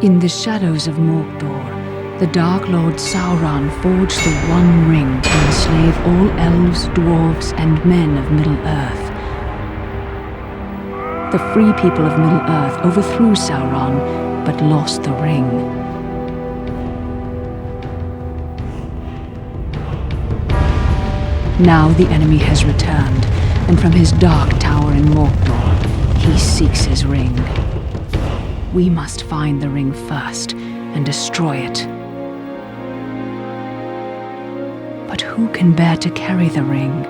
In the shadows of Mordor, the Dark Lord Sauron forged the One Ring to enslave all elves, dwarves, and men of Middle-earth. The free people of Middle-earth overthrew Sauron, but lost the ring. Now the enemy has returned, and from his dark tower in Mordor, he seeks his ring. We must find the ring first and destroy it. But who can bear to carry the ring?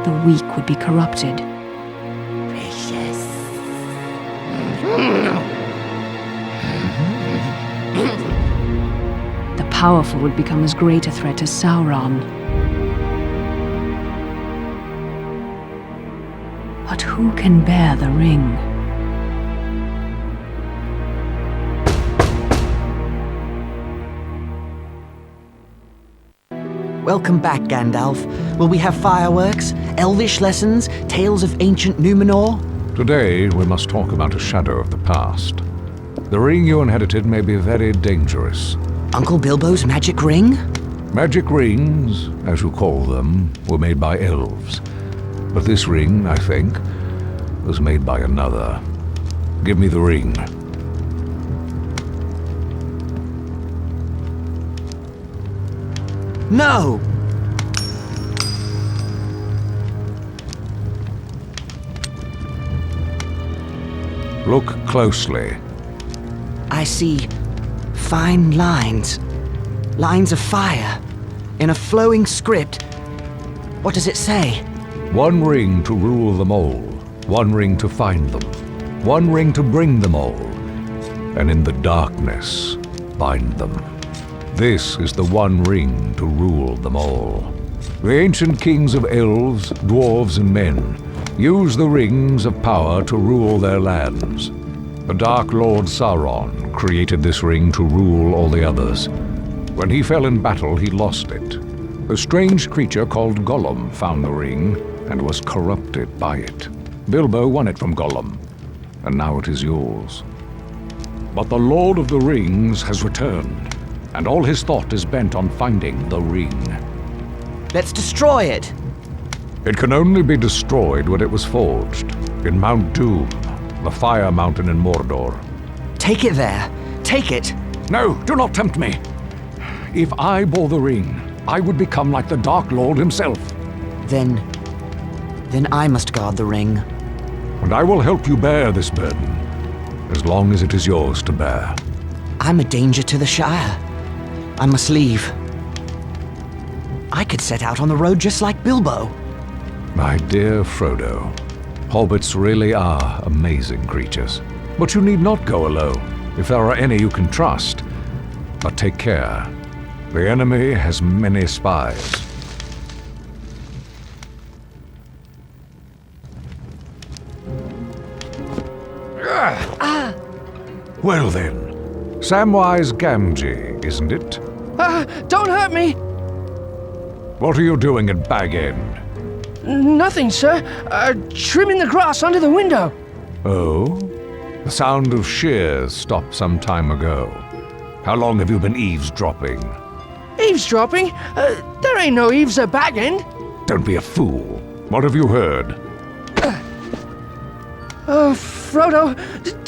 The weak would be corrupted. Precious. The powerful would become as great a threat as Sauron. But who can bear the ring? Welcome back, Gandalf. Will we have fireworks, elvish lessons, tales of ancient Numenor? Today, we must talk about a shadow of the past. The ring you inherited may be very dangerous. Uncle Bilbo's magic ring? Magic rings, as you call them, were made by elves. But this ring, I think, was made by another. Give me the ring. No! Look closely. I see fine lines. Lines of fire. In a flowing script. What does it say? One ring to rule them all. One ring to find them. One ring to bring them all. And in the darkness, bind them. This is the one ring to rule them all. The ancient kings of elves, dwarves, and men use the rings of power to rule their lands. The Dark Lord Sauron created this ring to rule all the others. When he fell in battle, he lost it. A strange creature called Gollum found the ring and was corrupted by it. Bilbo won it from Gollum, and now it is yours. But the Lord of the Rings has returned, and all his thought is bent on finding the ring. Let's destroy it! It can only be destroyed when it was forged, in Mount Doom, the Fire Mountain in Mordor. Take it there! Take it! No, do not tempt me! If I bore the ring, I would become like the Dark Lord himself. Then I must guard the ring. And I will help you bear this burden, as long as it is yours to bear. I'm a danger to the Shire. I must leave. I could set out on the road just like Bilbo. My dear Frodo, hobbits really are amazing creatures. But you need not go alone, if there are any you can trust. But take care. The enemy has many spies. Well then, Samwise Gamgee, isn't it? Don't hurt me! What are you doing at Bag End? Nothing, sir. Trimming the grass under the window. Oh? The sound of shears stopped some time ago. How long have you been eavesdropping? Eavesdropping? There ain't no eaves at Bag End. Don't be a fool. What have you heard? Frodo,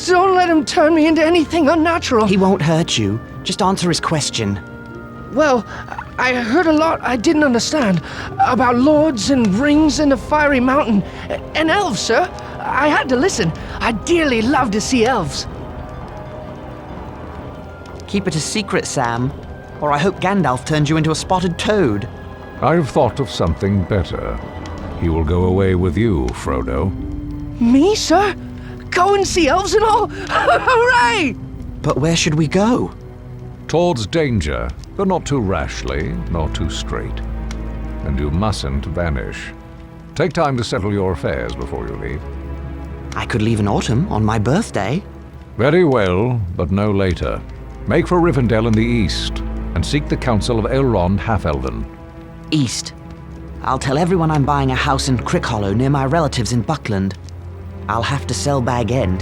don't let him turn me into anything unnatural. He won't hurt you. Just answer his question. Well, I heard a lot I didn't understand about lords and rings in the fiery mountain. And elves, sir. I had to listen. I dearly love to see elves. Keep it a secret, Sam. Or I hope Gandalf turns you into a spotted toad. I've thought of something better. He will go away with you, Frodo. Me, sir? Go and see elves and all? Hooray! But where should we go? Towards danger, but not too rashly, nor too straight. And you mustn't vanish. Take time to settle your affairs before you leave. I could leave in autumn, on my birthday. Very well, but no later. Make for Rivendell in the east, and seek the counsel of Elrond Half-Elven. East. I'll tell everyone I'm buying a house in Crickhollow near my relatives in Buckland. I'll have to sell Bag End.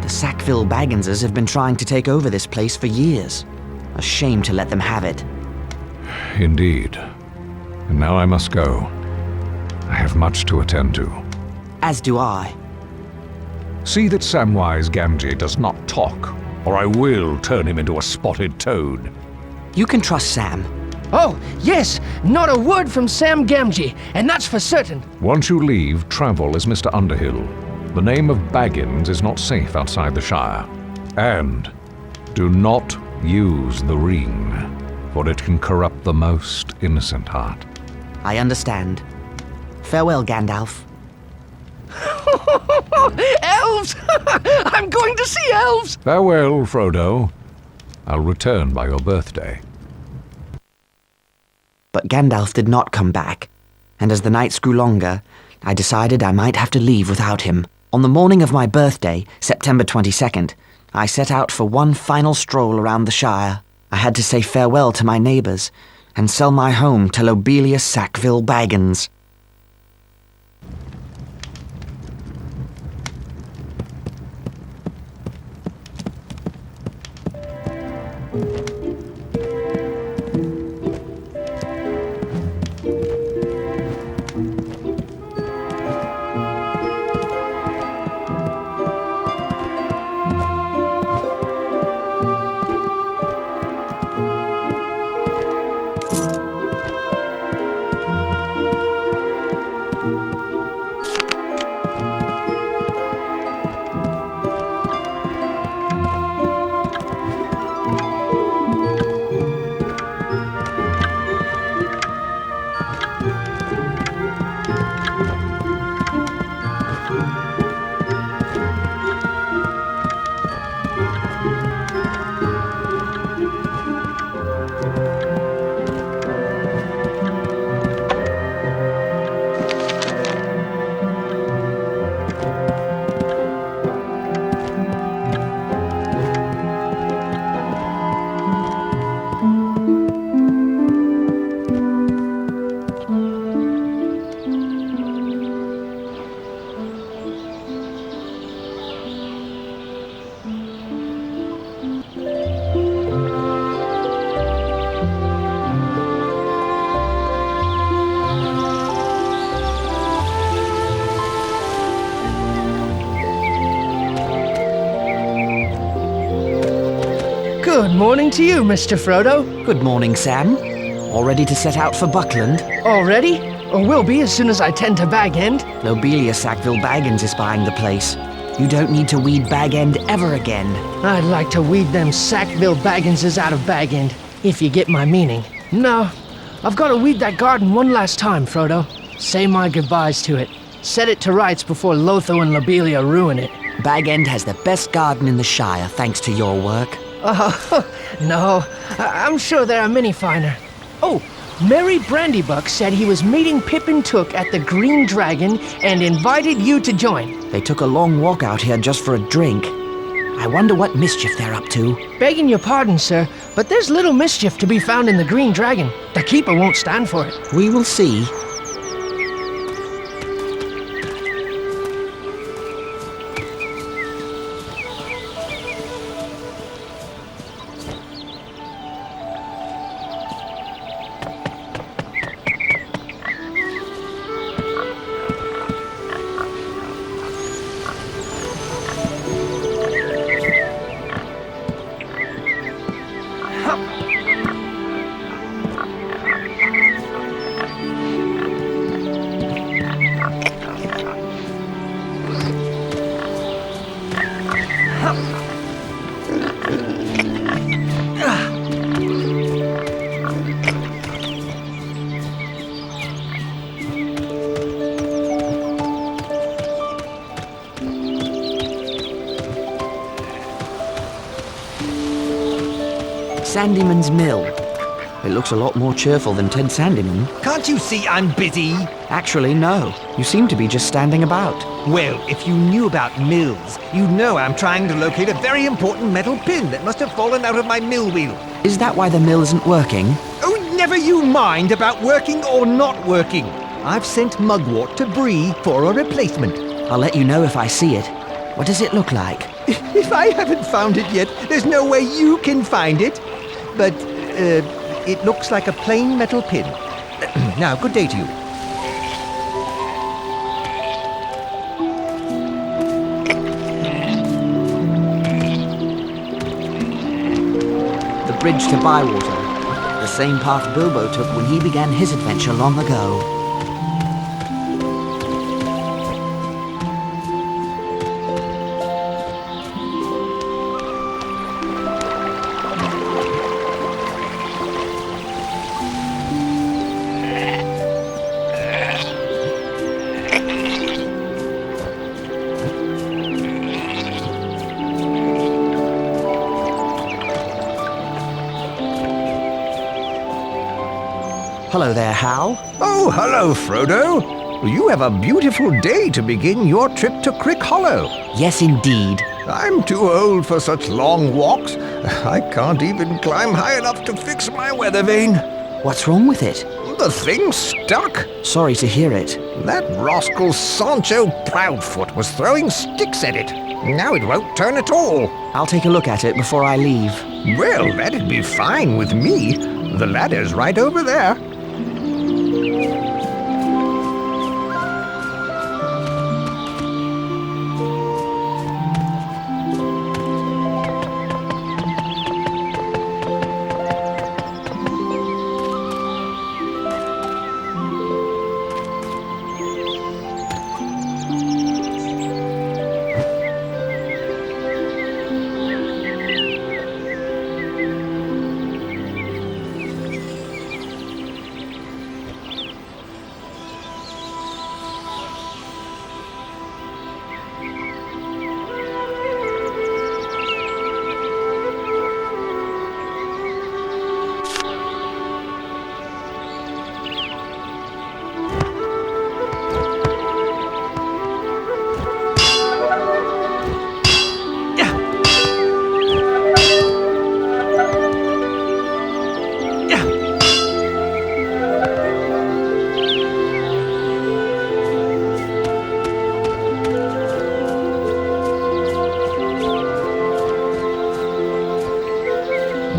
The Sackville Bagginses have been trying to take over this place for years. A shame to let them have it. Indeed. And now I must go. I have much to attend to. As do I. See that Samwise Gamgee does not talk, or I will turn him into a spotted toad. You can trust Sam. Oh, yes, not a word from Sam Gamgee, and that's for certain. Once you leave, travel as Mr. Underhill. The name of Baggins is not safe outside the Shire. And do not use the ring, for it can corrupt the most innocent heart. I understand. Farewell, Gandalf. Elves! I'm going to see elves! Farewell, Frodo. I'll return by your birthday. But Gandalf did not come back, and as the nights grew longer, I decided I might have to leave without him. On the morning of my birthday, September 22nd, I set out for one final stroll around the Shire. I had to say farewell to my neighbours and sell my home to Lobelia Sackville Baggins. Good morning to you, Mr. Frodo. Good morning, Sam. All ready to set out for Buckland? Already? Or will be as soon as I tend to Bag End. Lobelia Sackville Baggins is buying the place. You don't need to weed Bag End ever again. I'd like to weed them Sackville Bagginses out of Bag End, if you get my meaning. No, I've got to weed that garden one last time, Frodo. Say my goodbyes to it. Set it to rights before Lotho and Lobelia ruin it. Bag End has the best garden in the Shire, thanks to your work. Oh, no, I'm sure there are many finer. Oh, Merry Brandybuck said he was meeting Pippin Took at the Green Dragon and invited you to join. They took a long walk out here just for a drink. I wonder what mischief they're up to. Begging your pardon, sir, but there's little mischief to be found in the Green Dragon. The Keeper won't stand for it. We will see. Sandyman's Mill. It looks a lot more cheerful than Ted Sandyman. Can't you see I'm busy? Actually, no. You seem to be just standing about. Well, if you knew about mills, you'd know I'm trying to locate a very important metal pin that must have fallen out of my mill wheel. Is that why the mill isn't working? Oh, never you mind about working or not working. I've sent Mugwort to Bree for a replacement. I'll let you know if I see it. What does it look like? If I haven't found it yet, there's no way you can find it. But, it looks like a plain metal pin. Now, good day to you. The bridge to Bywater. The same path Bilbo took when he began his adventure long ago. Hello there, Hal. Oh, hello, Frodo. You have a beautiful day to begin your trip to Crick Hollow. Yes, indeed. I'm too old for such long walks. I can't even climb high enough to fix my weather vane. What's wrong with it? The thing's stuck. Sorry to hear it. That rascal Sancho Proudfoot was throwing sticks at it. Now it won't turn at all. I'll take a look at it before I leave. Well, that'd be fine with me. The ladder's right over there.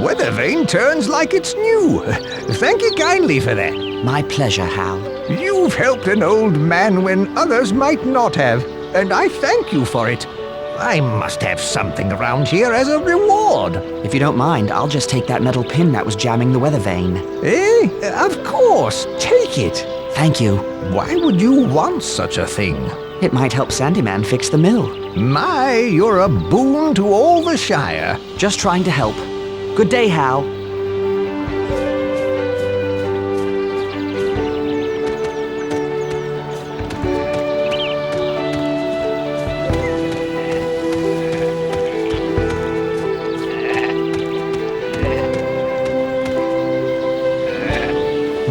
Weather vane turns like it's new. Thank you kindly for that. My pleasure, Hal. You've helped an old man when others might not have, and I thank you for it. I must have something around here as a reward. If you don't mind, I'll just take that metal pin that was jamming the weather vane. Eh? Of course. Take it. Thank you. Why would you want such a thing? It might help Sandyman fix the mill. My, you're a boon to all the Shire. Just trying to help. Good day, Hal.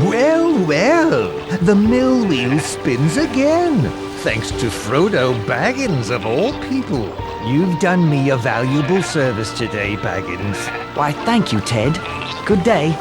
Well, well, the mill wheel spins again. Thanks to Frodo Baggins, of all people. You've done me a valuable service today, Baggins. Why, thank you, Ted. Good day.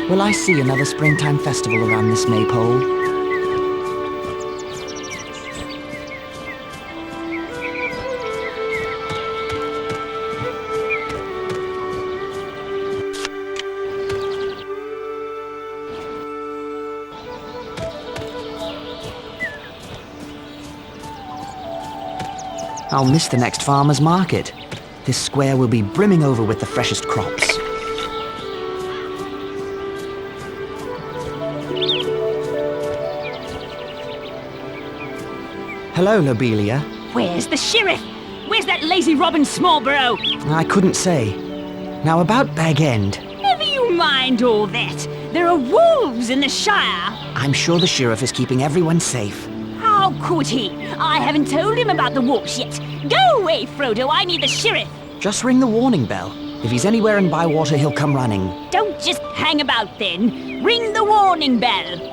Will I see another springtime festival around this maypole? I'll miss the next farmer's market. This square will be brimming over with the freshest crops. Hello, Lobelia. Where's the sheriff? Where's that lazy Robin Smallborough? I couldn't say. Now about Bag End. Never you mind all that. There are wolves in the Shire. I'm sure the sheriff is keeping everyone safe. How could he? I haven't told him about the wolves yet. Go away, Frodo. I need the sheriff. Just ring the warning bell. If he's anywhere in Bywater, he'll come running. Don't just hang about then. Ring the warning bell.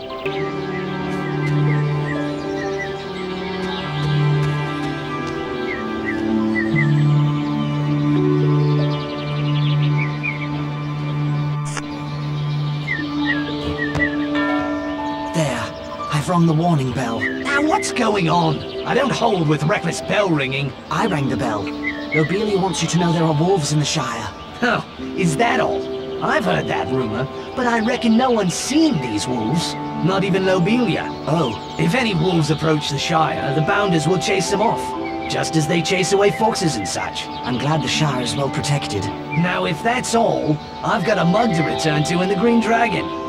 I've rung the warning bell. Now what's going on? I don't hold with reckless bell ringing. I rang the bell. Lobelia wants you to know there are wolves in the Shire. Oh, is that all? I've heard that rumor, but I reckon no one's seen these wolves. Not even Lobelia. Oh. If any wolves approach the Shire, the Bounders will chase them off. Just as they chase away foxes and such. I'm glad the Shire is well protected. Now if that's all, I've got a mug to return to in the Green Dragon.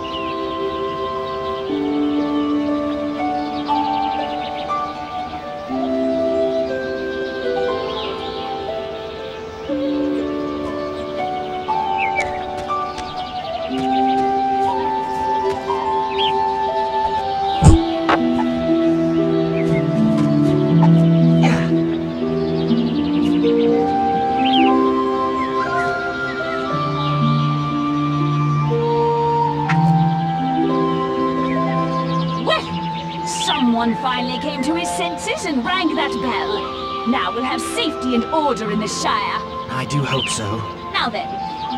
Someone finally came to his senses and rang that bell. Now we'll have safety and order in the Shire. I do hope so. Now then,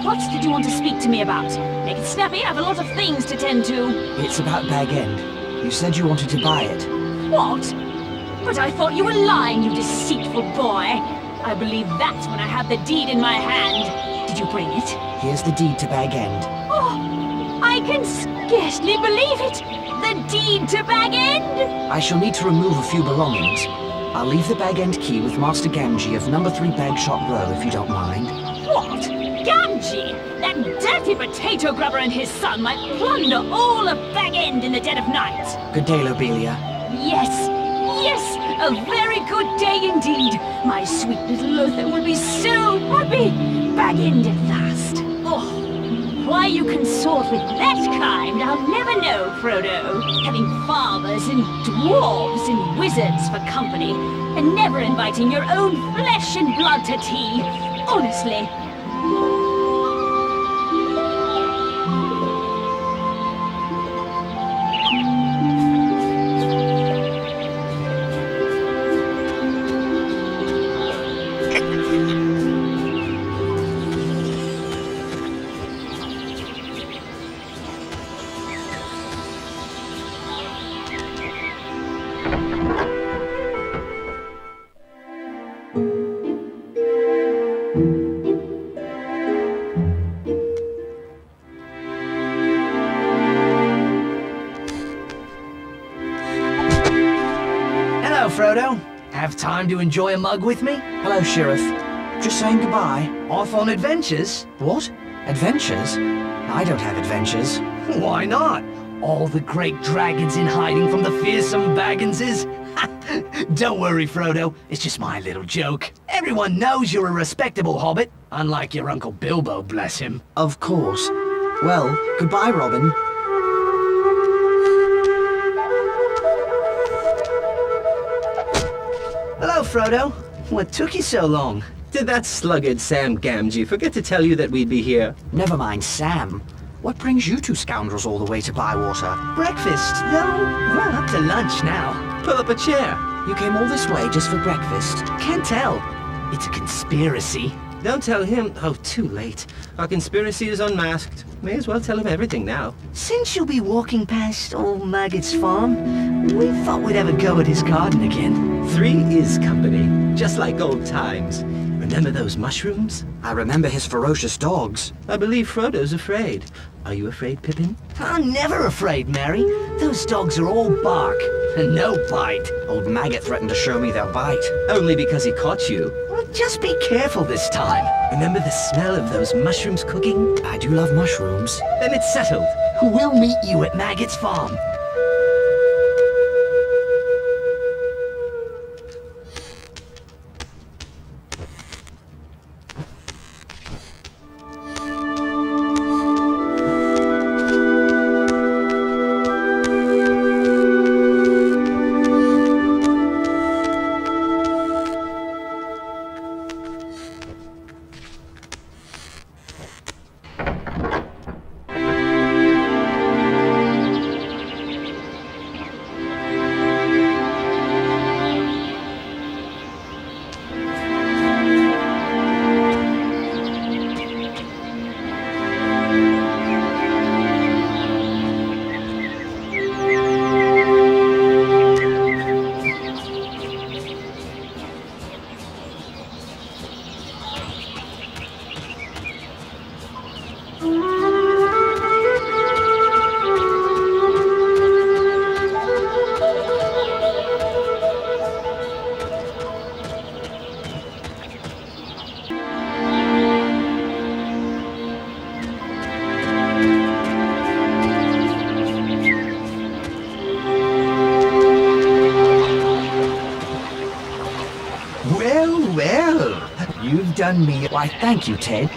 what did you want to speak to me about? Make it snappy, I have a lot of things to tend to. It's about Bag End. You said you wanted to buy it. What? But I thought you were lying, you deceitful boy. I believe that when I have the deed in my hand. Did you bring it? Here's the deed to Bag End. Oh, I can scarcely believe it. The deed to Bag End? I shall need to remove a few belongings. I'll leave the Bag End key with Master Gamgee of number 3 Bagshot Row, if you don't mind. What? Gamgee? That dirty potato grubber and his son might plunder all of Bag End in the dead of night. Good day, Lobelia. Yes, yes, a very good day indeed. My sweet little Lothar will be so happy. Bag End at last. Oh. Why you consort with that kind, I'll never know, Frodo. Having farmers and dwarves and wizards for company, and never inviting your own flesh and blood to tea. Honestly. Frodo. Have time to enjoy a mug with me? Hello, Sheriff. Just saying goodbye. Off on adventures? What? Adventures? I don't have adventures. Why not? All the great dragons in hiding from the fearsome Bagginses? Don't worry, Frodo. It's just my little joke. Everyone knows you're a respectable hobbit, unlike your Uncle Bilbo, bless him. Of course. Well, goodbye, Robin. Hello, Frodo. What took you so long? Did that sluggard Sam Gamgee forget to tell you that we'd be here? Never mind, Sam. What brings you two scoundrels all the way to Bywater? Breakfast, though. Well, up to lunch now. Pull up a chair. You came all this way just for breakfast? Can't tell. It's a conspiracy. Don't tell him. Oh, too late. Our conspiracy is unmasked. May as well tell him everything now. Since you'll be walking past old Maggot's farm, we thought we'd have a go at his garden again. 3 is company, just like old times. Remember those mushrooms? I remember his ferocious dogs. I believe Frodo's afraid. Are you afraid, Pippin? I'm never afraid, Mary. Those dogs are all bark and no bite. Old Maggot threatened to show me their bite. Only because he caught you. Well, just be careful this time. Remember the smell of those mushrooms cooking? I do love mushrooms. Then it's settled. We'll meet you at Maggot's farm. Well, you've done me. Why, thank you, Ted.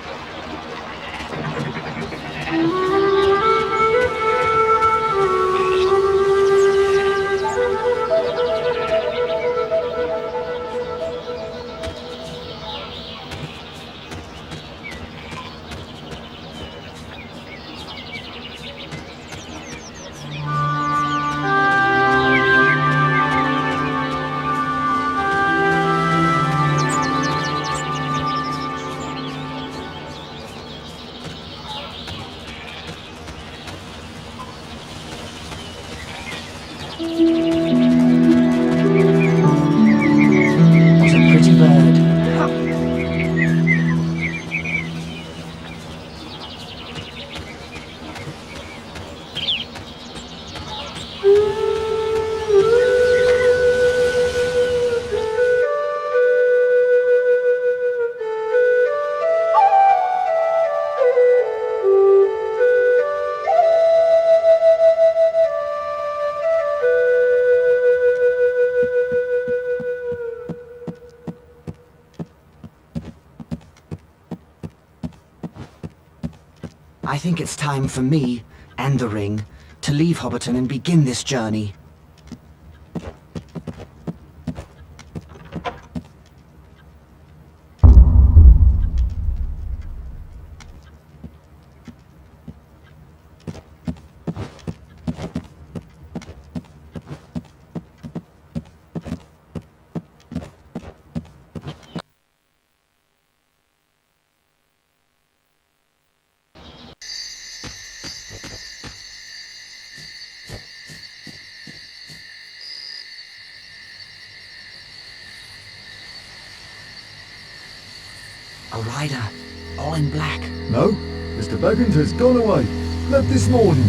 What a pretty bird. I think it's time for me, and the ring, to leave Hobbiton and begin this journey. A rider, all in black. No, Mr. Baggins has gone away. Left this morning.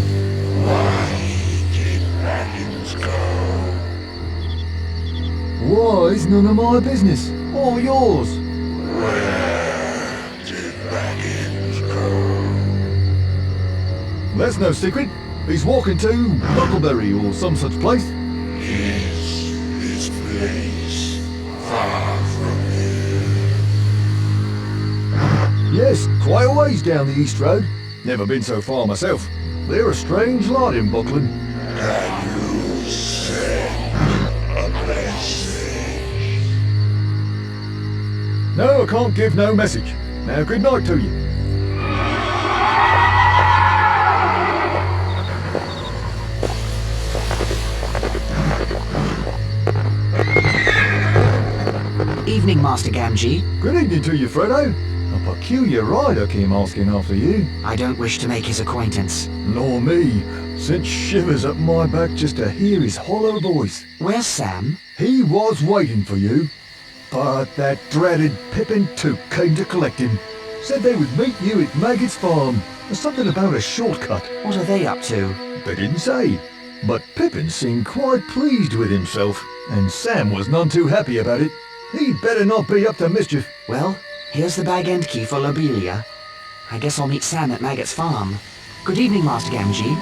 Why is none of my business, or yours? That's no secret. He's walking to Buckleberry or some such place. Yes, quite a ways down the East Road. Never been so far myself. They're a strange lot in Buckland. No, I can't give no message. Now, good night to you. Evening, Master Gamgee. Good evening to you, Frodo. A peculiar rider came asking after you. I don't wish to make his acquaintance. Nor me. Sent shivers up my back just to hear his hollow voice. Where's Sam? He was waiting for you. But that dreaded Pippin Took came to collect him. Said they would meet you at Maggot's farm. There's something about a shortcut. What are they up to? They didn't say. But Pippin seemed quite pleased with himself, and Sam was none too happy about it. He'd better not be up to mischief. Well, here's the bag end key for Lobelia. I guess I'll meet Sam at Maggot's farm. Good evening, Master Gamgee.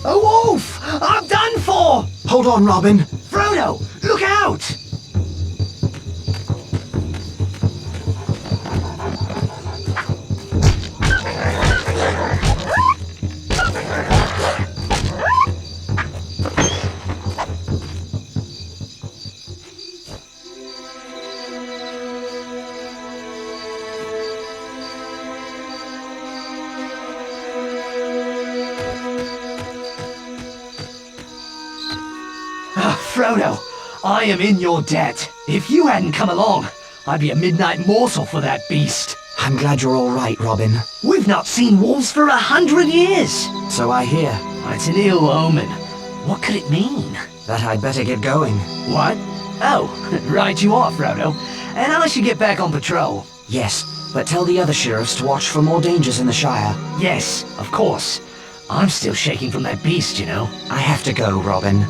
A wolf! I'm done for! Hold on, Robin. Frodo, look out! Frodo, I am in your debt. If you hadn't come along, I'd be a midnight morsel for that beast. I'm glad you're all right, Robin. We've not seen wolves for 100 years. So I hear. It's an ill omen. What could it mean? That I'd better get going. What? Oh, right you are, Frodo. And I should get back on patrol. Yes, but tell the other sheriffs to watch for more dangers in the Shire. Yes, of course. I'm still shaking from that beast, you know. I have to go, Robin.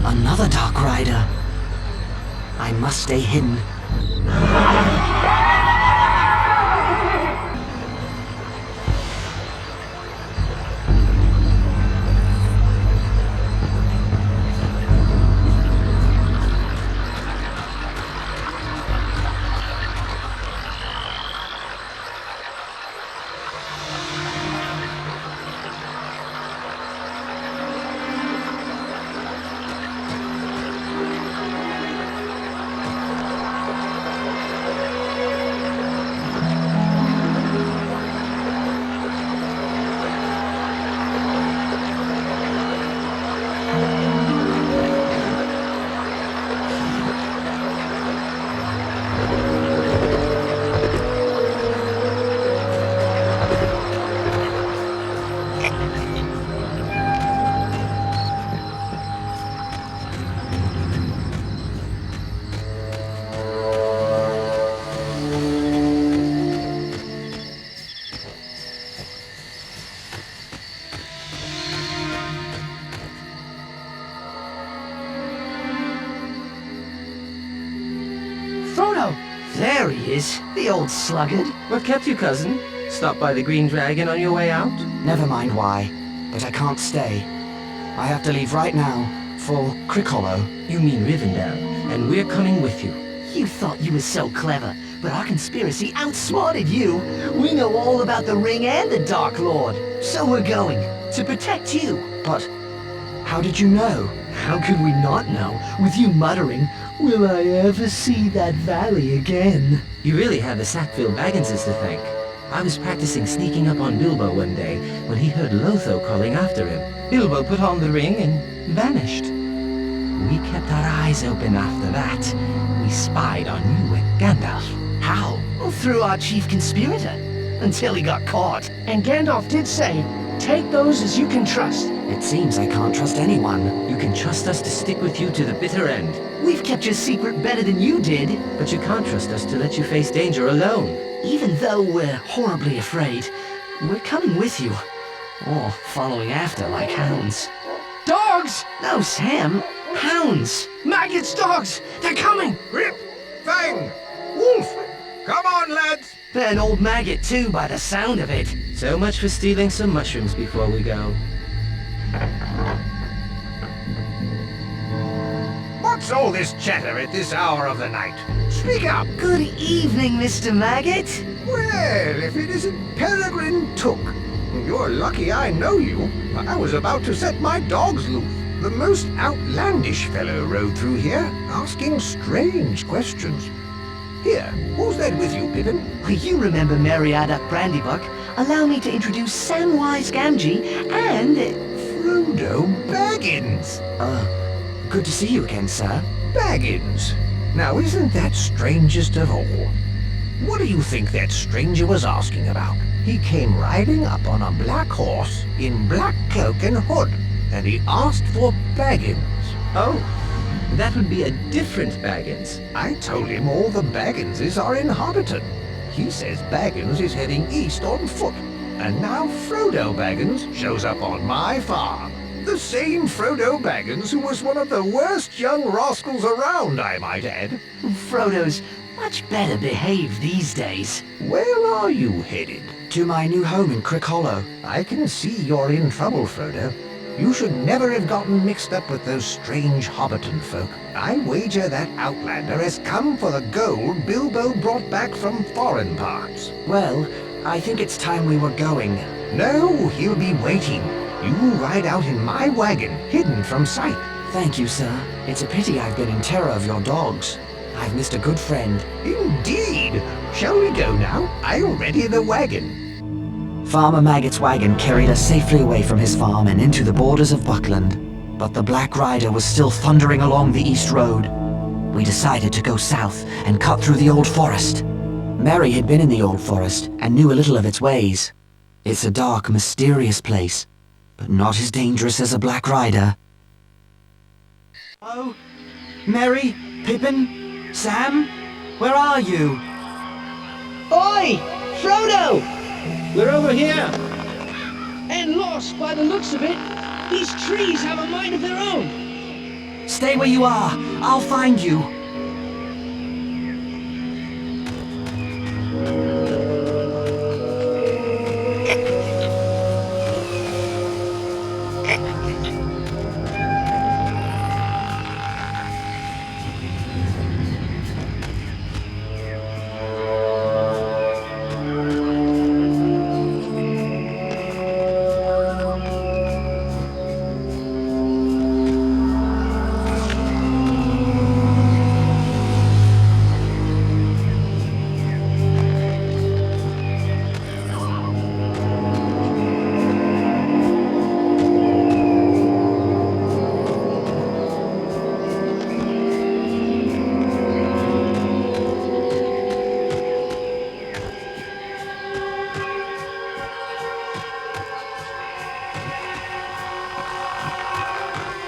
Another Dark Rider. I must stay hidden. is, the old sluggard. What kept you, cousin? Stop by the Green Dragon on your way out? Never mind why, but I can't stay. I have to leave right now for Crick Hollow. You mean Rivendell, and we're coming with you. You thought you were so clever, but our conspiracy outsmarted you. We know all about the Ring and the Dark Lord, so we're going to protect you. But how did you know? How could we not know, with you muttering, "Will I ever see that valley again?" You really have the Sackville Bagginses to thank. I was practicing sneaking up on Bilbo one day when he heard Lotho calling after him. Bilbo put on the ring and vanished. We kept our eyes open after that. We spied on you and Gandalf. How? Well, through our chief conspirator, until he got caught. And Gandalf did say, take those as you can trust. It seems I can't trust anyone. You can trust us to stick with you to the bitter end. We've kept your secret better than you did, But you can't trust us to let you face danger alone. even though we're horribly afraid. We're coming with you, or following after like hounds. Dogs! No, Sam, hounds. Maggots, dogs! They're coming! Rip! Fang! Wolf! Come on, lads! They're an old maggot too, by the sound of it. So much for stealing some mushrooms before we go. What's all this chatter at this hour of the night? Speak up! Good evening, Mr. Maggot. Well, if it isn't Peregrine Took. You're lucky I know you. I was about to set my dogs loose. The most outlandish fellow rode through here, asking strange questions. Here, who's that with you, Pippin? You remember Mariada Brandybuck? Allow me to introduce Samwise Gamgee and... Frodo Baggins. Good to see you again, sir. Baggins. Now, isn't that strangest of all? What do you think that stranger was asking about? He came riding up on a black horse in black cloak and hood, and he asked for Baggins. Oh, that would be a different Baggins. I told him all the Bagginses are in Hobbiton. He says Baggins is heading east on foot, and now Frodo Baggins shows up on my farm. The same Frodo Baggins who was one of the worst young rascals around, I might add. Frodo's much better behaved these days. Where are you headed? To my new home in Crick Hollow. I can see you're in trouble, Frodo. You should never have gotten mixed up with those strange Hobbiton folk. I wager that outlander has come for the gold Bilbo brought back from foreign parts. Well, I think it's time we were going. No, he'll be waiting. You ride out in my wagon, hidden from sight. Thank you, sir. It's a pity I've been in terror of your dogs. I've missed a good friend. Indeed. Shall we go now? I'll ready the wagon. Farmer Maggot's wagon carried us safely away from his farm and into the borders of Buckland. But the Black Rider was still thundering along the East Road. We decided to go south and cut through the Old Forest. Merry had been in the Old Forest and knew a little of its ways. It's a dark, mysterious place, but not as dangerous as a Black Rider. Oh, Merry, Pippin, Sam, where are you? Oi! Frodo! We're over here! And lost by the looks of it. These trees have a mind of their own. Stay where you are. I'll find you.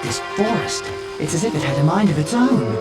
This forest, it's as if it had a mind of its own.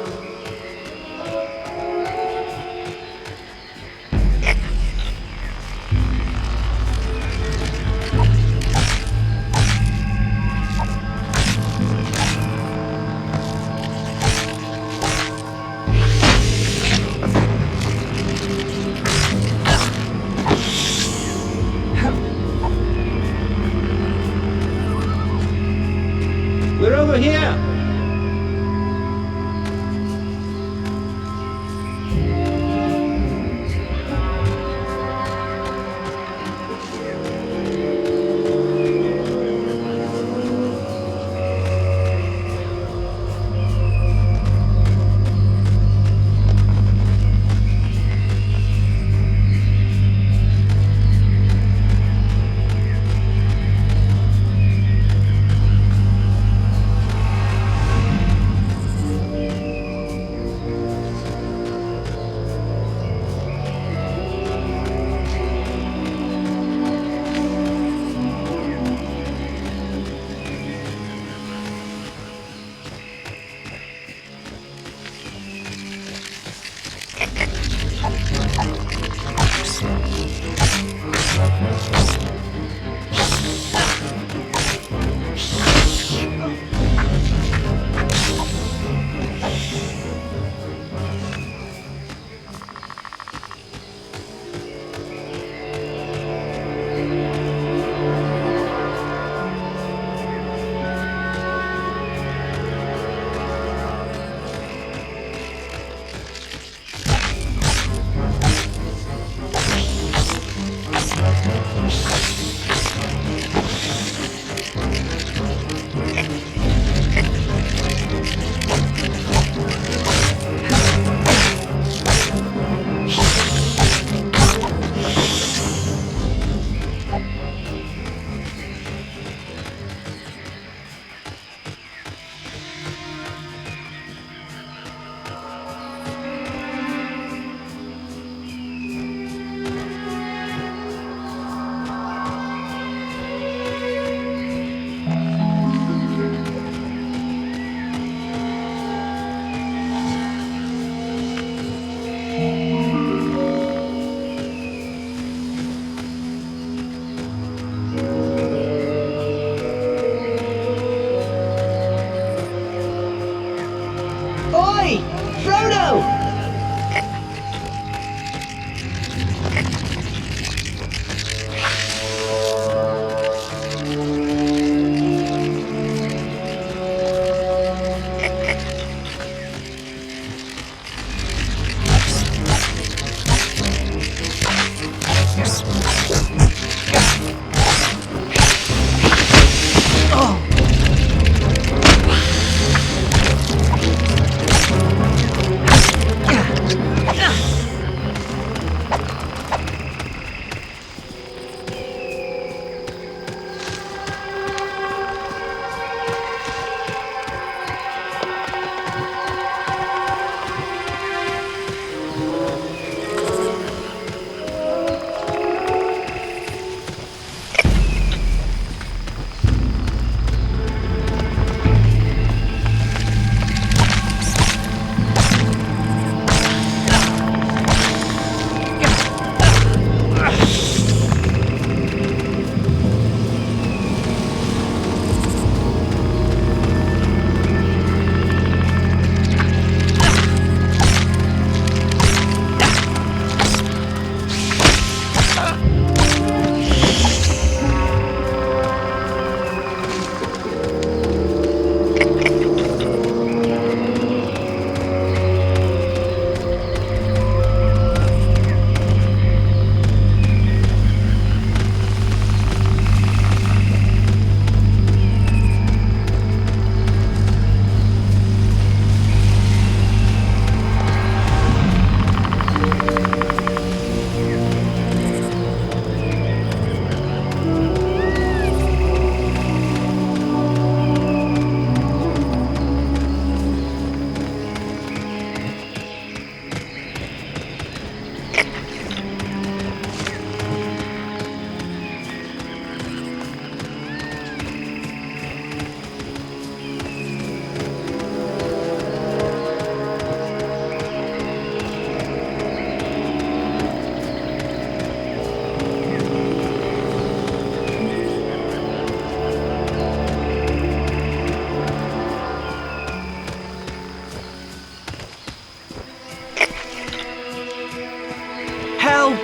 Help!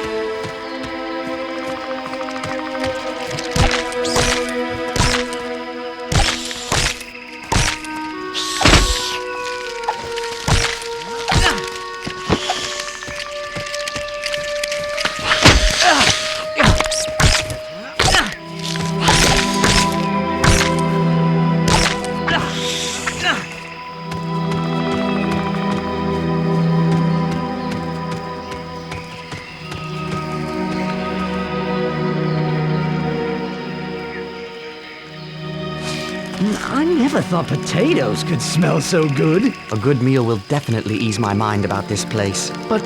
I never thought potatoes could smell so good. A good meal will definitely ease my mind about this place. But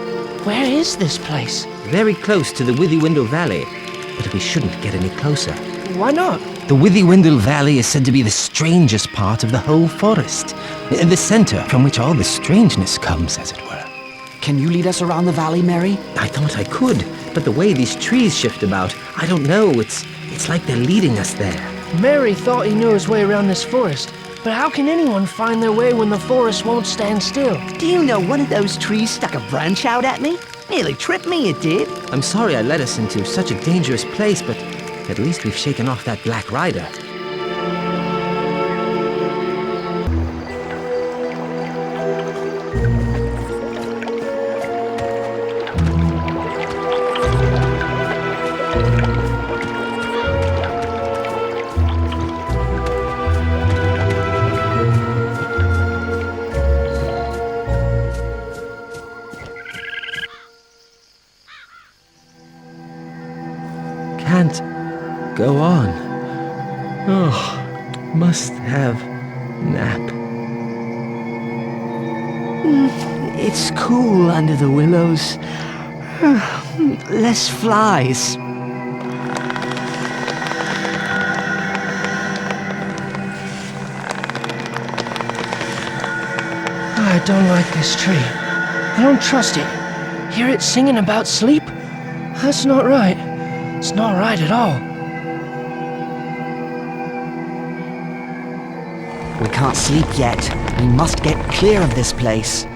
where is this place? Very close to the Withywindle Valley, but we shouldn't get any closer. Why not? The Withywindle Valley is said to be the strangest part of the whole forest. The center from which all the strangeness comes, as it were. Can you lead us around the valley, Mary? I thought I could, but the way these trees shift about, I don't know. It's like they're leading us there. Mary thought he knew his way around this forest. But how can anyone find their way when the forest won't stand still? Do you know one of those trees stuck a branch out at me? Nearly tripped me, it did. I'm sorry I led us into such a dangerous place, but at least we've shaken off that Black Rider. Can't go on. Oh, must have nap. It's cool under the willows. Less flies. I don't like this tree. I don't trust it. Hear it singing about sleep? That's not right. It's not right at all. We can't sleep yet. We must get clear of this place.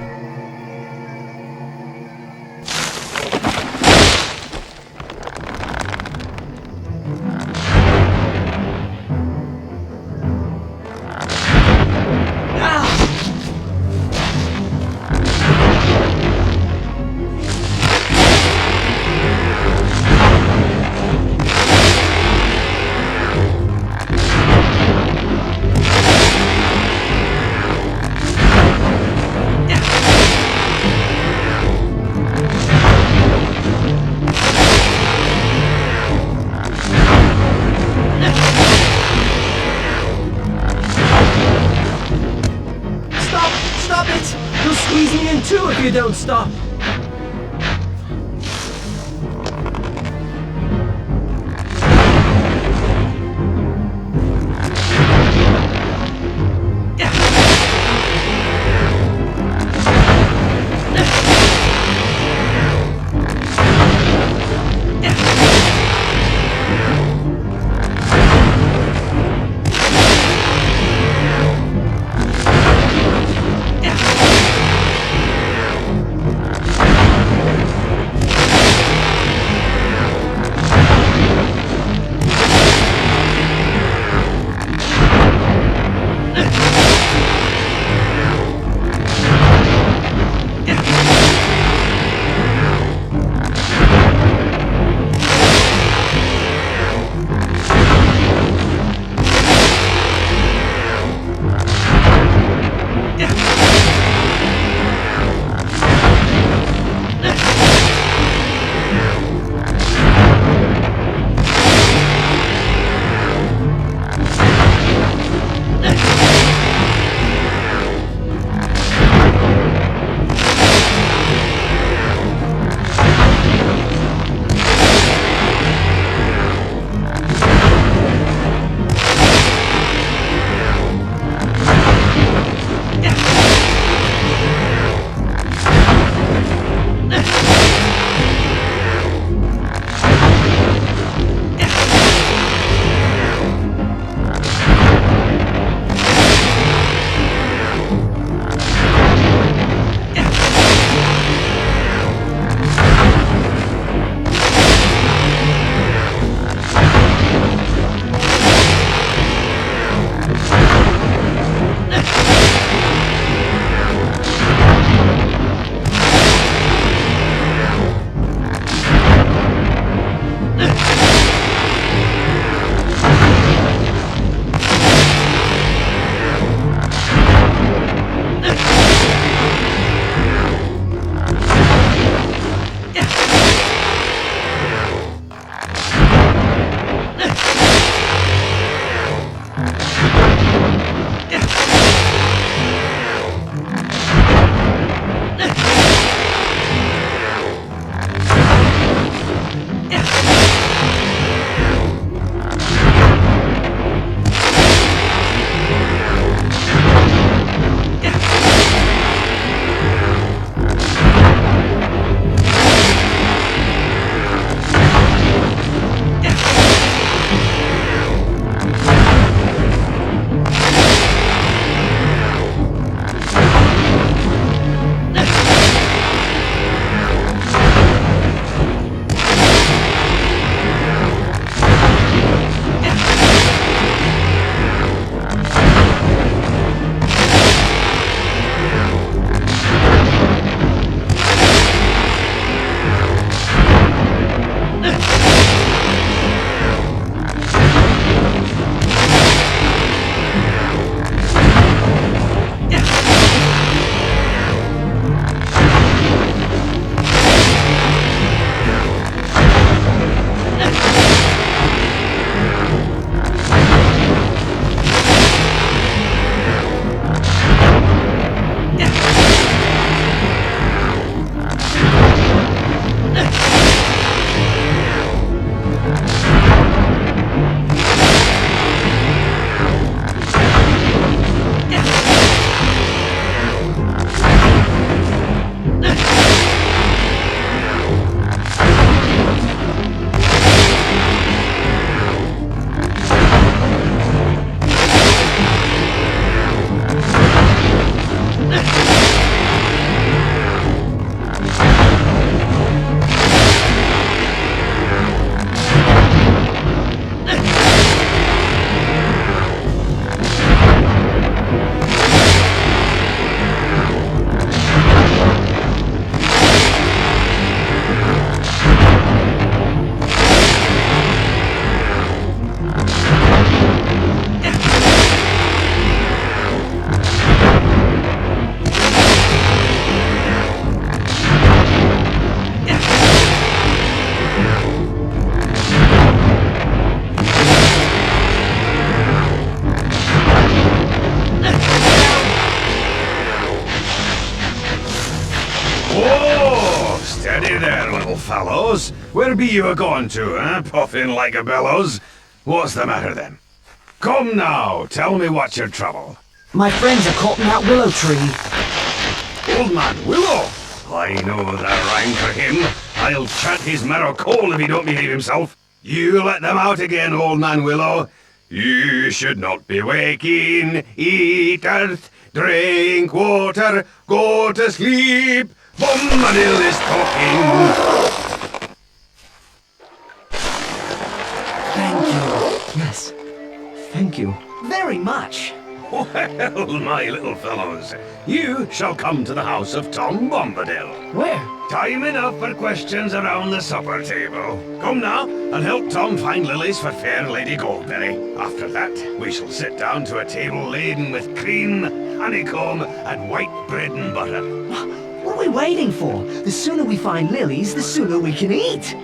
if you don't stop. fellows? Where be you a-going to, puffing like a bellows? What's the matter then? Come now, tell me what's your trouble. My friends are caught in that willow tree. Old man Willow? I know the rhyme for him. I'll chat his marrow coal if he don't behave himself. You let them out again, old man Willow. You should not be waking, eat earth, drink water, go to sleep. Bombadil is talking. Thank you. Yes. Thank you. Very much. Well, my little fellows, you shall come to the house of Tom Bombadil. Where? Time enough for questions around the supper table. Come now, and help Tom find lilies for fair Lady Goldberry. After that, we shall sit down to a table laden with cream, honeycomb, and white bread and butter. What are we waiting for? The sooner we find lilies, the sooner we can eat.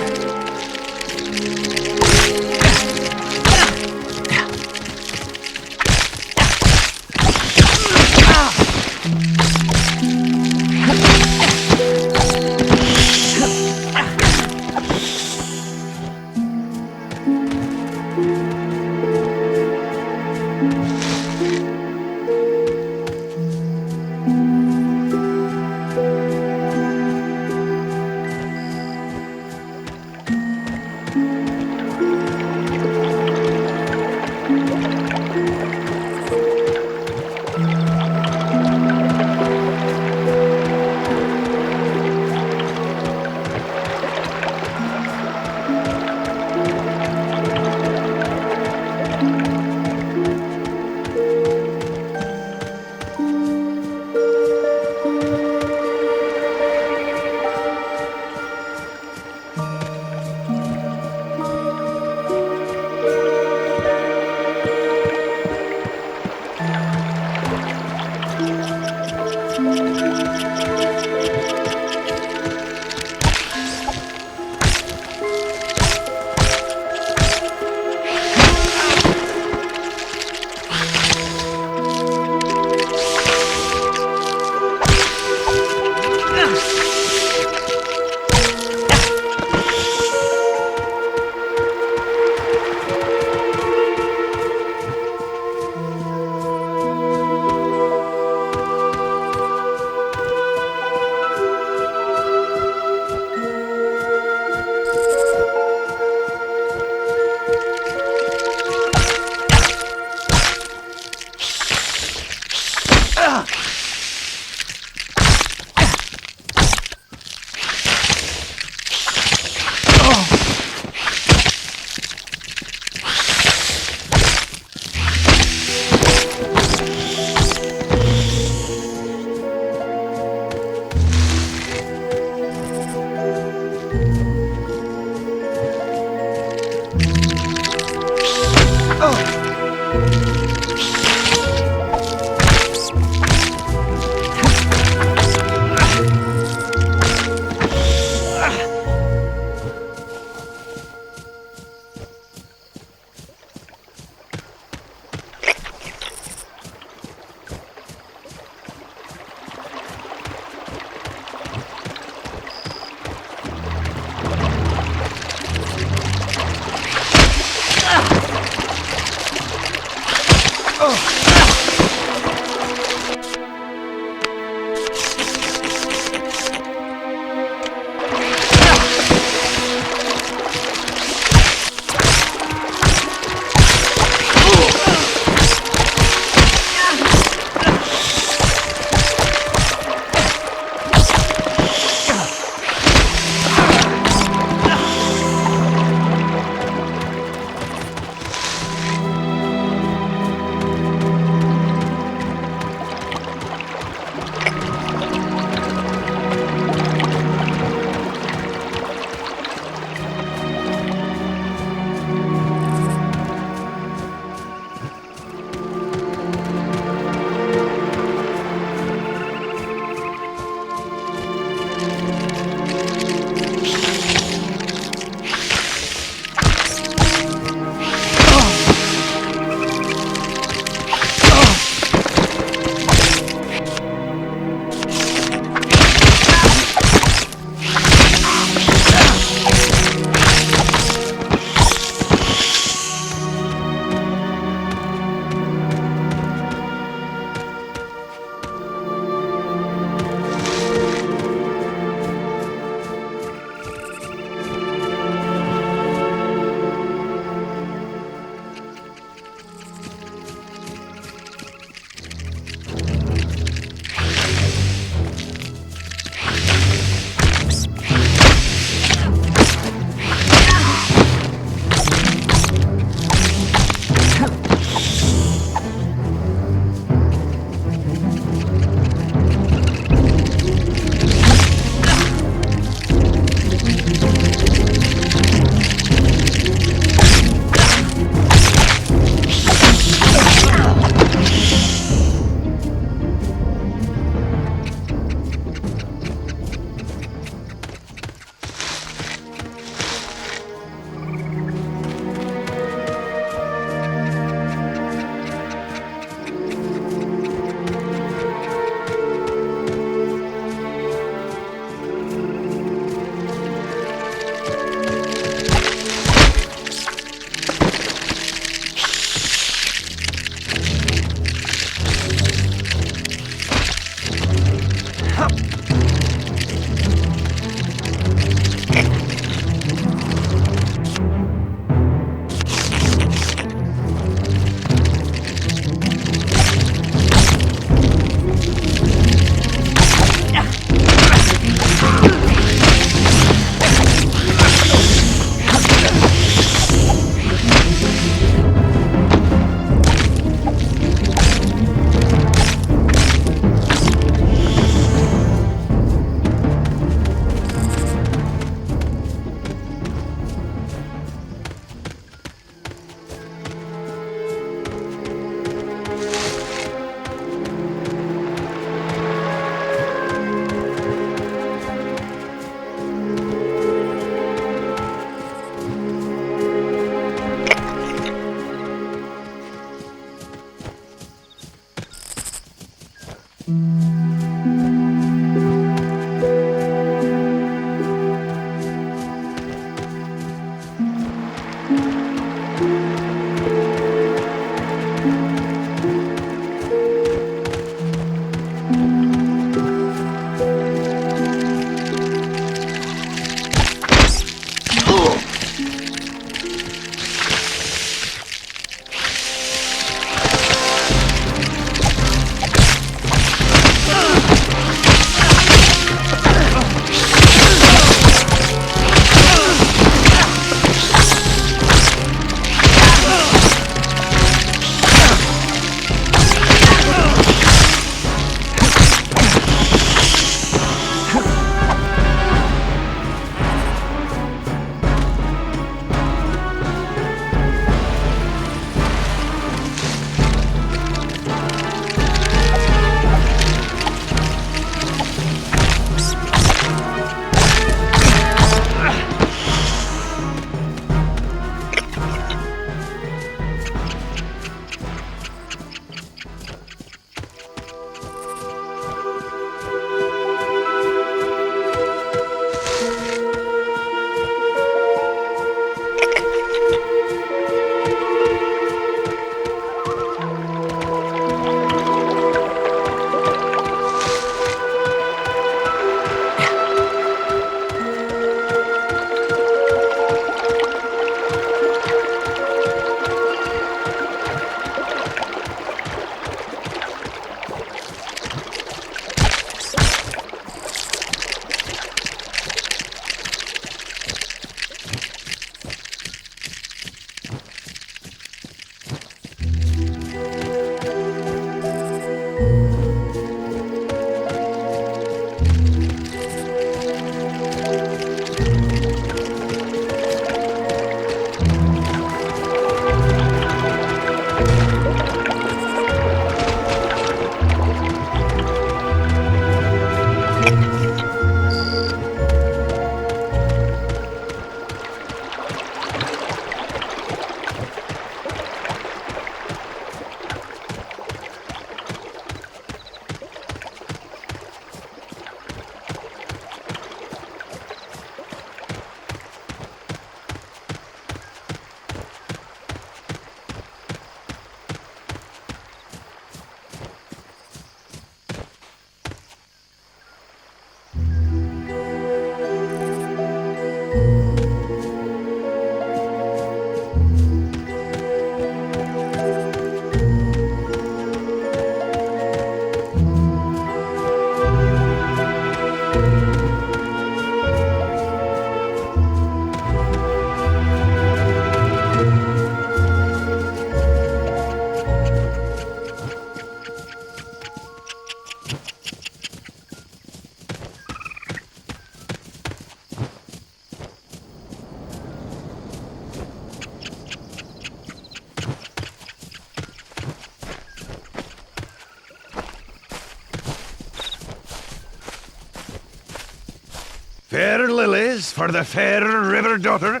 this for the fair river daughter?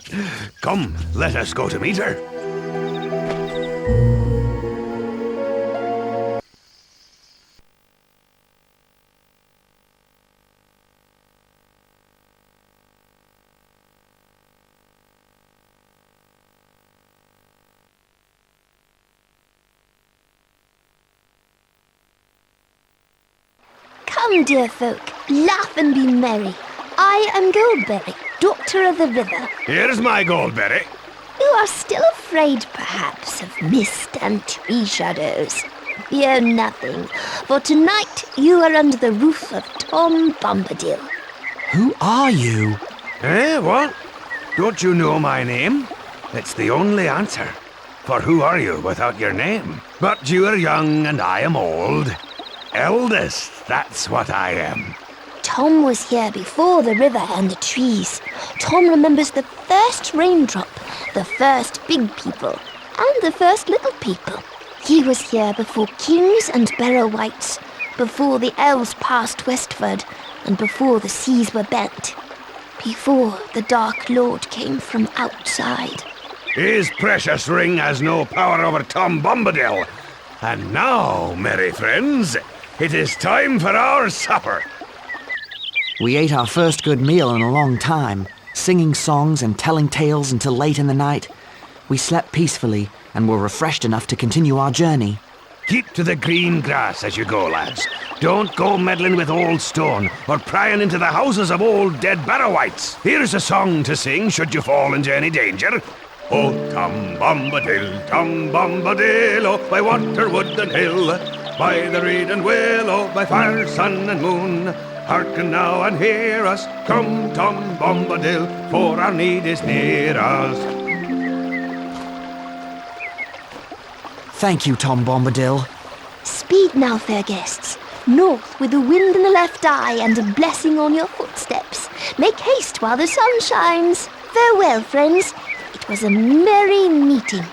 Come, let us go to meet her. Come, dear folk, laugh and be merry. I am Goldberry, Doctor of the River. Here's my Goldberry. You are still afraid, perhaps, of mist and tree shadows. Fear nothing, for tonight you are under the roof of Tom Bombadil. Who are you? Eh, what? Don't you know my name? It's the only answer. For who are you without your name? But you are young and I am old. Eldest, that's what I am. Tom was here before the river and the trees. Tom remembers the first raindrop, the first big people, and the first little people. He was here before kings and barrow-wights, before the elves passed westward, and before the seas were bent, before the Dark Lord came from outside. His precious ring has no power over Tom Bombadil. And now, merry friends, it is time for our supper. We ate our first good meal in a long time, singing songs and telling tales until late in the night. We slept peacefully and were refreshed enough to continue our journey. Keep to the green grass as you go, lads. Don't go meddling with old stone or prying into the houses of old dead barrow-wights. Here's a song to sing should you fall into any danger. Oh, Tom Bombadil, oh, by water, wood and hill, by the reed and willow, by fire, sun and moon. Hearken now and hear us, come Tom Bombadil, for our need is near us. Thank you, Tom Bombadil. Speed now, fair guests. North with the wind in the left eye and a blessing on your footsteps. Make haste while the sun shines. Farewell, friends. It was a merry meeting.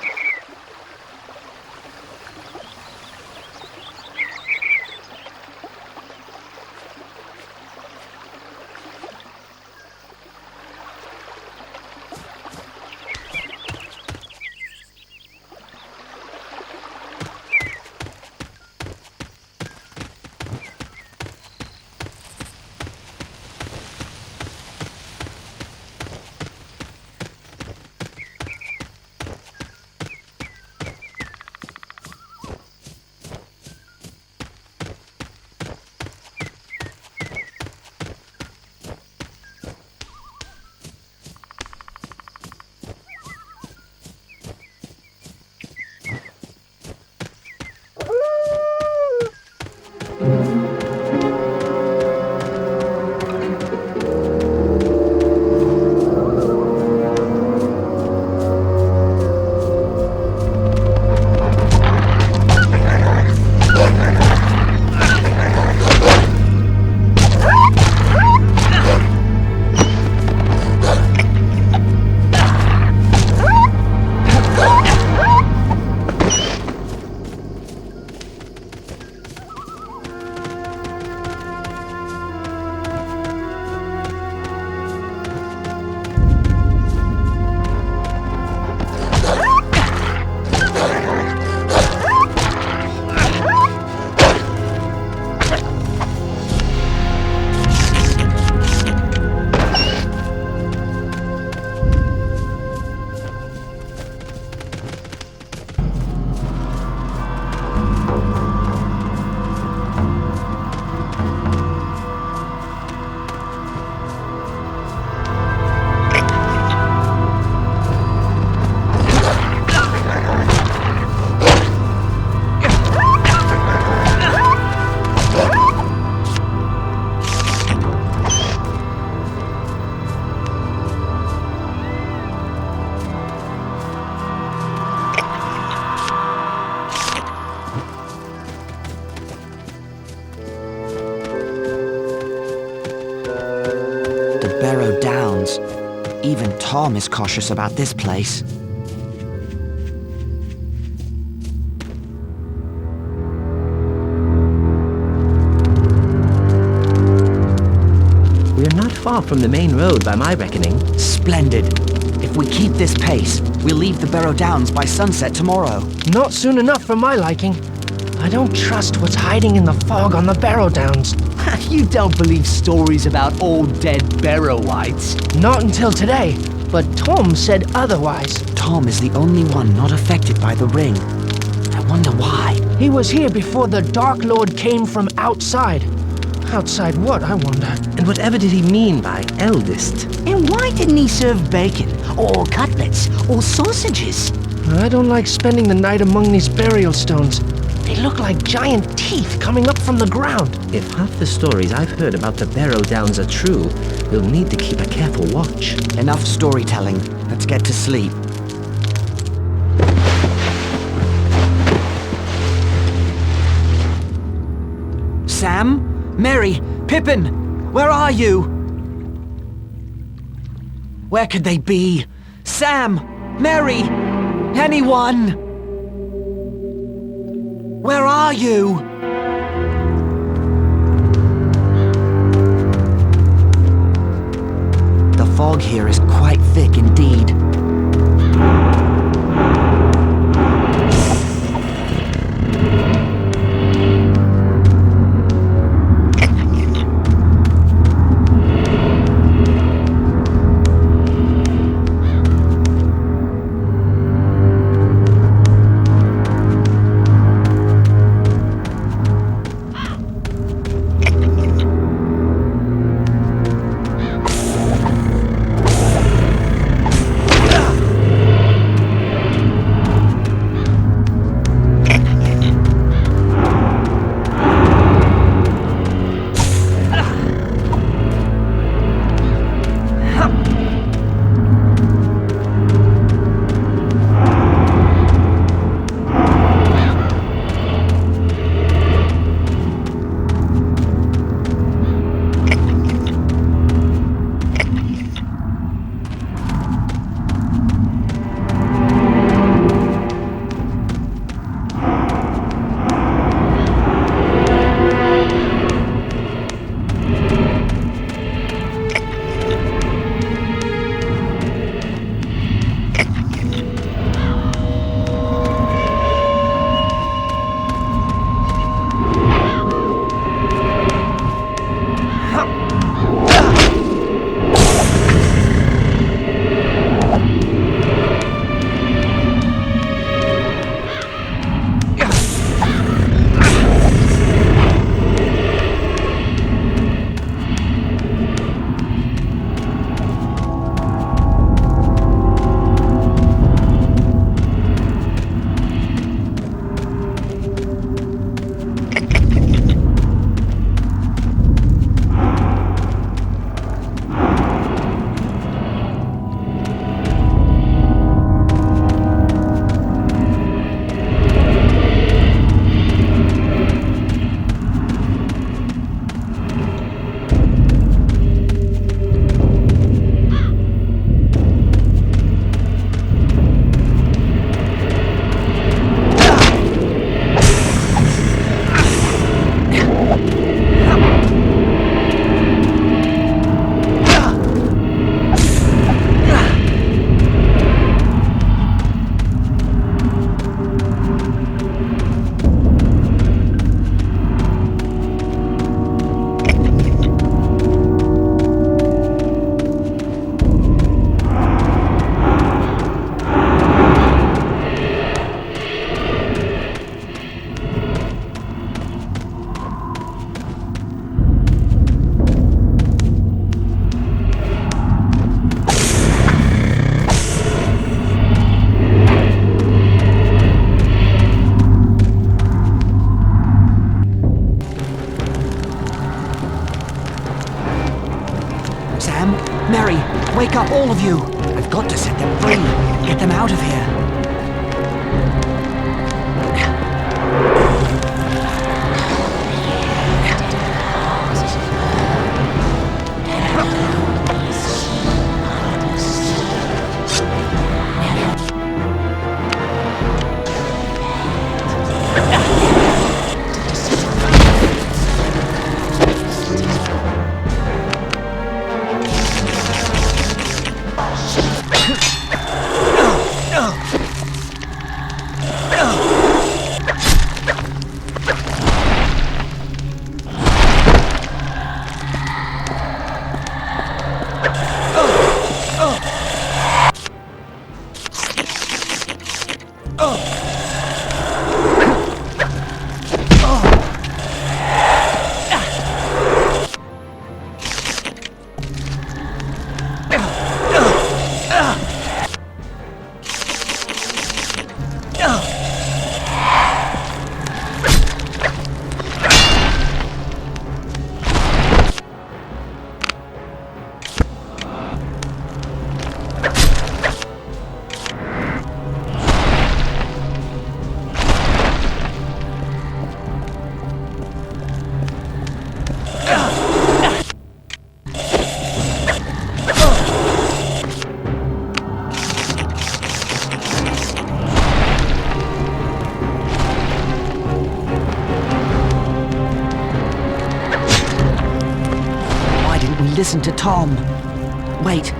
Barrow Downs. Even Tom is cautious about this place. We're not far from the main road by my reckoning. Splendid. If we keep this pace, we'll leave the Barrow Downs by sunset tomorrow. Not soon enough for my liking. I don't trust what's hiding in the fog on the Barrow Downs. You don't believe stories about old dead Barrowites? Not until today, but Tom said otherwise. Tom is the only one not affected by the ring. I wonder why. He was here before the Dark Lord came from outside. Outside what, I wonder? And whatever did he mean by eldest? And why didn't he serve bacon, or cutlets, or sausages? I don't like spending the night among these burial stones. They look like giant teeth coming up from the ground. If half the stories I've heard about the Barrow Downs are true, we'll need to keep a careful watch. Enough storytelling. Let's get to sleep. Sam? Mary? Pippin? Where are you? Where could they be? Sam? Mary? Anyone? Where are you? The fog here is quite thick indeed. Mary, wake up, all of you! I've got to set them free. Get them out of here. listen to Tom. Wait,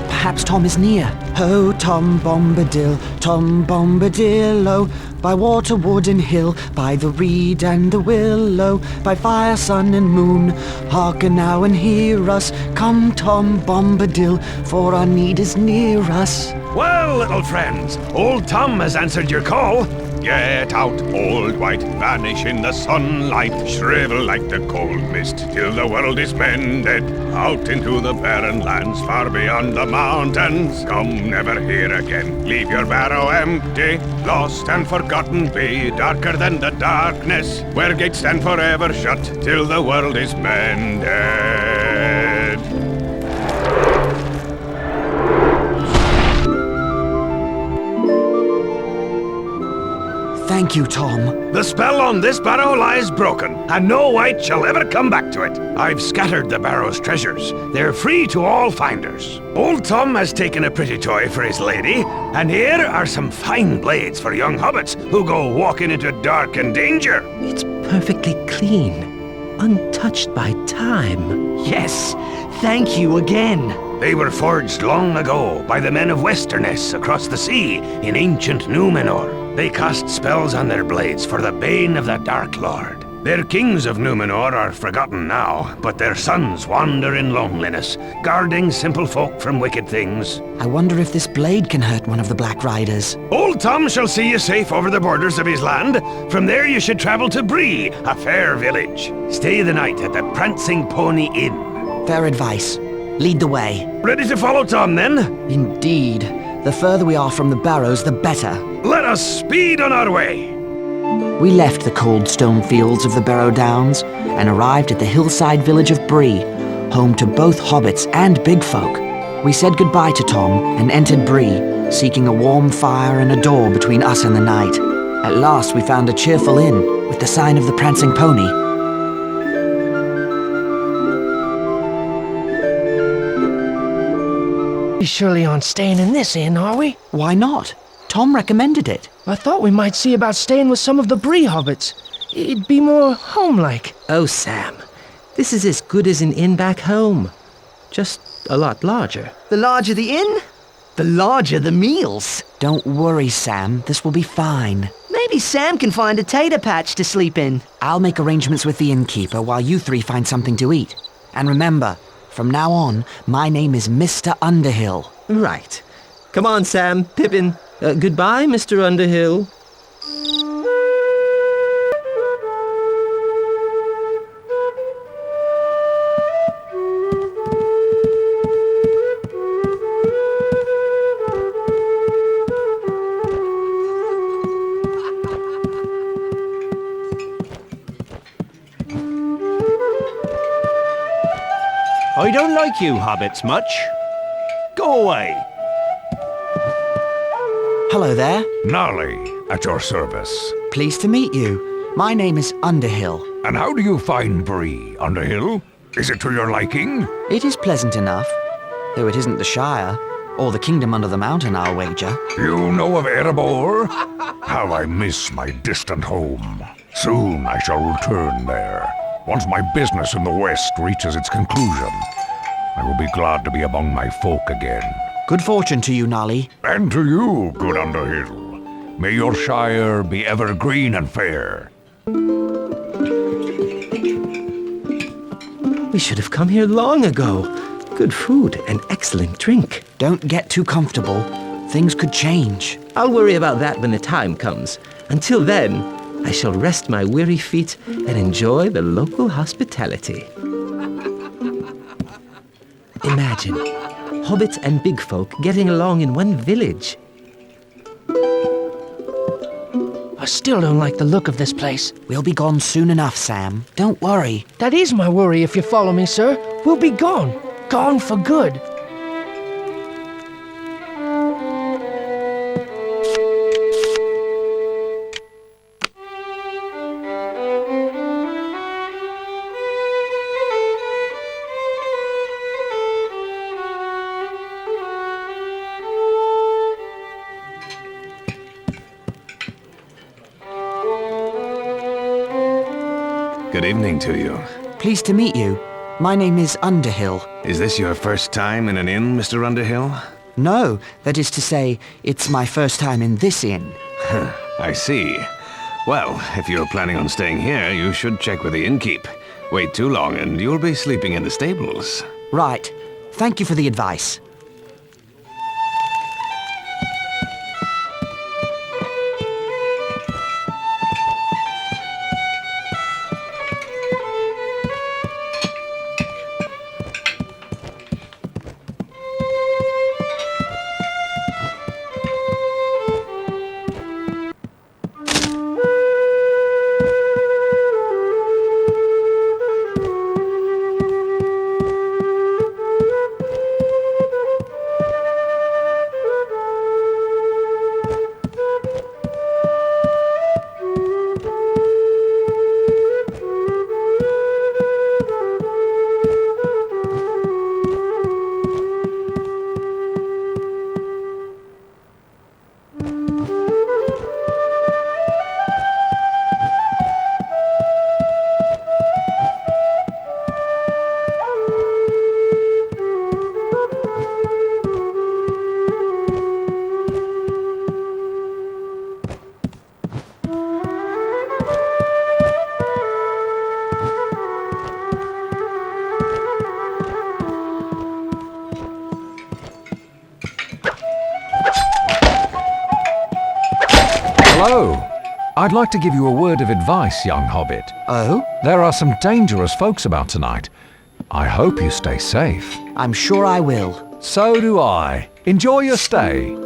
perhaps Tom is near. Oh, Tom Bombadil, Tom Bombadillo, by water, wood and hill, by the reed and the willow, by fire, sun and moon, hearken now and hear us. Come, Tom Bombadil, for our need is near us. Well, little friends, old Tom has answered your call. Get out, old white, vanish in the sunlight, shrivel like the cold mist till the world is mended. Out into the barren lands far beyond the mountains. Come never here again, leave your barrow empty. Lost and forgotten be, darker than the darkness, where gates stand forever shut till the world is mended. Thank you, Tom. The spell on this barrow lies broken, and no wight shall ever come back to it. I've scattered the barrow's treasures. They're free to all finders. Old Tom has taken a pretty toy for his lady, and here are some fine blades for young hobbits who go walking into dark and danger. It's perfectly clean, untouched by time. Yes, thank you again. They were forged long ago by the men of Westerness across the sea in ancient Numenor. They cast spells on their blades for the bane of the Dark Lord. Their kings of Numenor are forgotten now, but their sons wander in loneliness, guarding simple folk from wicked things. I wonder if this blade can hurt one of the Black Riders. Old Tom shall see you safe over the borders of his land. From there you should travel to Bree, a fair village. Stay the night at the Prancing Pony Inn. Fair advice. Lead the way. Ready to follow Tom, then? Indeed. The further we are from the barrows, the better. Let us speed on our way. We left the cold stone fields of the Barrow Downs and arrived at the hillside village of Bree, home to both hobbits and big folk. We said goodbye to Tom and entered Bree, seeking a warm fire and a door between us and the night. At last we found a cheerful inn with the sign of the Prancing Pony. We surely aren't staying in this inn, are we? Why not? Tom recommended it. I thought we might see about staying with some of the Bree hobbits. It'd be more home-like. Oh, Sam, this is as good as an inn back home. Just a lot larger. The larger the inn, the larger the meals. Don't worry, Sam. This will be fine. Maybe Sam can find a tater patch to sleep in. I'll make arrangements with the innkeeper while you three find something to eat. And remember, from now on, my name is Mr. Underhill. Right. Come on, Sam, Pippin. Goodbye, Mr. Underhill. I don't like you hobbits much. Go away. Hello there. Gnarly, at your service. Pleased to meet you. My name is Underhill. And how do you find Bree, Underhill? Is it to your liking? It is pleasant enough, though it isn't the Shire, or the Kingdom Under the Mountain, I'll wager. You know of Erebor? How I miss my distant home. Soon I shall return there. Once my business in the West reaches its conclusion, I will be glad to be among my folk again. Good fortune to you, Nolly. And to you, good Underhill. May your shire be ever green and fair. We should have come here long ago. Good food and excellent drink. Don't get too comfortable. Things could change. I'll worry about that when the time comes. Until then, I shall rest my weary feet and enjoy the local hospitality. Imagine, hobbits and big folk getting along in one village. I still don't like the look of this place. We'll be gone soon enough, Sam. Don't worry. That is my worry, if you follow me, sir. We'll be gone. Gone for good. Good evening to you. Pleased to meet you. My name is Underhill. Is this your first time in an inn, Mr. Underhill? No, that is to say, it's my first time in this inn. I see. Well, if you're planning on staying here, you should check with the innkeep. Wait too long and you'll be sleeping in the stables. Right. Thank you for the advice. Hello. I'd like to give you a word of advice, young hobbit. Oh? There are some dangerous folks about tonight. I hope you stay safe. I'm sure I will. So do I. Enjoy your stay.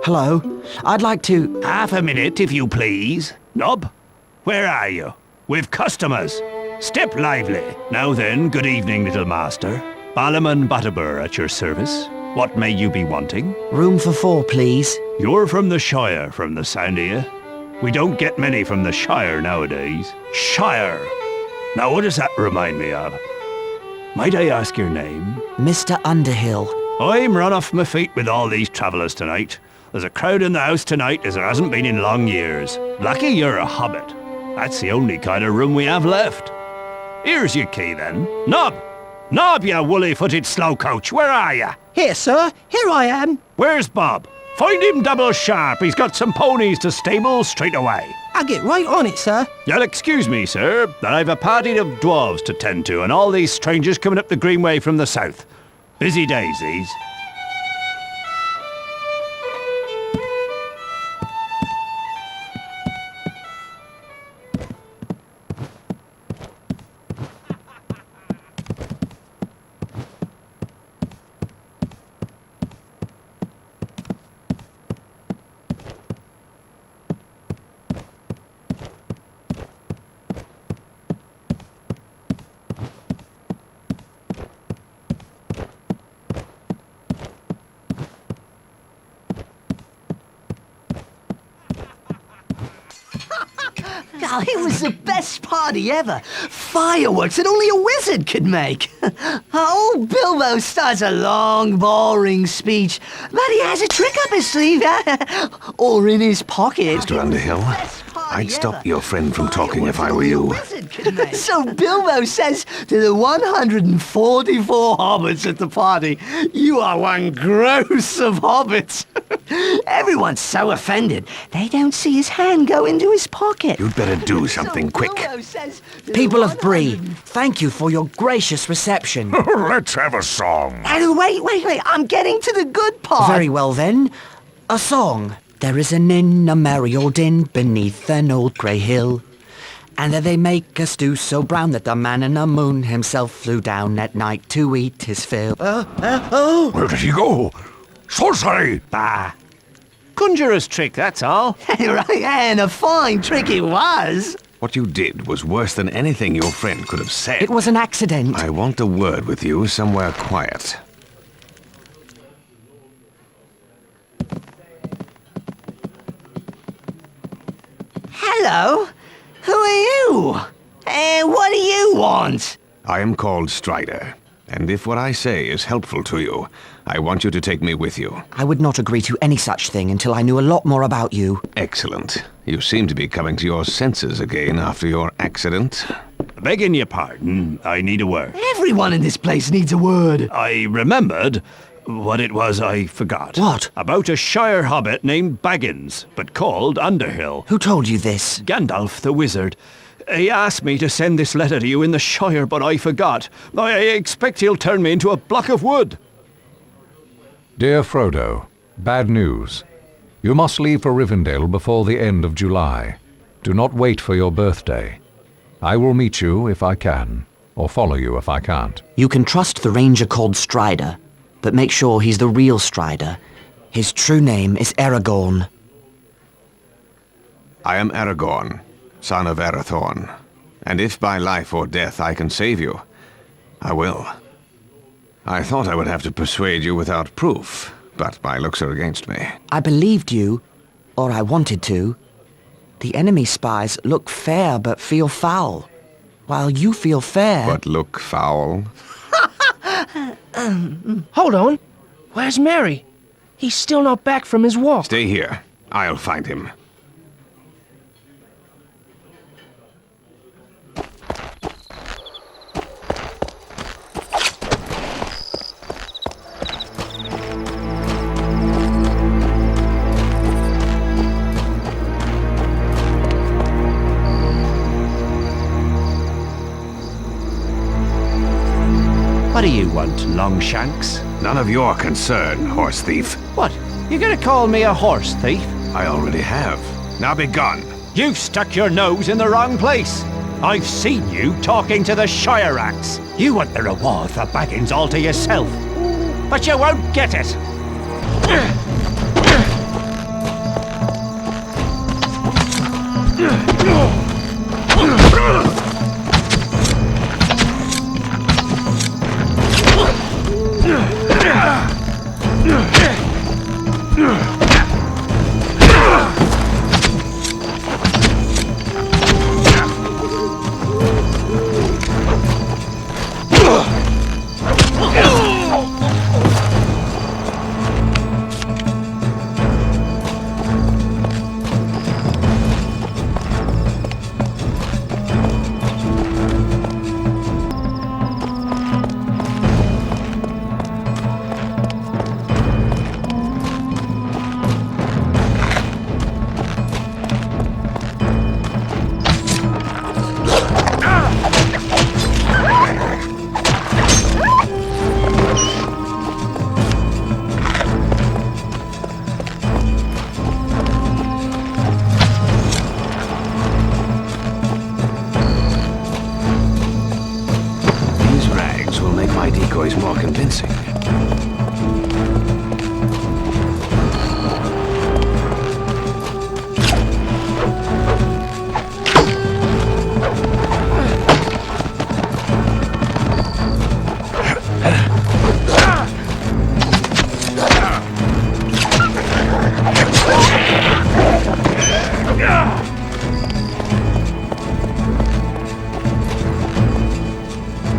Hello. I'd like to... Half a minute, if you please. Nob, where are you? We've customers. Step lively. Now then, good evening, little master. Balliman Butterbur at your service. What may you be wanting? Room for 4, please. You're from the Shire, from the sound of you. We don't get many from the Shire nowadays. Shire! Now what does that remind me of? Might I ask your name? Mr. Underhill. I'm run off my feet with all these travellers tonight. There's a crowd in the house tonight as there hasn't been in long years. Lucky you're a hobbit. That's the only kind of room we have left. Here's your key then. Nob! Nob, you woolly-footed slowcoach, where are you? Here, sir. Here I am. Where's Bob? Find him double sharp. He's got some ponies to stable straight away. I'll get right on it, sir. You'll excuse me, sir, that I've a party of dwarves to tend to and all these strangers coming up the greenway from the south. Busy days, these. Oh, it was the best party ever. Fireworks that only a wizard could make. Old Bilbo starts a long, boring speech, but he has a trick up his sleeve, or in his pocket. Mr. Underhill, I'd stop your friend from talking if I were you. So Bilbo says to the 144 hobbits at the party, "You are one gross of hobbits." Everyone's so offended, they don't see his hand go into his pocket. You'd better do something quick. People of Bree, thank you for your gracious reception. Let's have a song. And wait, I'm getting to the good part. Very well then. A song. There is an inn, a merry old inn, beneath an old grey hill. And there they make a stew so brown that the man in the moon himself flew down at night to eat his fill. Where did he go? Sorcery! Bah. Conjurer's trick, that's all. Right, and a fine trick it was. What you did was worse than anything your friend could have said. It was an accident. I want a word with you somewhere quiet. Hello? Who are you? What do you want? I am called Strider, and if what I say is helpful to you, I want you to take me with you. I would not agree to any such thing until I knew a lot more about you. Excellent. You seem to be coming to your senses again after your accident. Begging your pardon, I need a word. Everyone in this place needs a word. I remembered what it was I forgot. What? About a Shire hobbit named Baggins, but called Underhill. Who told you this? Gandalf the wizard. He asked me to send this letter to you in the Shire, but I forgot. I expect he'll turn me into a block of wood. Dear Frodo, bad news. You must leave for Rivendell before the end of July. Do not wait for your birthday. I will meet you if I can, or follow you if I can't. You can trust the ranger called Strider, but make sure he's the real Strider. His true name is Aragorn. I am Aragorn, son of Arathorn, and if by life or death I can save you, I will. I thought I would have to persuade you without proof, but my looks are against me. I believed you, or I wanted to. The enemy spies look fair but feel foul, while you feel fair. But look foul. Hold on. Where's Merry? He's still not back from his walk. Stay here. I'll find him. What do you want, Longshanks? None of your concern, horse thief. What? You gonna call me a horse thief? I already have. Now be gone. You've stuck your nose in the wrong place. I've seen you talking to the Shire Rats. You want the reward for Baggins all to yourself. But you won't get it. Decoys more convincing.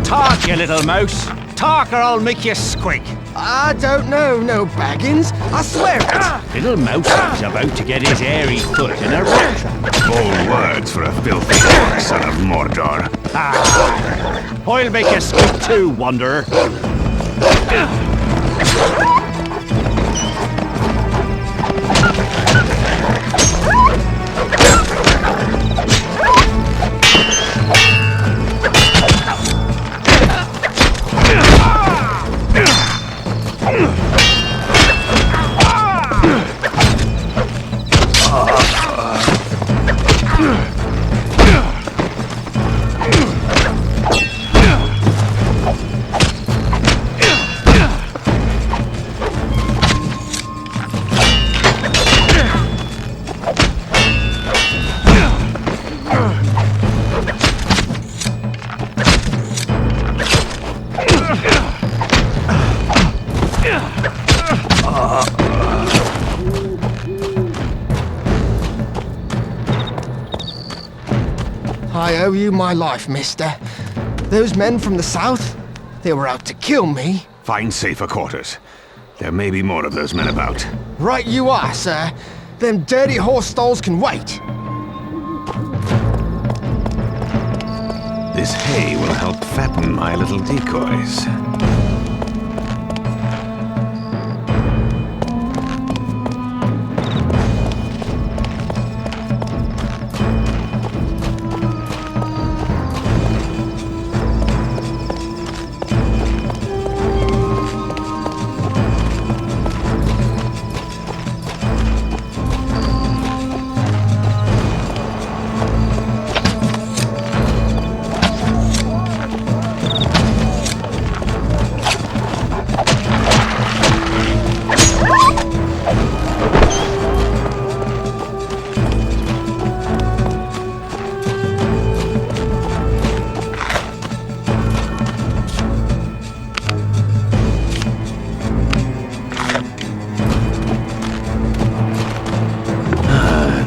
Talk, you little mouse. Talk or I'll make you squeak. I don't know, no Baggins. I swear it. Little mouse is about to get his hairy foot in a rat trap. Bold words for a filthy orc, son of Mordor. Ah, I'll make you squeak too, wanderer. I owe you my life, mister. Those men from the south, they were out to kill me. Find safer quarters. There may be more of those men about. Right you are, sir. Them dirty horse stalls can wait. This hay will help fatten my little decoys.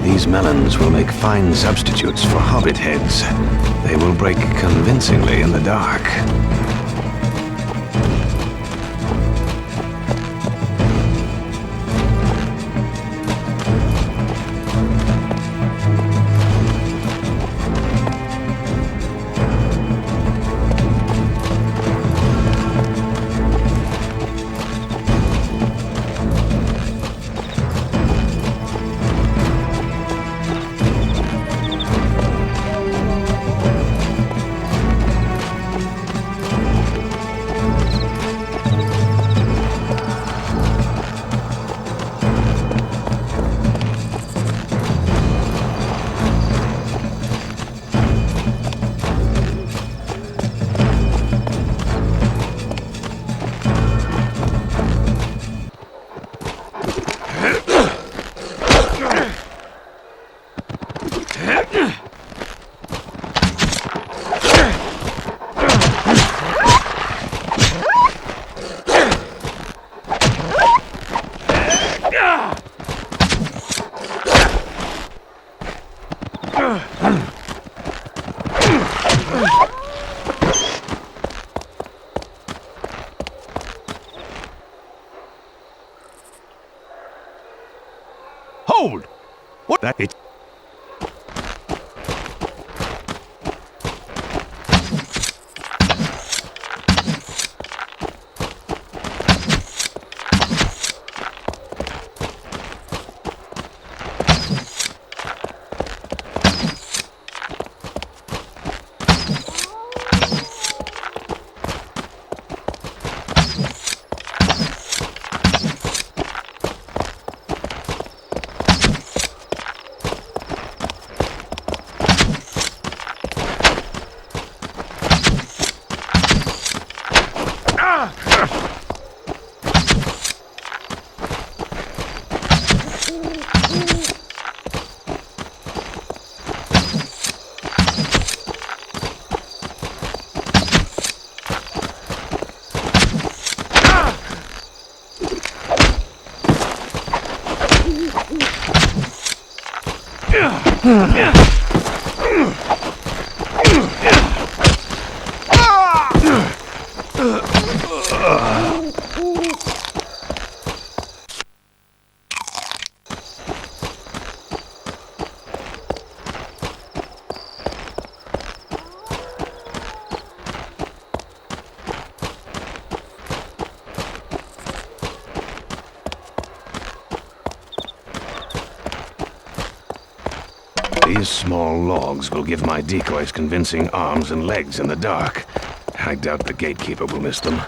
These melons will make fine substitutes for hobbit heads. They will break convincingly in the dark. Hold! What? That it. These small logs will give my decoys convincing arms and legs in the dark. I doubt the gatekeeper will miss them.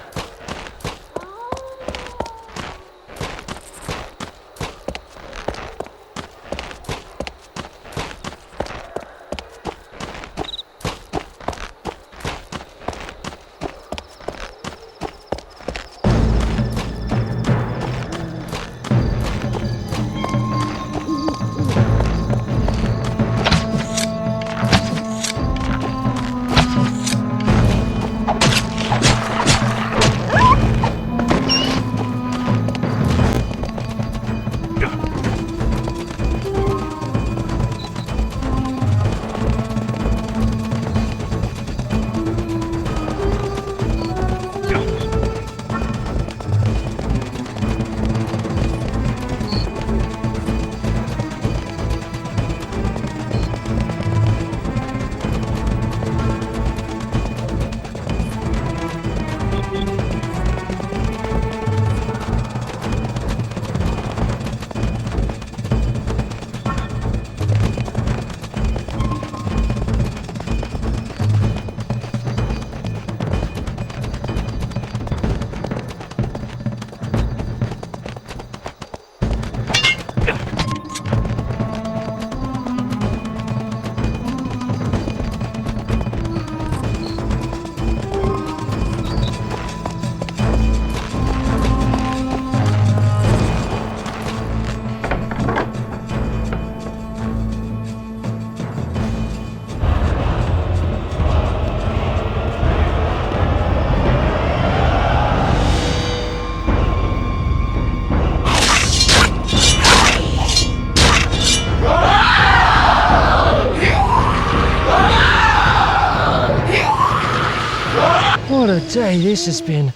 What a day this has been.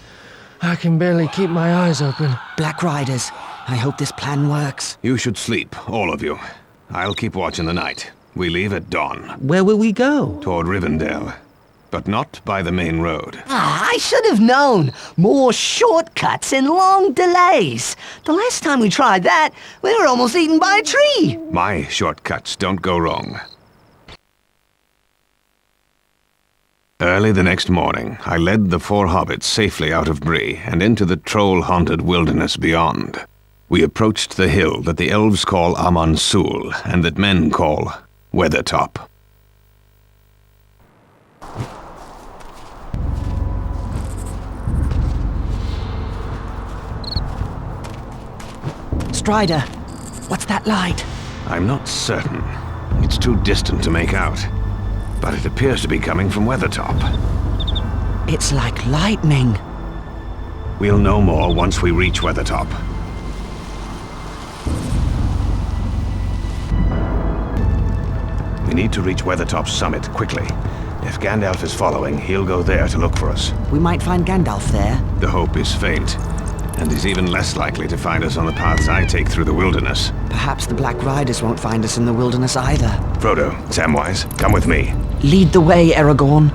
I can barely keep my eyes open. Black Riders, I hope this plan works. You should sleep, all of you. I'll keep watch in the night. We leave at dawn. Where will we go? Toward Rivendell. But not by the main road. I should have known. More shortcuts and long delays. The last time we tried that, we were almost eaten by a tree. My shortcuts don't go wrong. Early the next morning, I led the 4 hobbits safely out of Bree and into the troll-haunted wilderness beyond. We approached the hill that the elves call Amansul and that men call Weathertop. Strider, what's that light? I'm not certain. It's too distant to make out. But it appears to be coming from Weathertop. It's like lightning. We'll know more once we reach Weathertop. We need to reach Weathertop's summit quickly. If Gandalf is following, he'll go there to look for us. We might find Gandalf there. The hope is faint, and he's even less likely to find us on the paths I take through the wilderness. Perhaps the Black Riders won't find us in the wilderness either. Frodo, Samwise, come with me. Lead the way, Aragorn.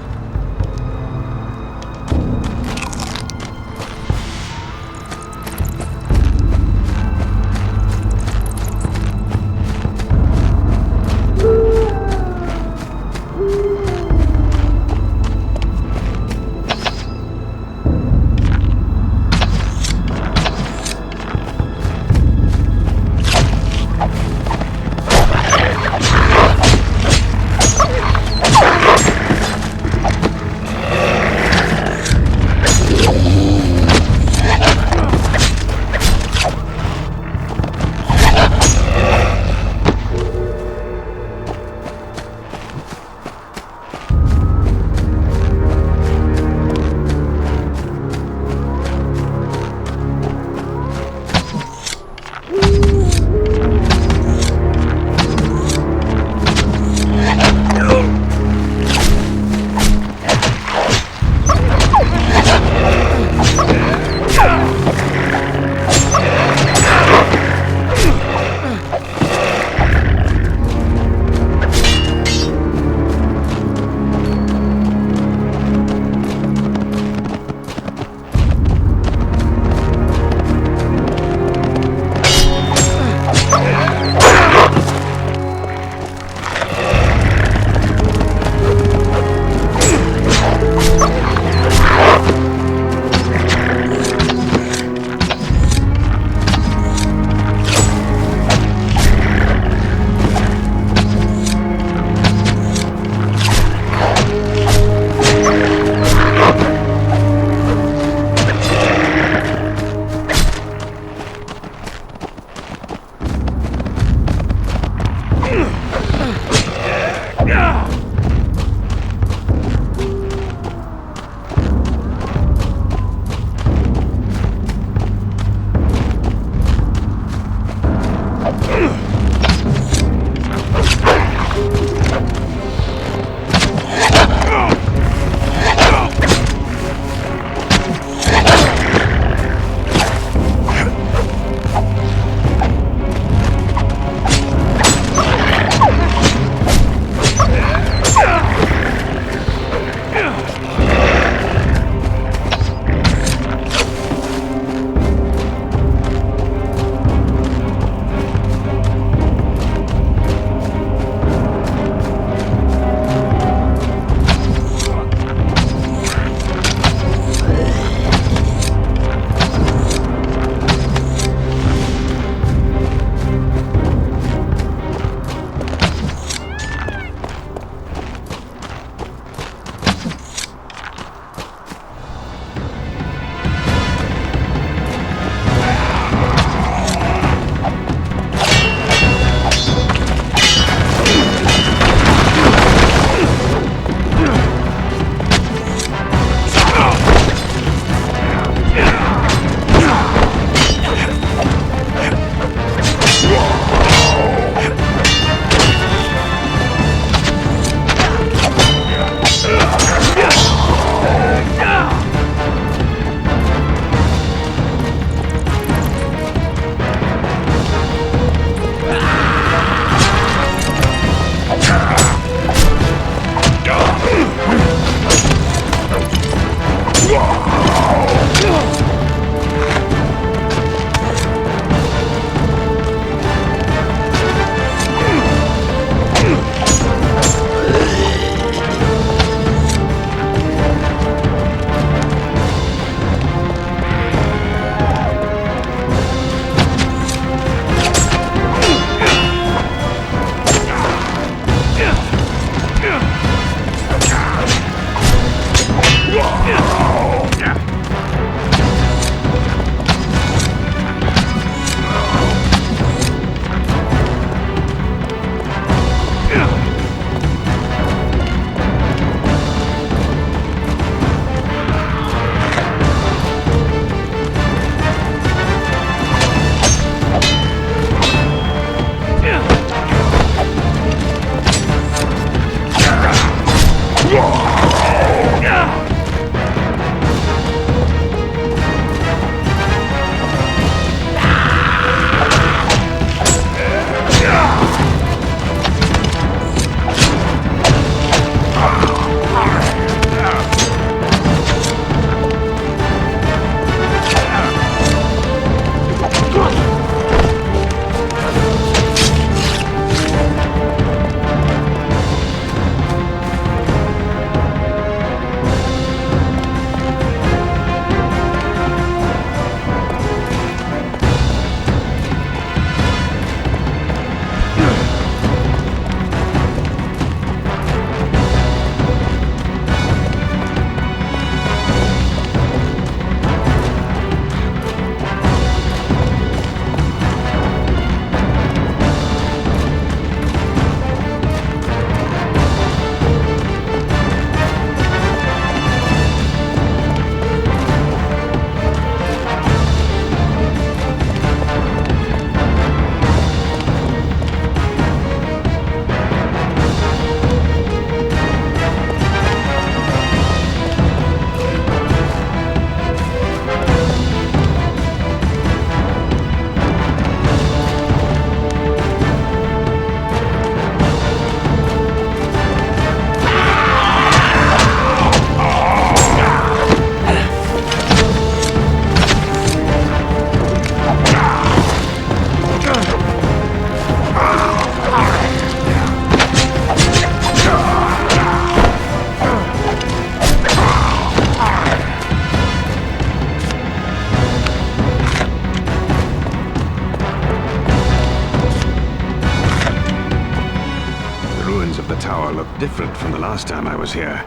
ruins of the tower look different from the last time I was here,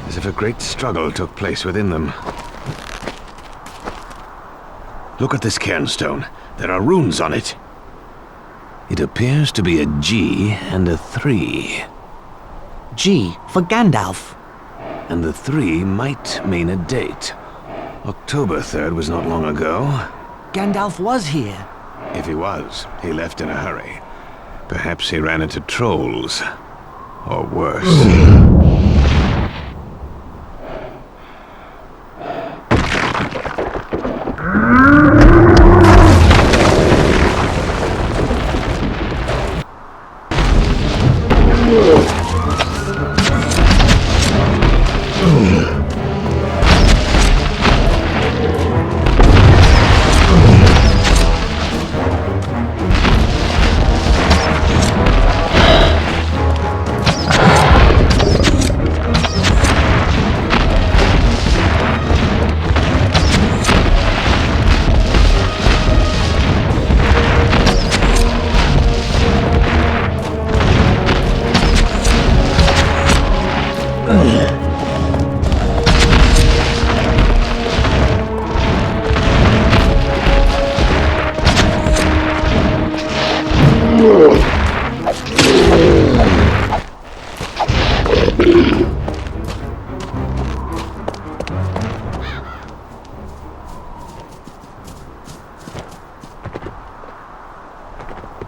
as if a great struggle took place within them. Look at this cairnstone. There are runes on it. It appears to be a G and a 3. G for Gandalf. And the 3 might mean a date. October 3rd was not long ago. Gandalf was here. If he was, he left in a hurry. Perhaps he ran into trolls. Or worse.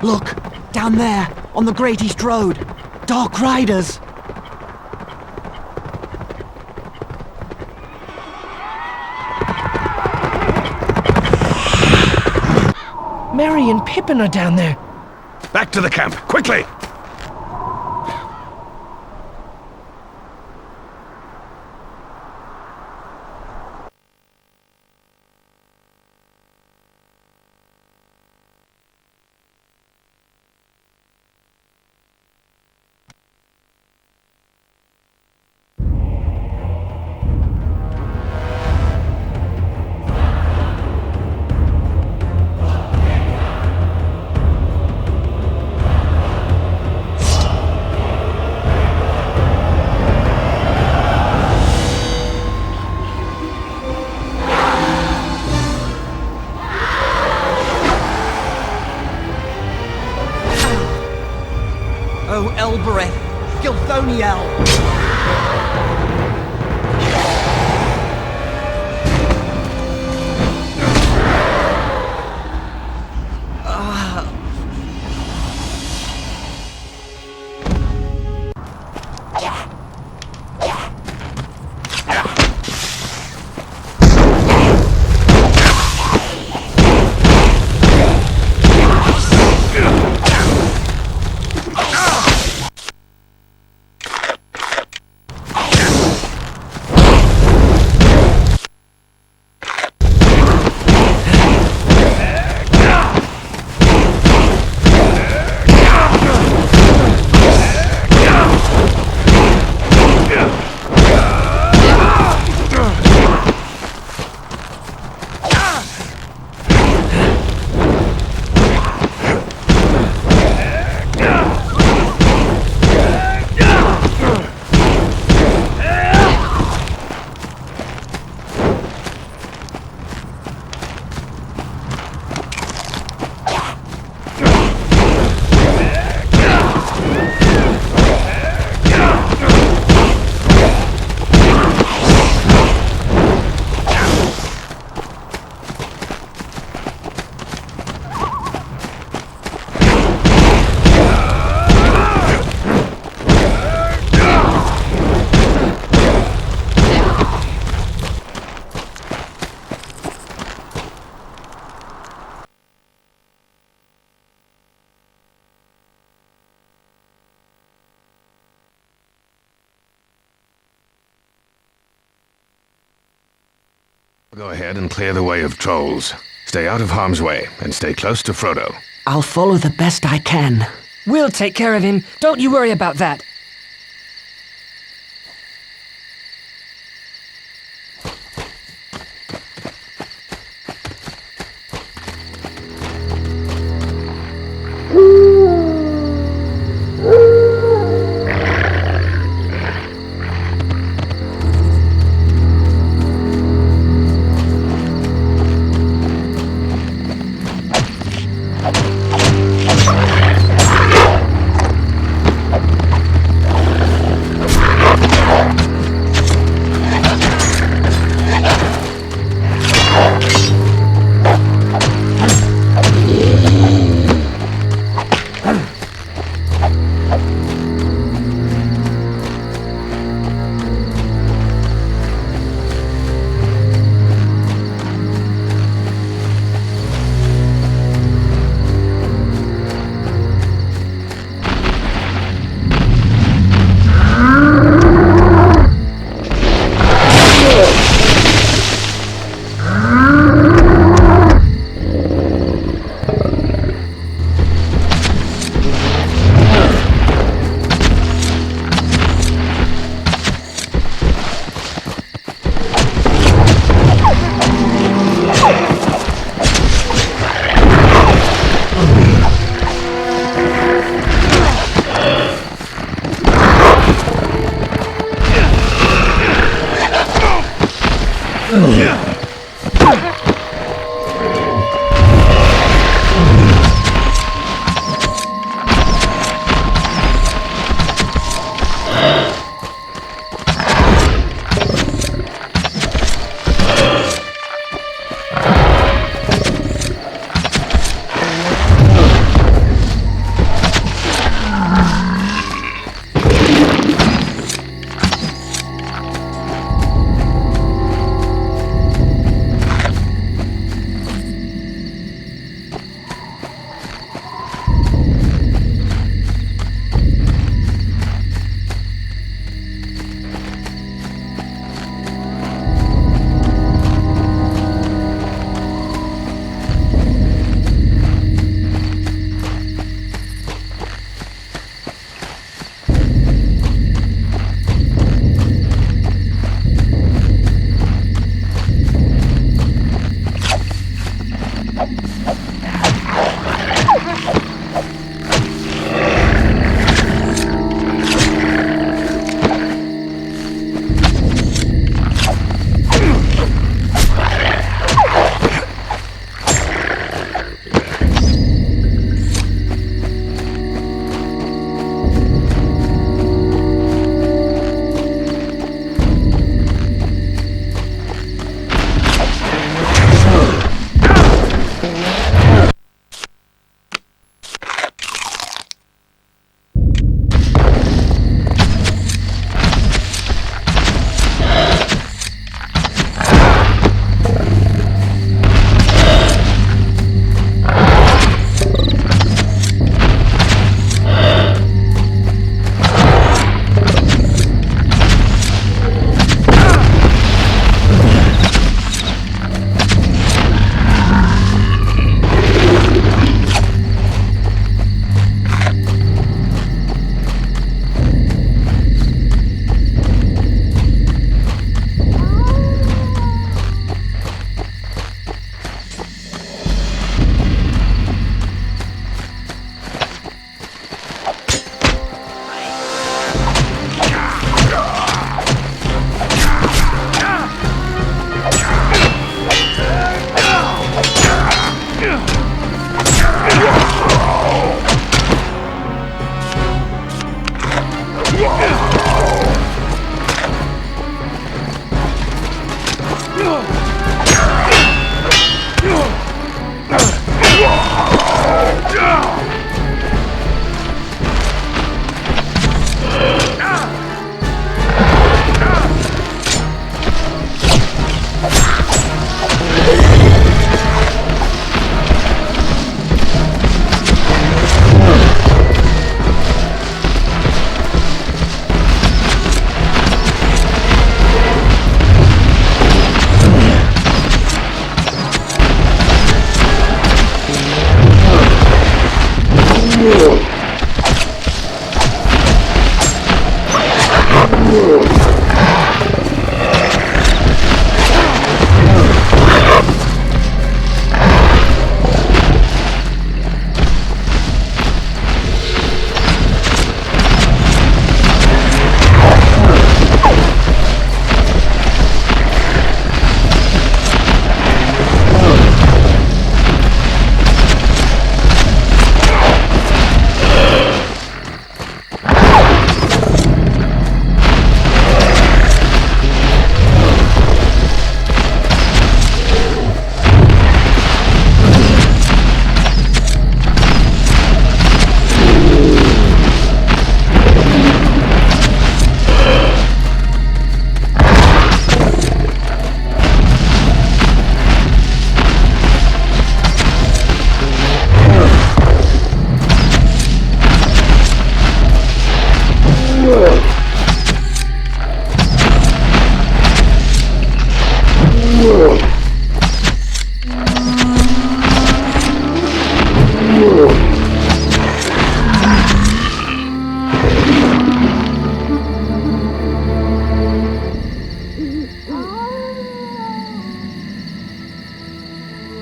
Look, down there, on the Great East Road. Dark Riders. Merry and Pippin are down there. Back to the camp, quickly! Oh, Elbereth, Gilthoniel! Go ahead and clear the way of trolls. Stay out of harm's way, and stay close to Frodo. I'll follow the best I can. We'll take care of him. Don't you worry about that.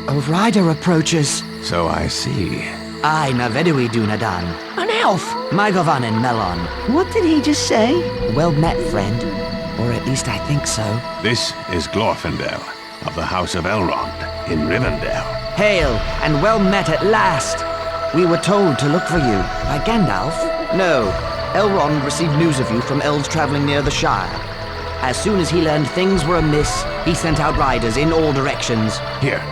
A rider approaches. So I see. Aye, na vedui dunadan. An elf! Mygovan and Melon. What did he just say? Well met, friend. Or at least I think so. This is Glorfindel, of the House of Elrond, in Rivendell. Hail, and well met at last. We were told to look for you. By Gandalf? No. Elrond received news of you from elves traveling near the Shire. As soon as he learned things were amiss, he sent out riders in all directions. Here,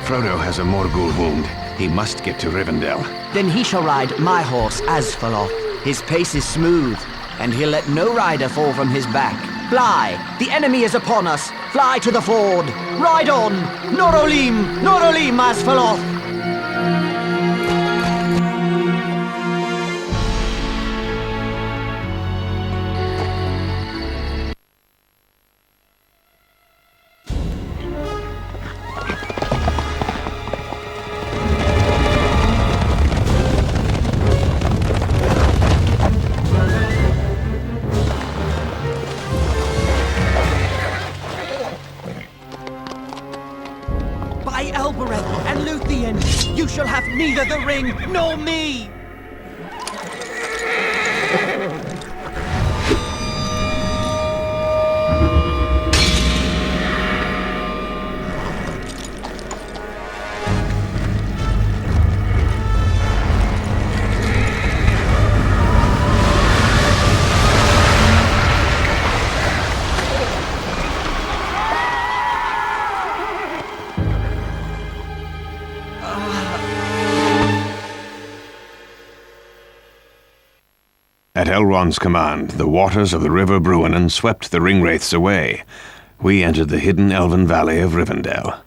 Frodo has a Morgul wound. He must get to Rivendell. Then he shall ride my horse, Asfaloth. His pace is smooth, and he'll let no rider fall from his back. Fly! The enemy is upon us! Fly to the ford! Ride on! Norolim! Norolim, Asfaloth! By Elbereth and Luthien, you shall have neither the ring nor me! At Elrond's command, the waters of the River Bruinen swept the Ringwraiths away. We entered the hidden elven valley of Rivendell.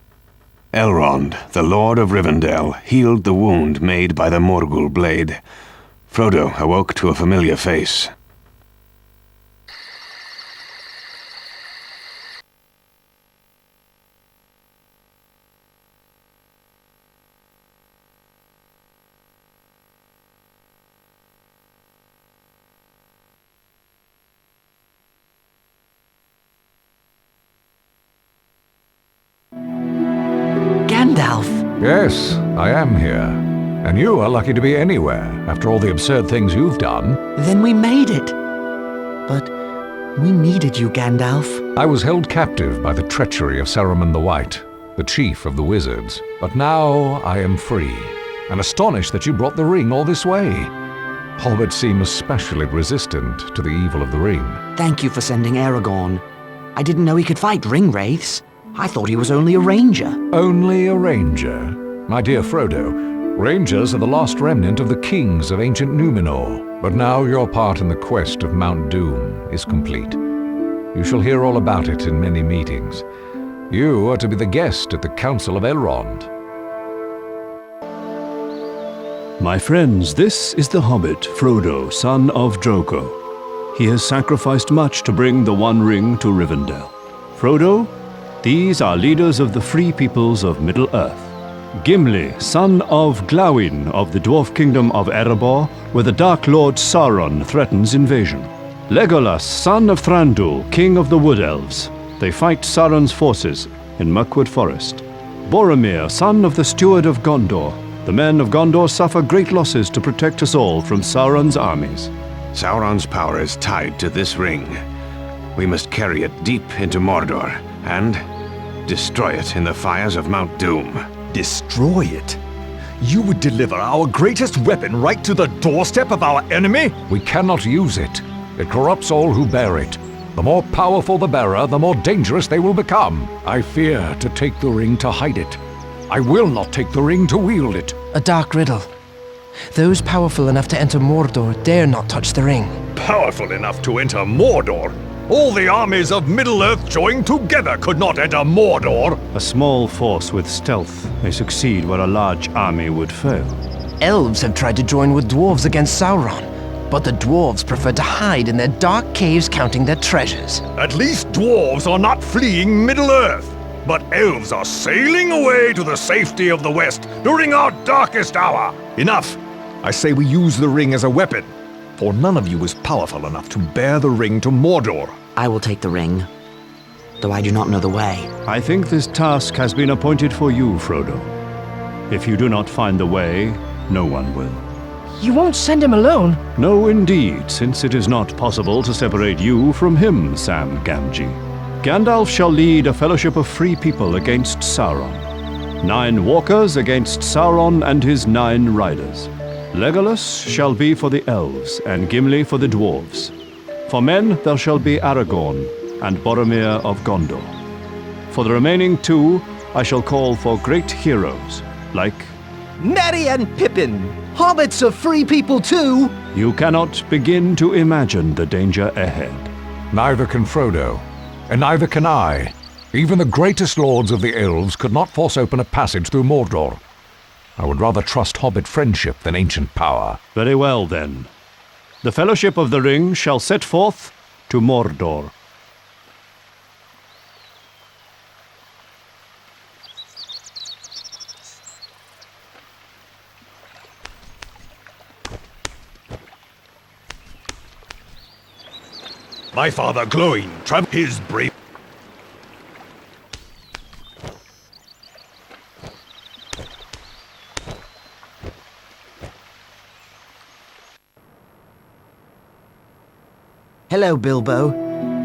Elrond, the Lord of Rivendell, healed the wound made by the Morgul blade. Frodo awoke to a familiar face. Gandalf! Yes, I am here. And you are lucky to be anywhere, after all the absurd things you've done. Then we made it. But we needed you, Gandalf. I was held captive by the treachery of Saruman the White, the chief of the wizards. But now I am free, and astonished that you brought the ring all this way. Hobbits seem especially resistant to the evil of the ring. Thank you for sending Aragorn. I didn't know he could fight ringwraiths. I thought he was only a ranger. Only a ranger? My dear Frodo, rangers are the last remnant of the kings of ancient Numenor. But now your part in the quest of Mount Doom is complete. You shall hear all about it in many meetings. You are to be the guest at the Council of Elrond. My friends, this is the Hobbit, Frodo, son of Drogo. He has sacrificed much to bring the One Ring to Rivendell. Frodo, these are leaders of the free peoples of Middle-earth. Gimli, son of Glawin of the dwarf kingdom of Erebor, where the Dark Lord Sauron threatens invasion. Legolas, son of Thranduil, king of the Wood Elves. They fight Sauron's forces in Mirkwood Forest. Boromir, son of the Steward of Gondor. The men of Gondor suffer great losses to protect us all from Sauron's armies. Sauron's power is tied to this ring. We must carry it deep into Mordor and destroy it in the fires of Mount Doom. Destroy it? You would deliver our greatest weapon right to the doorstep of our enemy? We cannot use it. It corrupts all who bear it. The more powerful the bearer, the more dangerous they will become. I fear to take the ring to hide it. I will not take the ring to wield it. A dark riddle. Those powerful enough to enter Mordor dare not touch the ring. Powerful enough to enter Mordor? All the armies of Middle-earth joined together could not enter Mordor. A small force with stealth may succeed where a large army would fail. Elves have tried to join with dwarves against Sauron, but the dwarves prefer to hide in their dark caves counting their treasures. At least dwarves are not fleeing Middle-earth, but elves are sailing away to the safety of the West during our darkest hour. Enough! I say we use the ring as a weapon, for none of you is powerful enough to bear the ring to Mordor. I will take the ring, though I do not know the way. I think this task has been appointed for you, Frodo. If you do not find the way, no one will. You won't send him alone? No, indeed, since it is not possible to separate you from him, Sam Gamgee. Gandalf shall lead a fellowship of free people against Sauron. 9 walkers against Sauron and his 9 riders. Legolas shall be for the elves, and Gimli for the dwarves. For men there shall be Aragorn and Boromir of Gondor. For the remaining 2, I shall call for great heroes, like... Merry and Pippin! Hobbits are free people too! You cannot begin to imagine the danger ahead. Neither can Frodo, and neither can I. Even the greatest lords of the elves could not force open a passage through Mordor. I would rather trust hobbit friendship than ancient power. Very well, then. The Fellowship of the Ring shall set forth to Mordor. My father Glowing, his brave... Hello, Bilbo.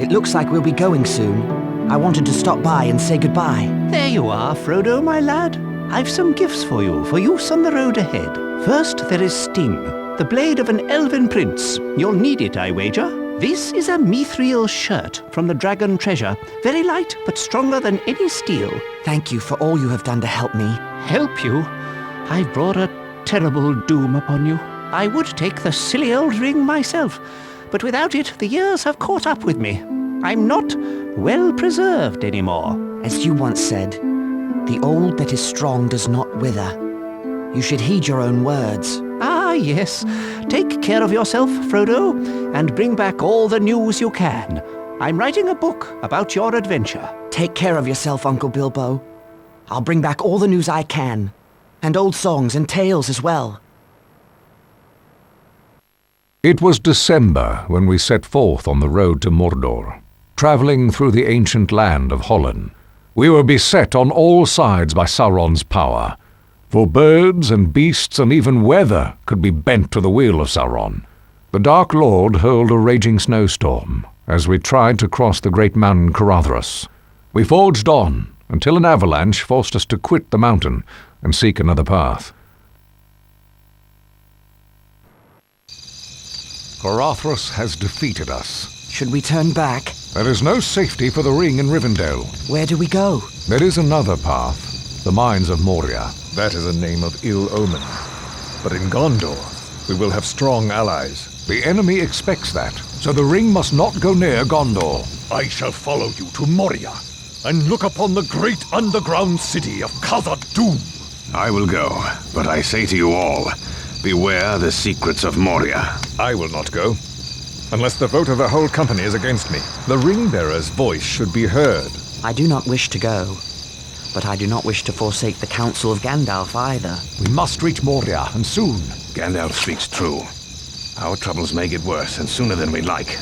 It looks like we'll be going soon. I wanted to stop by and say goodbye. There you are, Frodo, my lad. I've some gifts for you, for use on the road ahead. First, there is Sting, the blade of an elven prince. You'll need it, I wager. This is a mithril shirt from the Dragon Treasure. Very light, but stronger than any steel. Thank you for all you have done to help me. Help you? I've brought a terrible doom upon you. I would take the silly old ring myself, but without it, the years have caught up with me. I'm not well preserved anymore. As you once said, the old that is strong does not wither. You should heed your own words. Ah, yes. Take care of yourself, Frodo, and bring back all the news you can. I'm writing a book about your adventure. Take care of yourself, Uncle Bilbo. I'll bring back all the news I can, and old songs and tales as well. It was December when we set forth on the road to Mordor, travelling through the ancient land of Hollin. We were beset on all sides by Sauron's power, for birds and beasts and even weather could be bent to the will of Sauron. The Dark Lord hurled a raging snowstorm as we tried to cross the great mountain Caradhras. We forged on until an avalanche forced us to quit the mountain and seek another path. Caradhras has defeated us. Should we turn back? There is no safety for the ring in Rivendell. Where do we go? There is another path, the mines of Moria. That is a name of ill omen. But in Gondor, we will have strong allies. The enemy expects that, so the ring must not go near Gondor. I shall follow you to Moria, and look upon the great underground city of Khazad-dûm. I will go, but I say to you all, beware the secrets of Moria. I will not go, unless the vote of the whole company is against me. The ring-bearer's voice should be heard. I do not wish to go, but I do not wish to forsake the counsel of Gandalf either. We must reach Moria, and soon. Gandalf speaks true. Our troubles may get worse, and sooner than we'd like.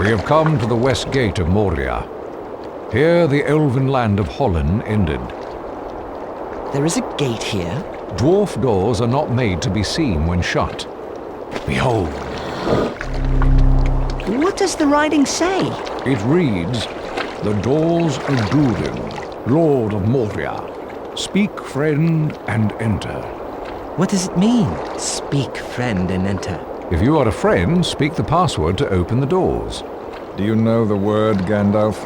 We have come to the west gate of Moria. Here the elven land of Holland ended. There is a gate here? Dwarf doors are not made to be seen when shut. Behold. What does the writing say? It reads, "The doors of Durin, Lord of Moria. Speak, friend, and enter." What does it mean? Speak, friend, and enter. If you are a friend, speak the password to open the doors. Do you know the word, Gandalf?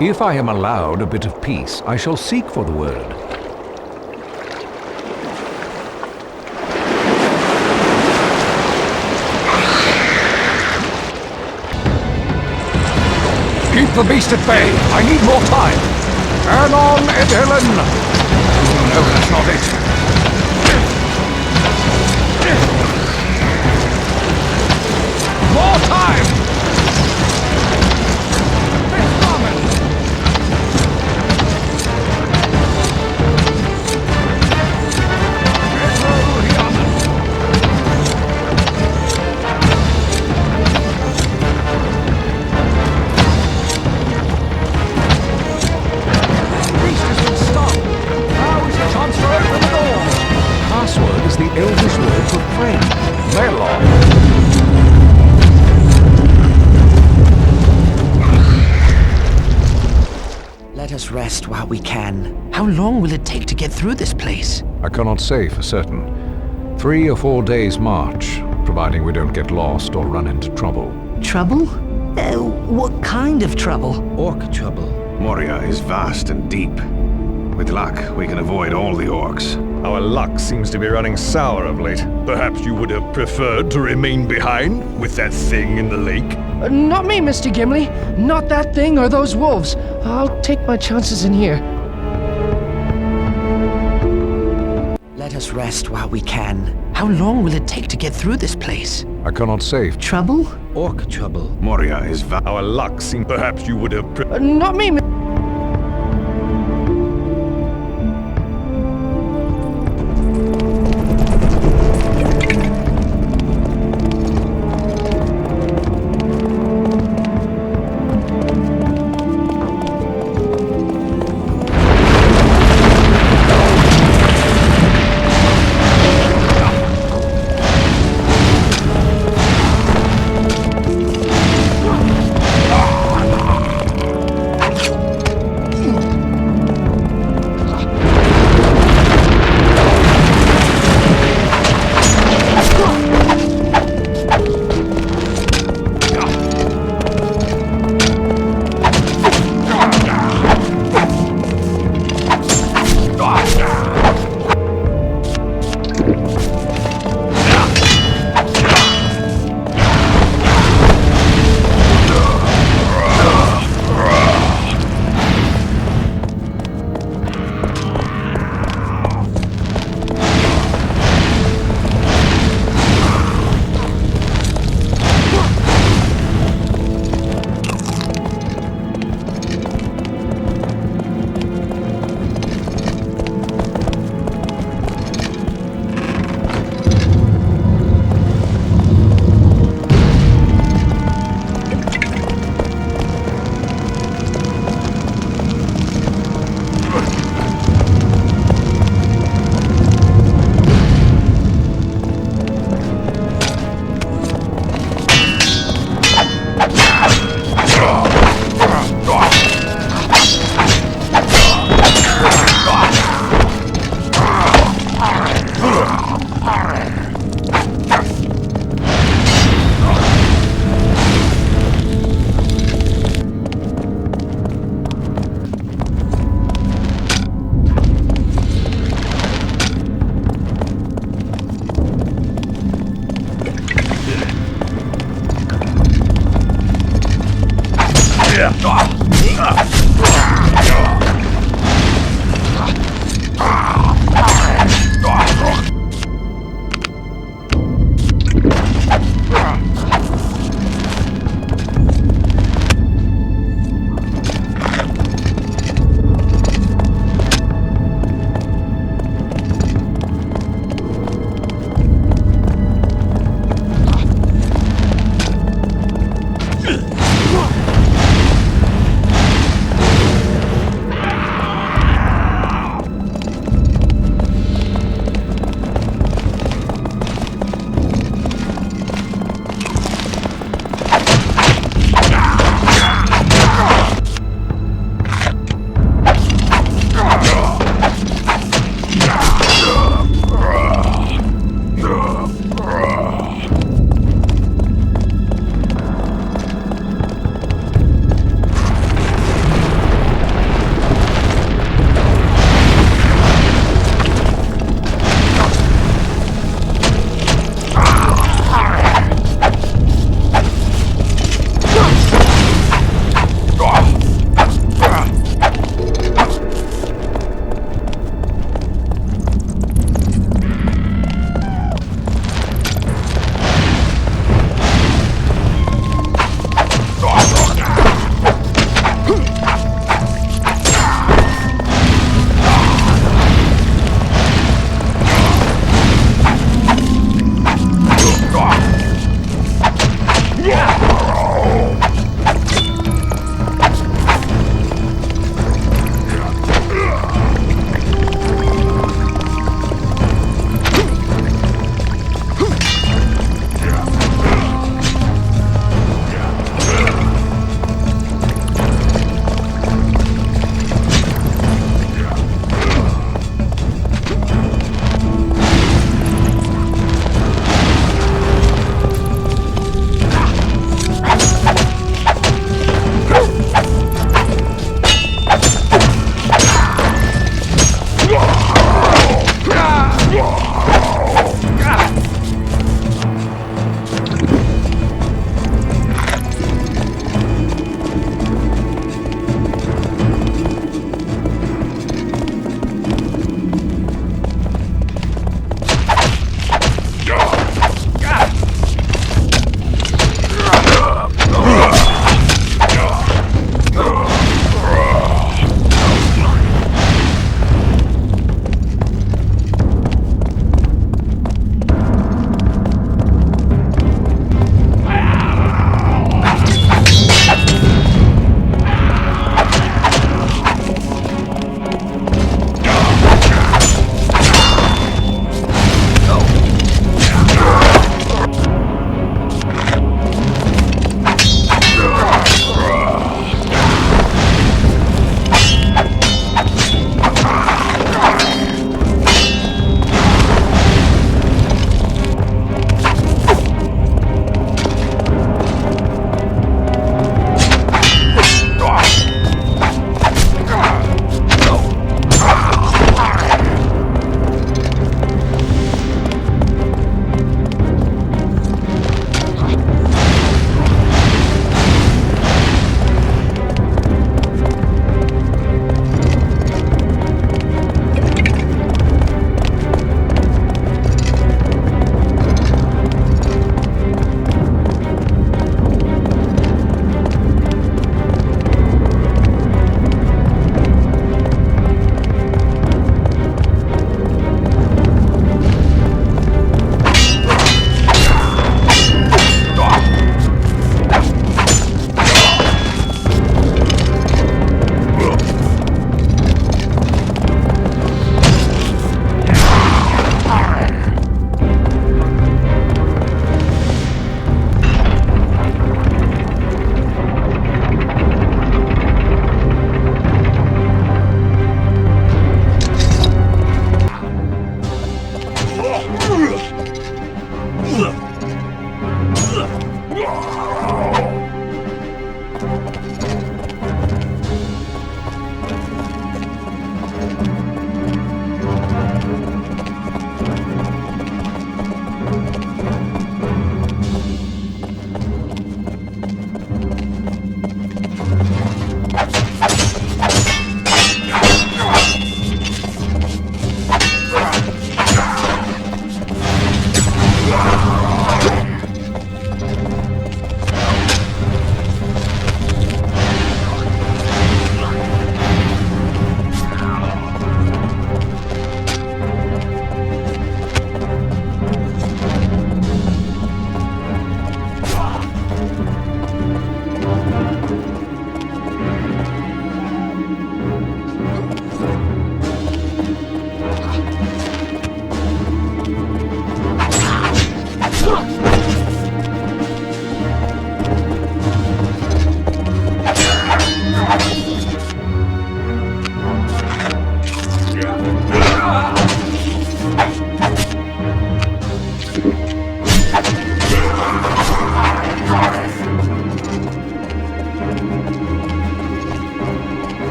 If I am allowed a bit of peace, I shall seek for the word. Keep the beast at bay. I need more time. Turn on, Ed Helen. No, that's not it. More time! Password is the Elvish word for friend. Melon. Let us rest while we can. How long will it take to get through this place? I cannot say for certain. 3 or 4 days' march, providing we don't get lost or run into trouble. Trouble? What kind of trouble? Orc trouble. Moria is vast and deep. With luck, we can avoid all the orcs. Our luck seems to be running sour of late. Perhaps you would have preferred to remain behind with that thing in the lake? Not me, Mr. Gimli. Not that thing or those wolves. I'll take my chances in here. Let us rest while we can. How long will it take to get through this place? I cannot say. Trouble? Orc trouble. Moria is Our luck seems... Perhaps you would have... Not me,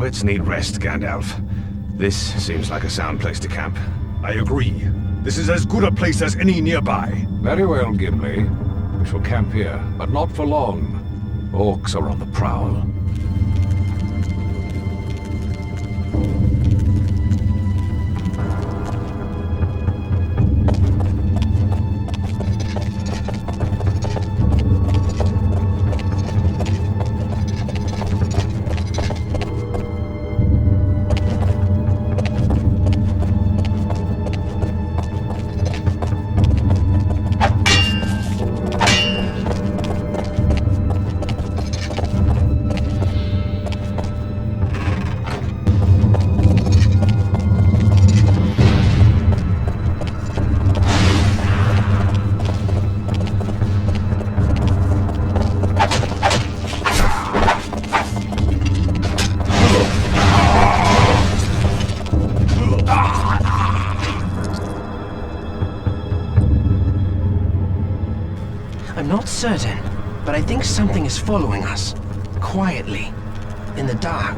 Hobbits need rest, Gandalf. This seems like a sound place to camp. I agree. This is as good a place as any nearby. Very well, Gimli. We shall camp here, but not for long. Orcs are on the prowl. I'm not certain, but I think something is following us. Quietly. In the dark.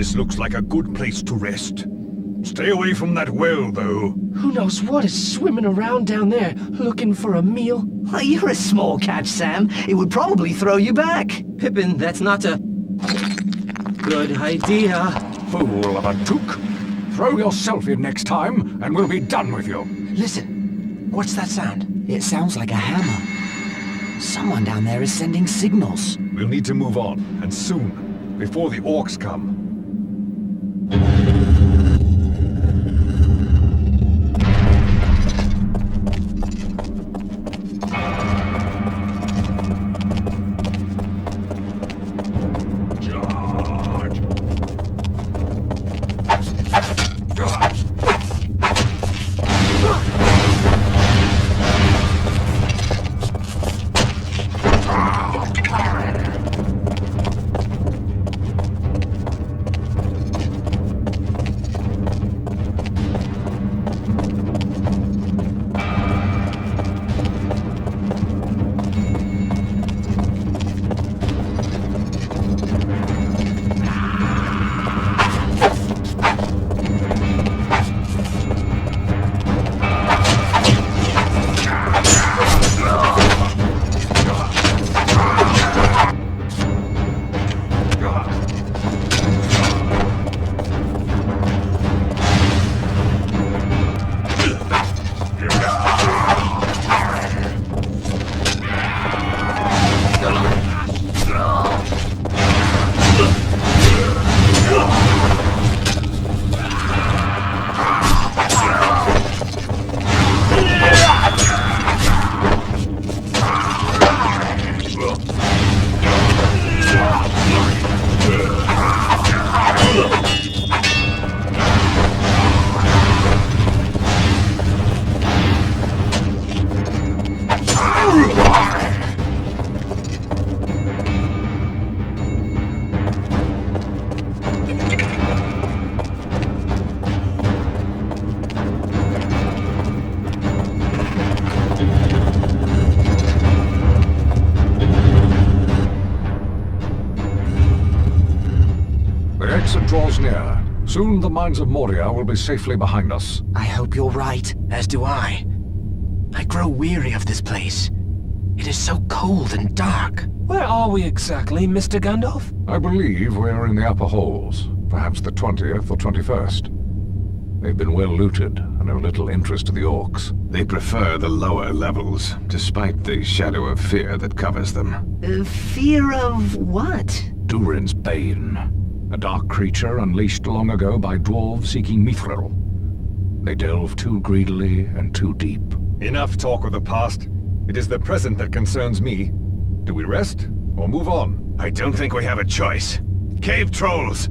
This looks like a good place to rest. Stay away from that well, though. Who knows what is swimming around down there, looking for a meal? Well, you're a small catch, Sam. It would probably throw you back. Pippin, that's not a good idea. Fool of a took. Throw yourself in next time, and we'll be done with you. Listen, what's that sound? It sounds like a hammer. Someone down there is sending signals. We'll need to move on, and soon, before the orcs come. Soon the mines of Moria will be safely behind us. I hope you're right. As do I. I grow weary of this place. It is so cold and dark. Where are we exactly, Mr. Gandalf? I believe we're in the upper halls, perhaps the 20th or 21st. They've been well looted and of little interest to the orcs. They prefer the lower levels, despite the shadow of fear that covers them. Fear of what? Durin's Bane, a dark creature unleashed long ago by dwarves seeking Mithril. They delve too greedily and too deep. Enough talk of the past. It is the present that concerns me. Do we rest or move on? I don't think we have a choice. Cave trolls!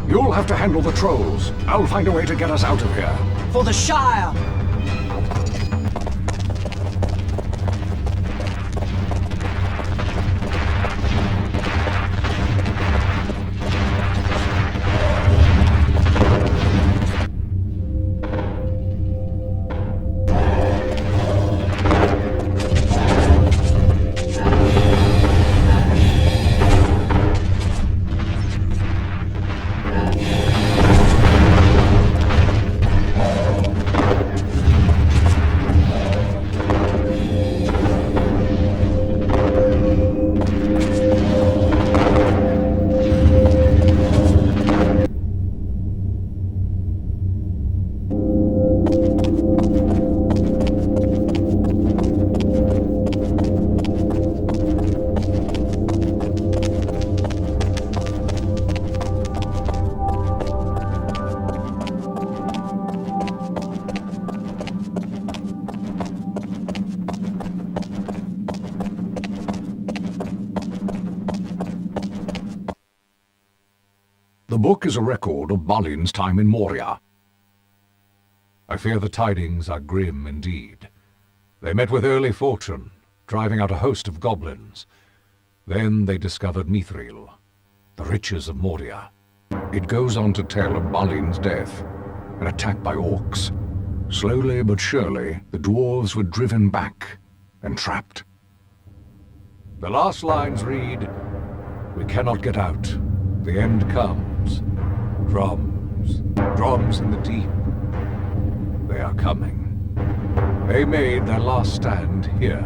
You'll have to handle the trolls. I'll find a way to get us out of here. For the Shire! The book is a record of Balin's time in Moria. I fear the tidings are grim indeed. They met with early fortune, driving out a host of goblins. Then they discovered Mithril, the riches of Moria. It goes on to tell of Balin's death, an attack by orcs. Slowly but surely, the dwarves were driven back and trapped. The last lines read, "We cannot get out. The end comes. Drums, drums in the deep. They are coming." They made their last stand here.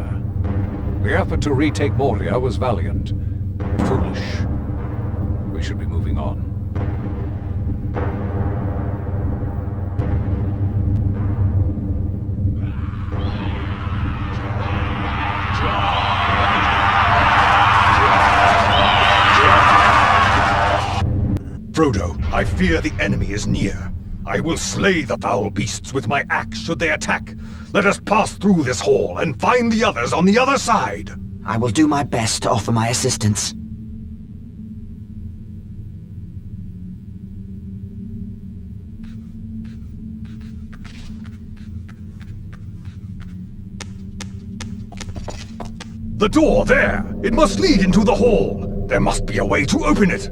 The effort to retake Moria was valiant, but foolish. We should be moving on. Frodo, I fear the enemy is near. I will slay the foul beasts with my axe should they attack. Let us pass through this hall and find the others on the other side. I will do my best to offer my assistance. The door there! It must lead into the hall. There must be a way to open it.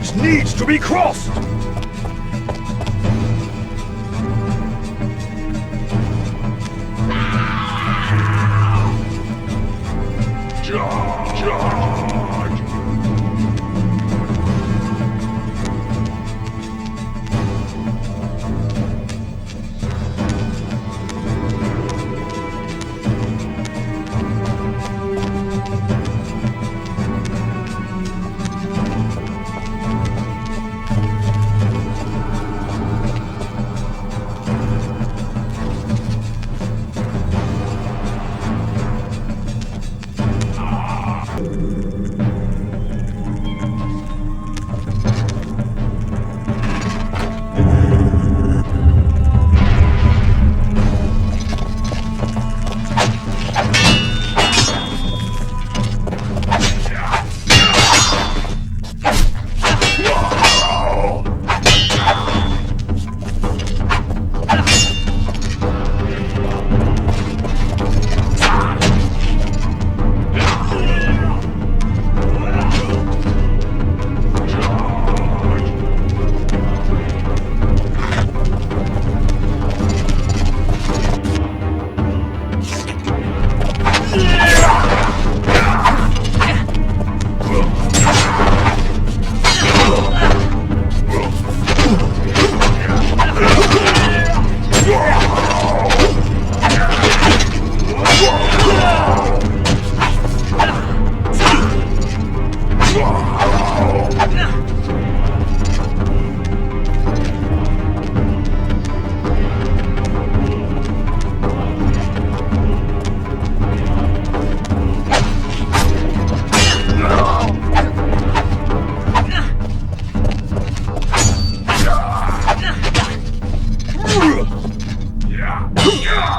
switch needs to be crossed! Charge!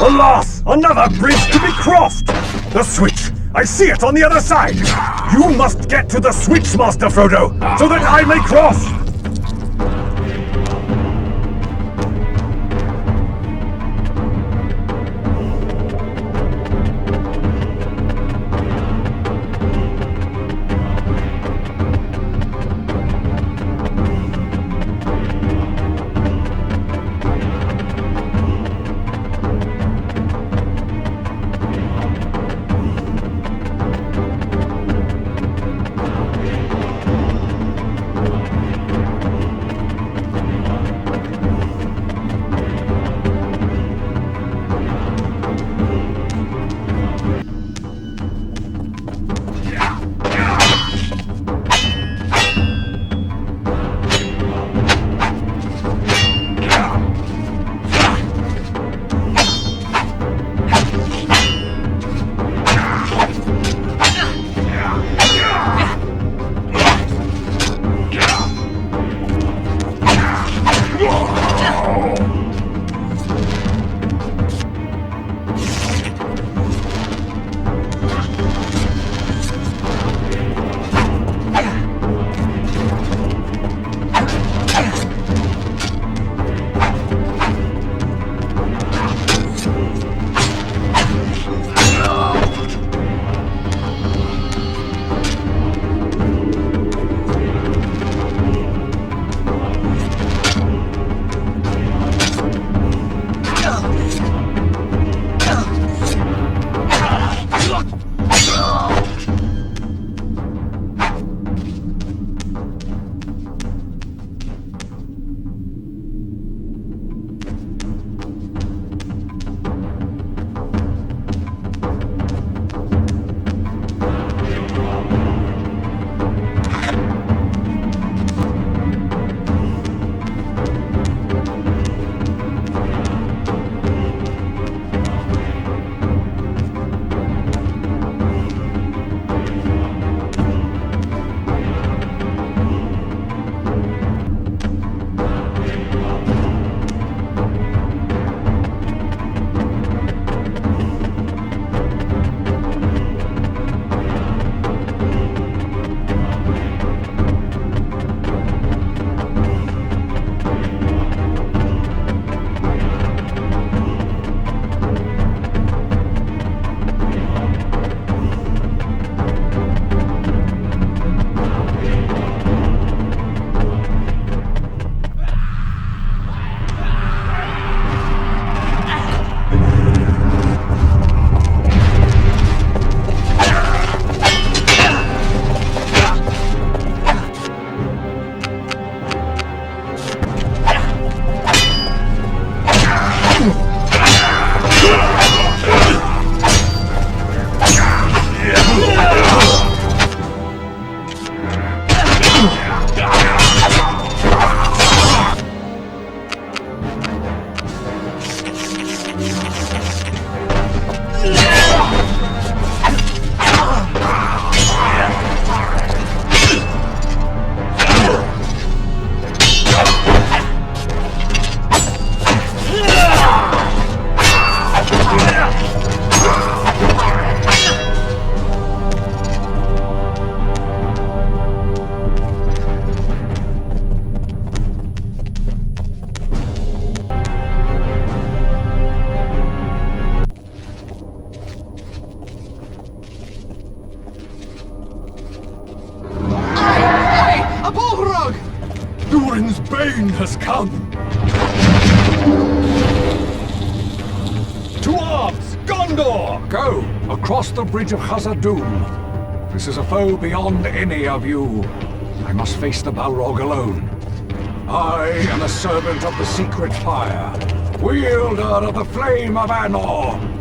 Alas! Another bridge to be crossed! The switch! I see it on the other side! You must get to the switch, Master Frodo, so that I may cross! come! To arms! Gondor! Go! Across the bridge of Khazad-dûm. This is a foe beyond any of you. I must face the Balrog alone. I am a servant of the secret fire, wielder of the flame of Anor.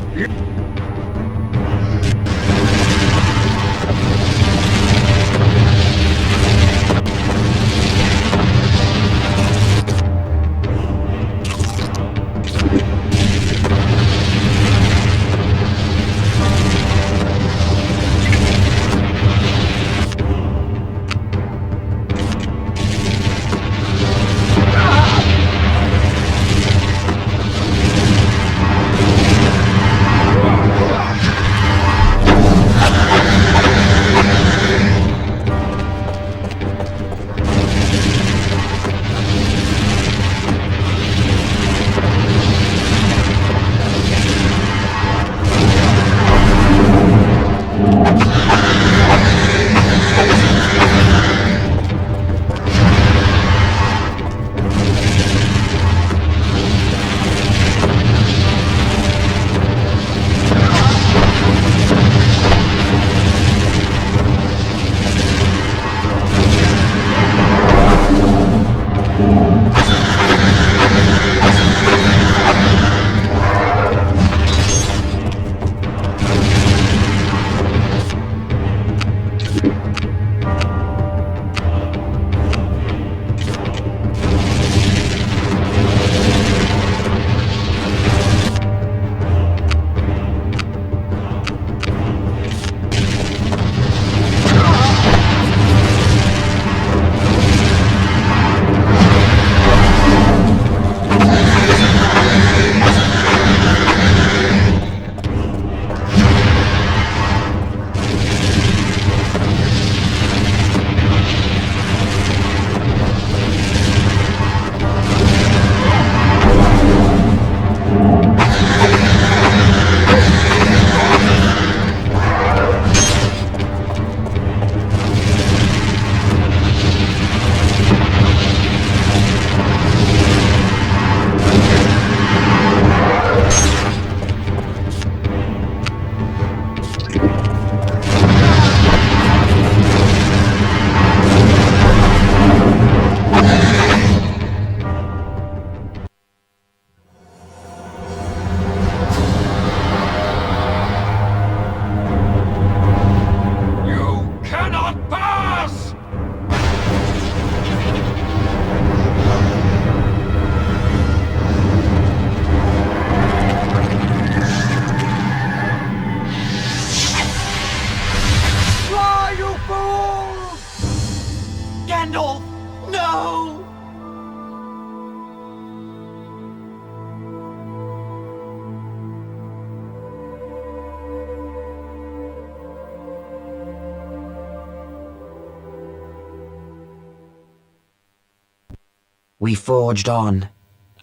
We forged on,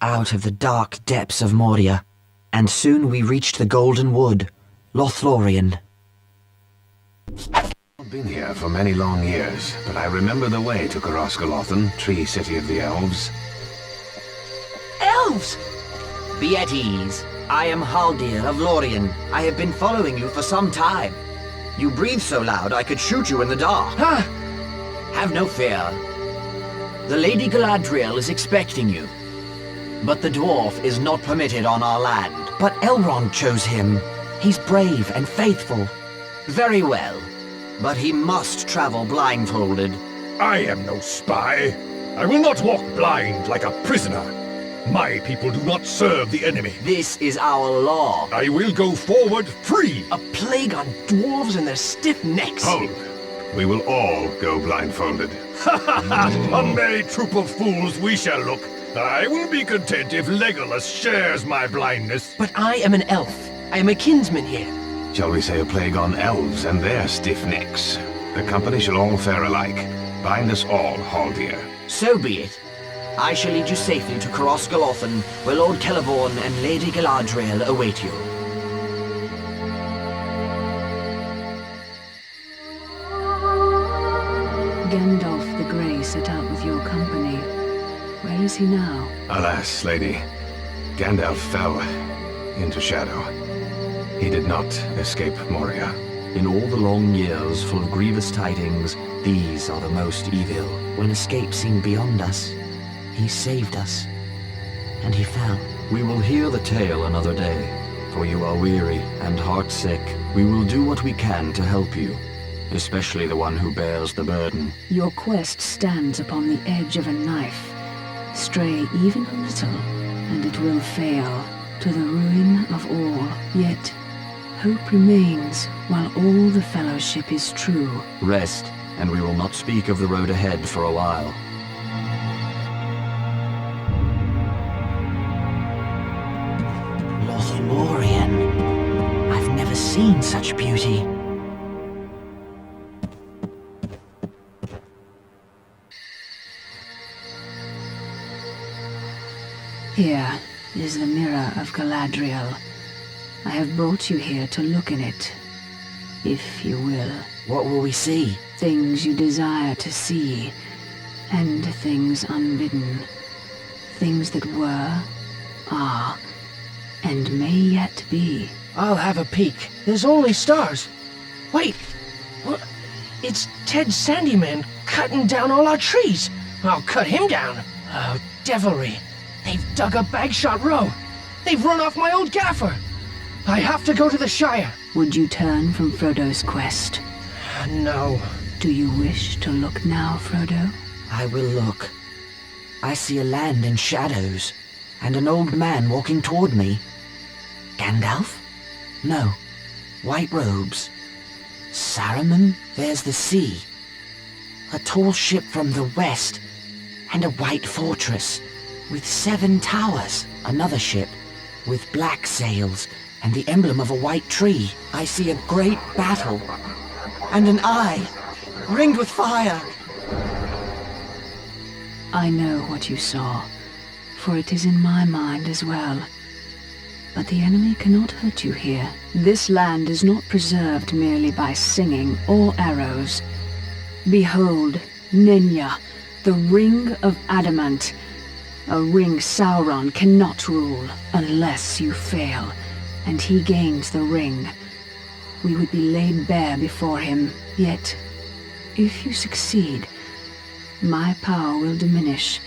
out of the dark depths of Moria, and soon we reached the Golden Wood, Lothlorien. I've been here for many long years, but I remember the way to Coroscolothan, Tree City of the Elves. Elves! Be at ease. I am Haldir of Lorien. I have been following you for some time. You breathe so loud I could shoot you in the dark. Have no fear. The Lady Galadriel is expecting you. But the dwarf is not permitted on our land. But Elrond chose him. He's brave and faithful. Very well. But he must travel blindfolded. I am no spy. I will not walk blind like a prisoner. My people do not serve the enemy. This is our law. I will go forward free. A plague on dwarves and their stiff necks. Hold. We will all go blindfolded. A merry troop of fools we shall look. I will be content if Legolas shares my blindness. But I am an elf. I am a kinsman here. Shall we say a plague on elves and their stiff necks? The company shall all fare alike. Bind us all, Haldir. So be it. I shall lead you safely to Coroscolothan, where Lord Celeborn and Lady Galadriel await you. Gandalf the Grey set out with your company. Where is he now? Alas, lady, Gandalf fell into shadow. He did not escape Moria. In all the long years full of grievous tidings, these are the most evil. When escape seemed beyond us, he saved us, and he fell. We will hear the tale another day, for you are weary and heartsick. We will do what we can to help you, especially the one who bears the burden. Your quest stands upon the edge of a knife. Stray even a little, and it will fail, to the ruin of all. Yet, hope remains while all the fellowship is true. Rest, and we will not speak of the road ahead for a while. Lothlorien. I've never seen such beauty. Here is the mirror of Galadriel. I have brought you here to look in it, if you will. What will we see? Things you desire to see, and things unbidden. Things that were, are, and may yet be. I'll have a peek. There's only stars. Wait, what? It's Ted Sandyman cutting down all our trees. I'll cut him down. Oh, devilry. They've dug up Bagshot Row. They've run off my old gaffer. I have to go to the Shire. Would you turn from Frodo's quest? No. Do you wish to look now, Frodo? I will look. I see a land in shadows, and an old man walking toward me. Gandalf? No. White robes. Saruman? There's the sea. A tall ship from the west, and a white fortress with 7 towers. Another ship with black sails and the emblem of a white tree. I see a great battle, and an eye ringed with fire. I know what you saw, for it is in my mind as well. But the enemy cannot hurt you here. This land is not preserved merely by singing or arrows. Behold, Nenya, the Ring of Adamant. A ring Sauron cannot rule unless you fail, and he gains the ring. We would be laid bare before him, yet, if you succeed, my power will diminish,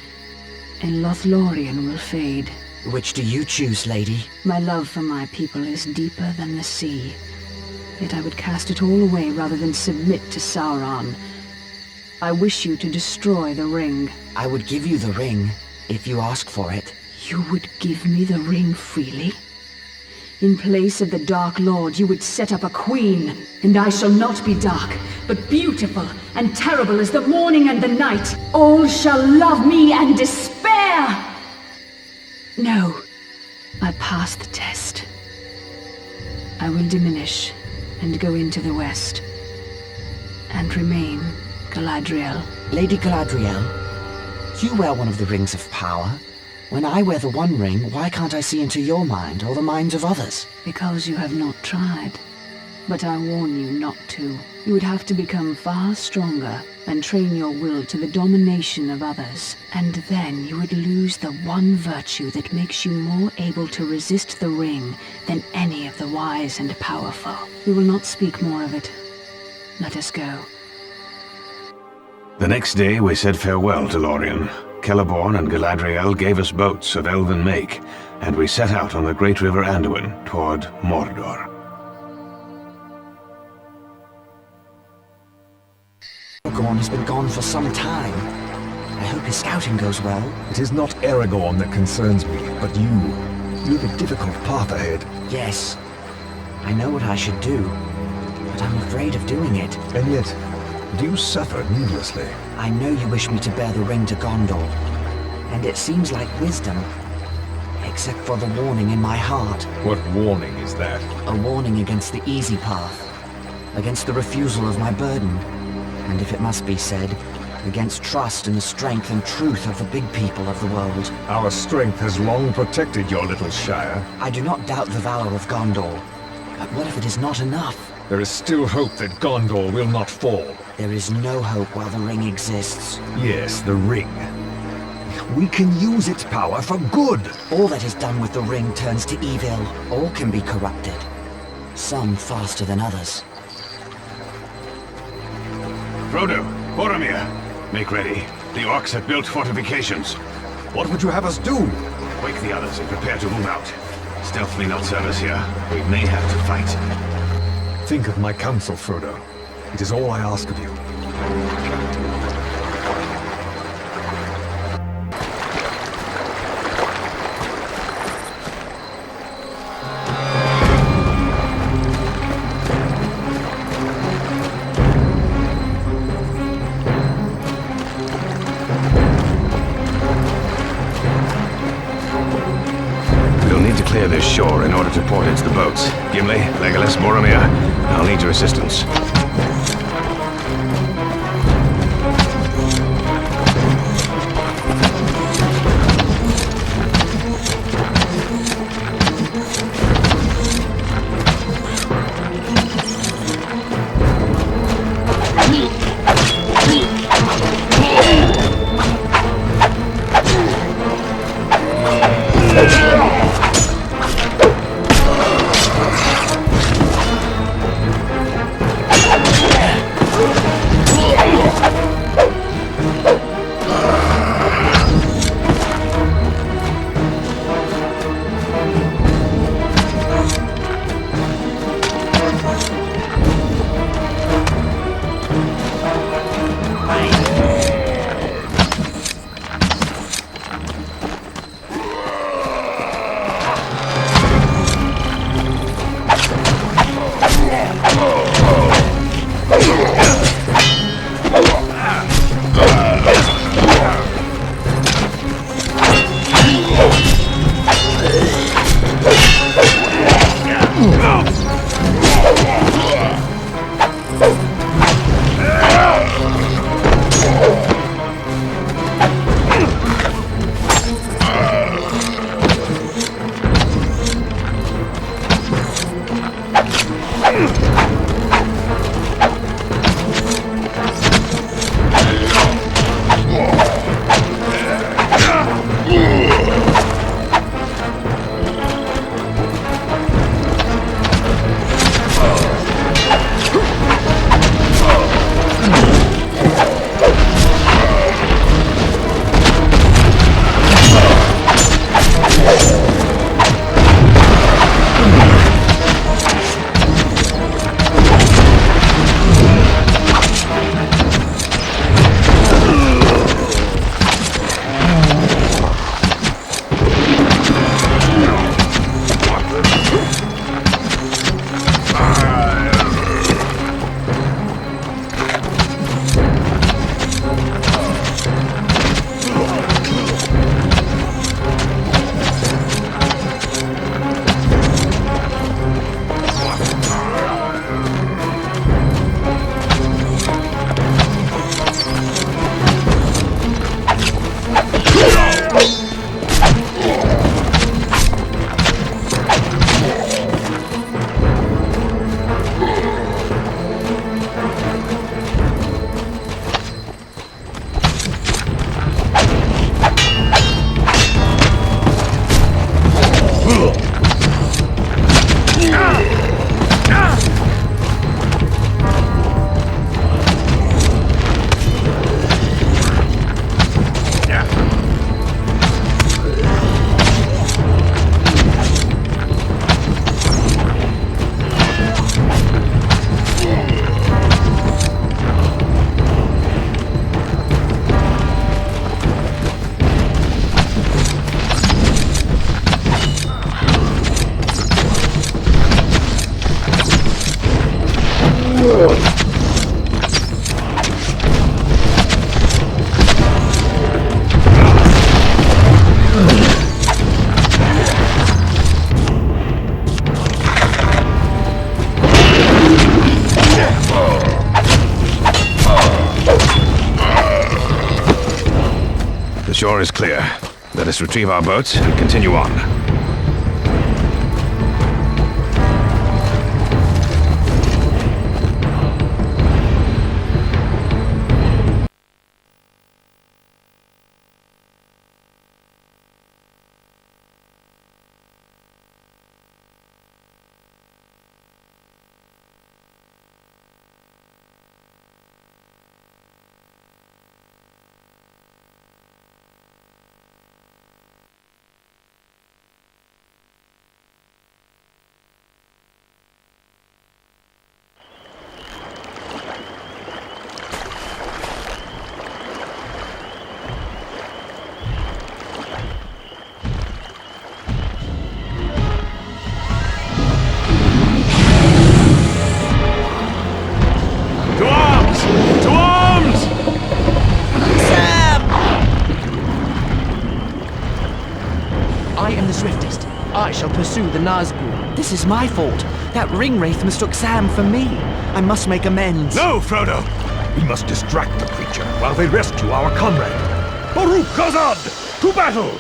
and Lothlorien will fade. Which do you choose, lady? My love for my people is deeper than the sea, yet I would cast it all away rather than submit to Sauron. I wish you to destroy the ring. I would give you the ring, if you ask for it. You would give me the ring freely? In place of the Dark Lord, you would set up a queen. And I shall not be dark, but beautiful and terrible as the morning and the night. All shall love me and despair! No, I passed the test. I will diminish and go into the west. And remain Galadriel. Lady Galadriel, you wear one of the rings of power. When I wear the One Ring, why can't I see into your mind or the minds of others? Because you have not tried. But I warn you not to. You would have to become far stronger and train your will to the domination of others. And then you would lose the one virtue that makes you more able to resist the ring than any of the wise and powerful. We will not speak more of it. Let us go. The next day we said farewell to Lorien. Celeborn and Galadriel gave us boats of elven make, and we set out on the great river Anduin toward Mordor. Aragorn has been gone for some time. I hope his scouting goes well. It is not Aragorn that concerns me, but you. You have a difficult path ahead. Yes, I know what I should do, but I'm afraid of doing it. And yet, do you suffer needlessly? I know you wish me to bear the ring to Gondor, and it seems like wisdom, except for the warning in my heart. What warning is that? A warning against the easy path, against the refusal of my burden, and if it must be said, against trust in the strength and truth of the big people of the world. Our strength has long protected your little shire. I do not doubt the valor of Gondor, but what if it is not enough? There is still hope that Gondor will not fall. There is no hope while the ring exists. Yes, the ring. We can use its power for good. All that is done with the ring turns to evil. All can be corrupted. Some faster than others. Frodo, Boromir, make ready. The orcs have built fortifications. What would you have us do? Wake the others and prepare to move out. Stealth may not serve us here. We may have to fight. Think of my counsel, Frodo. It is all I ask of you. Clear this shore in order to portage the boats. Gimli, Legolas, Boromir, I'll need your assistance. The shore is clear. Let us retrieve our boats and continue on. I shall pursue the Nazgul. This is my fault. That ring wraith mistook Sam for me. I must make amends. No, Frodo! We must distract the creature while they rescue our comrade. Baruch Khazad! To battle!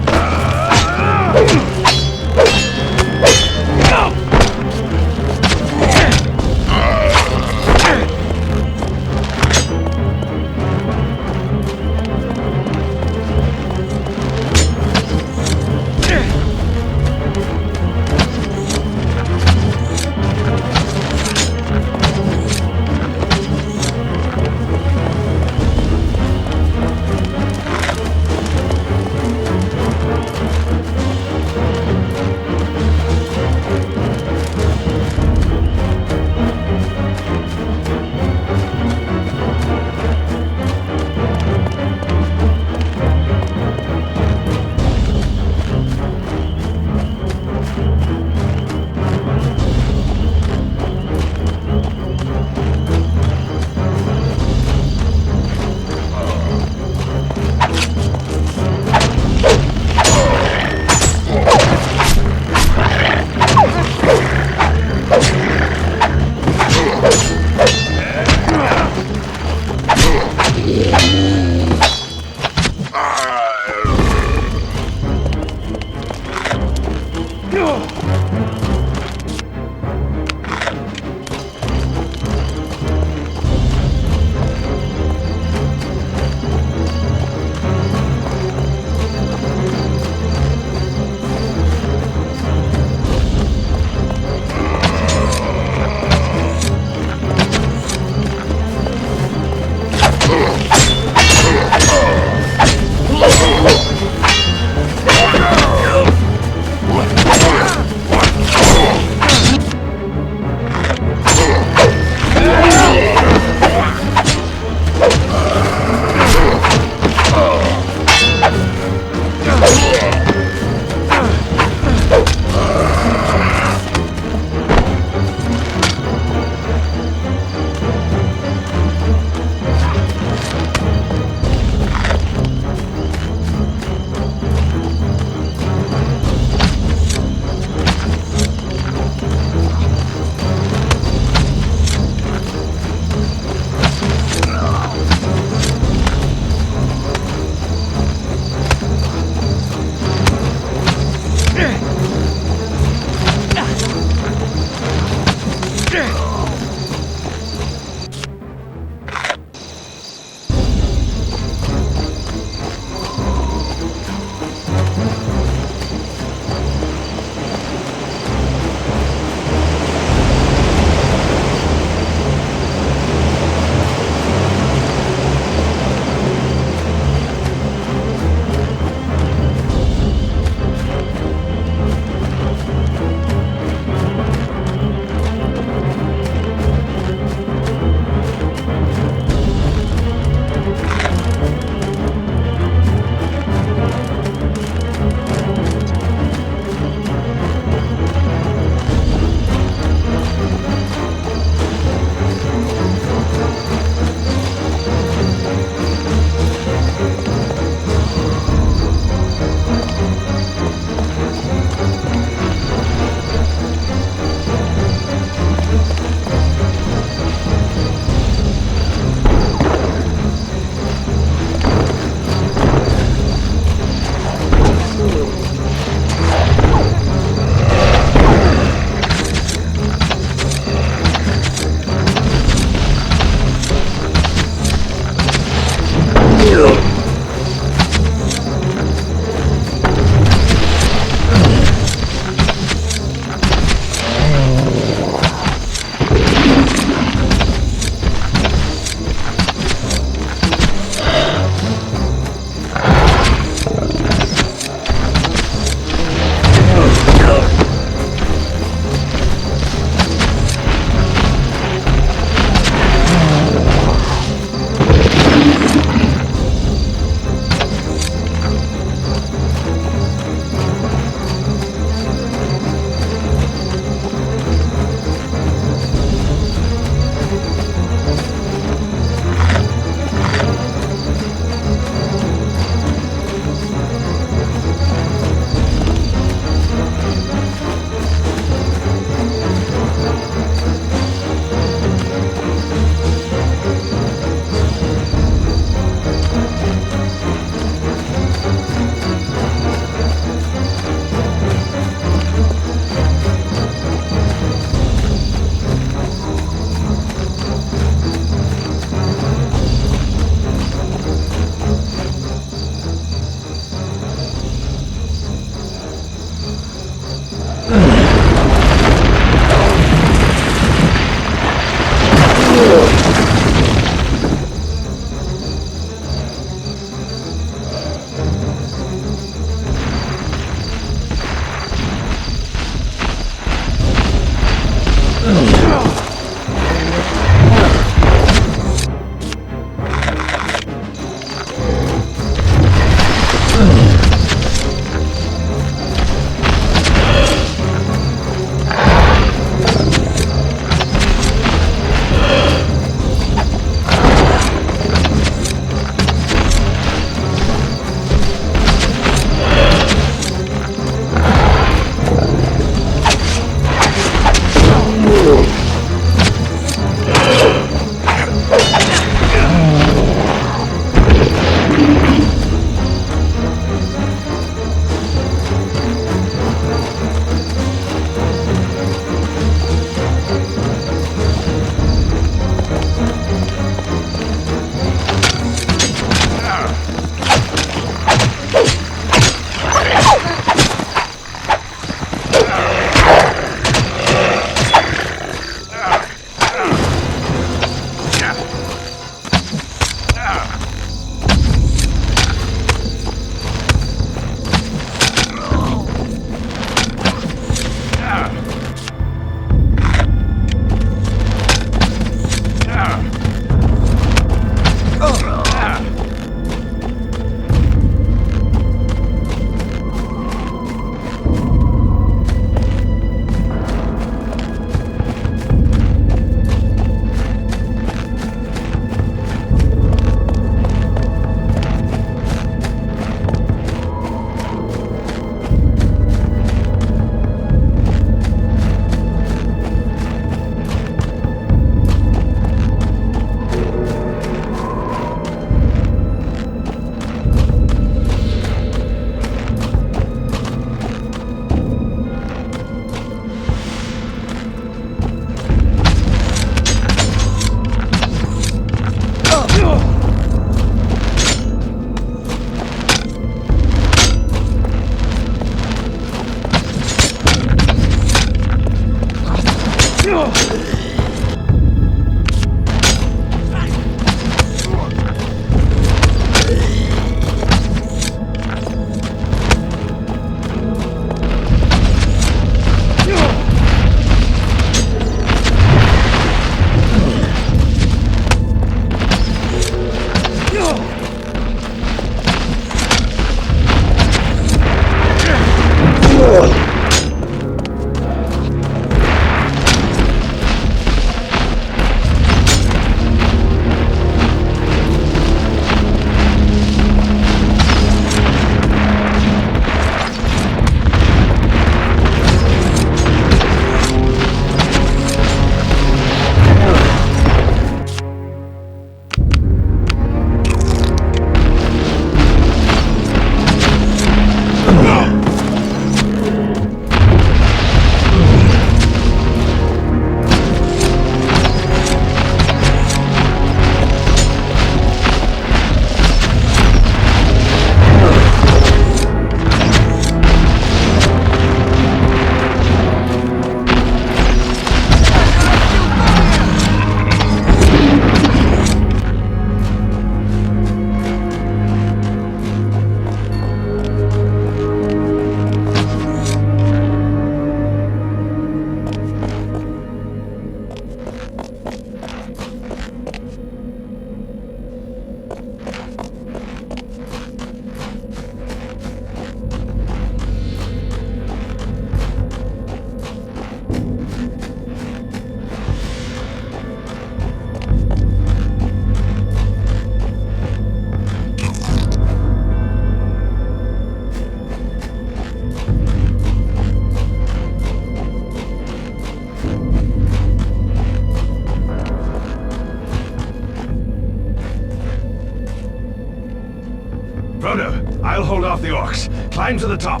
Climb to the top.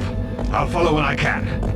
I'll follow when I can.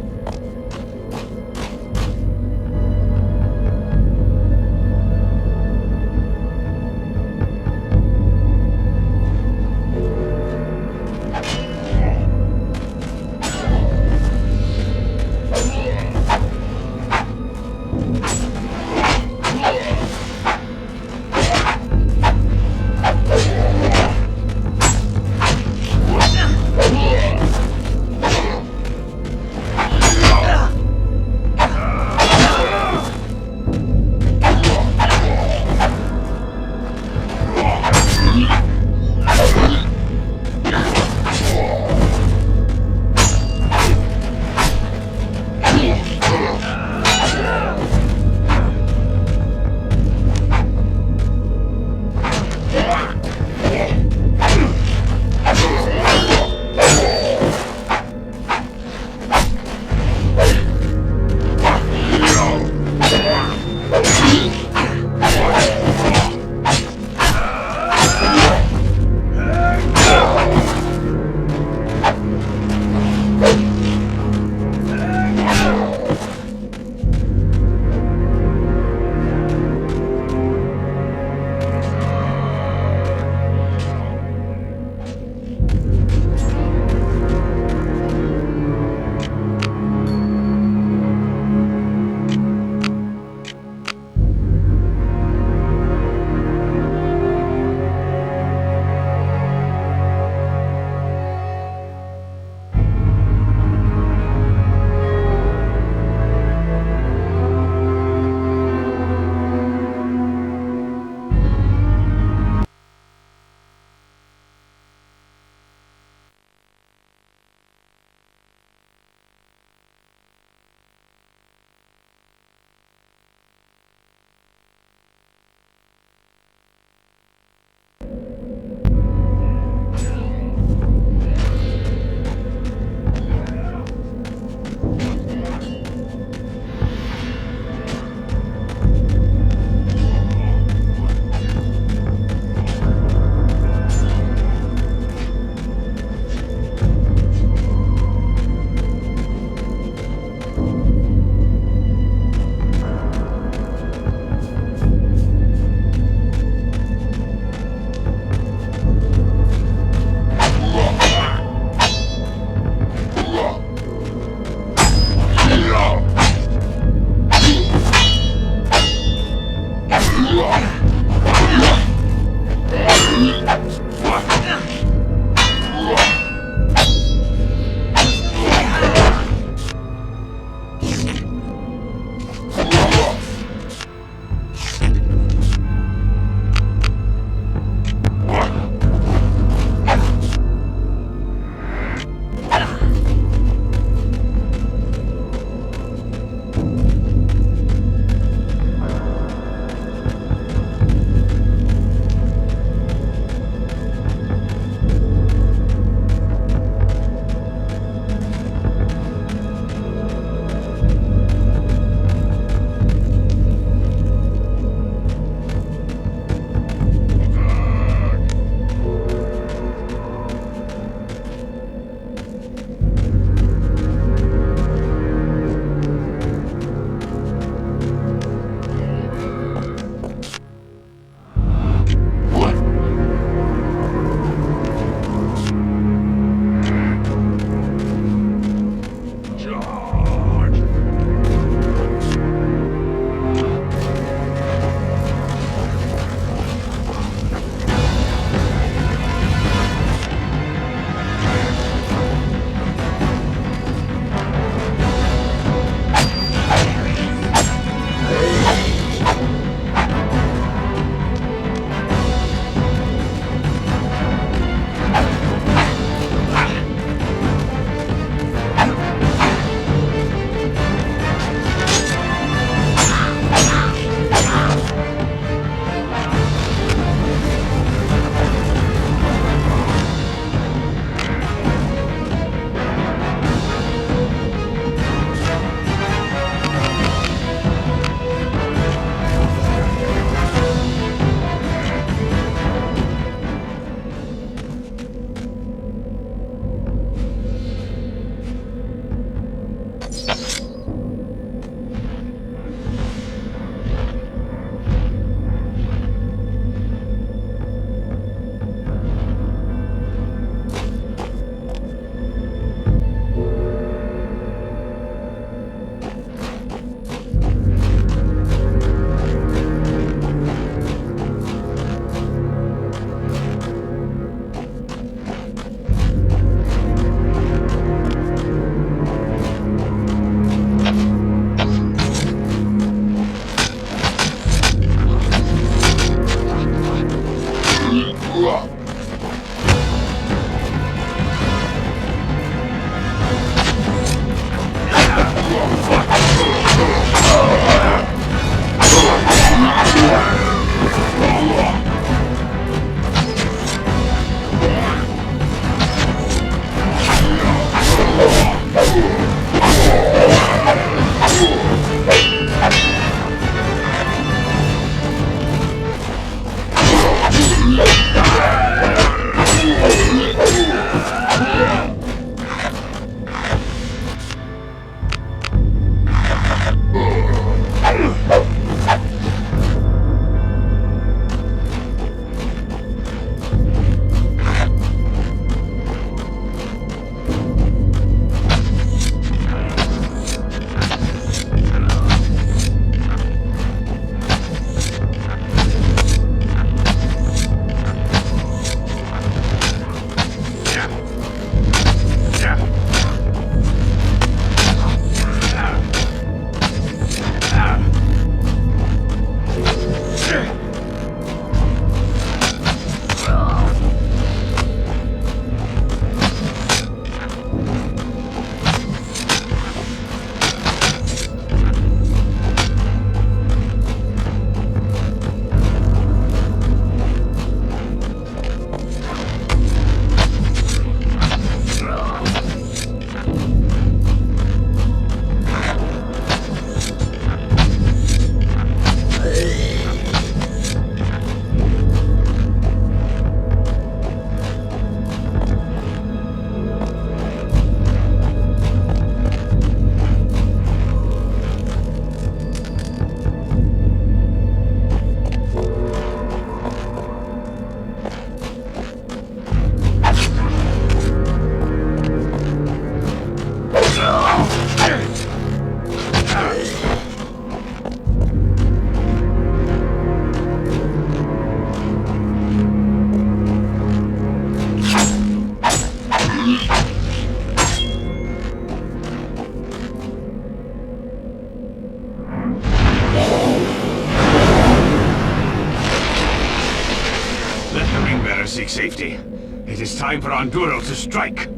time for Anduro to strike.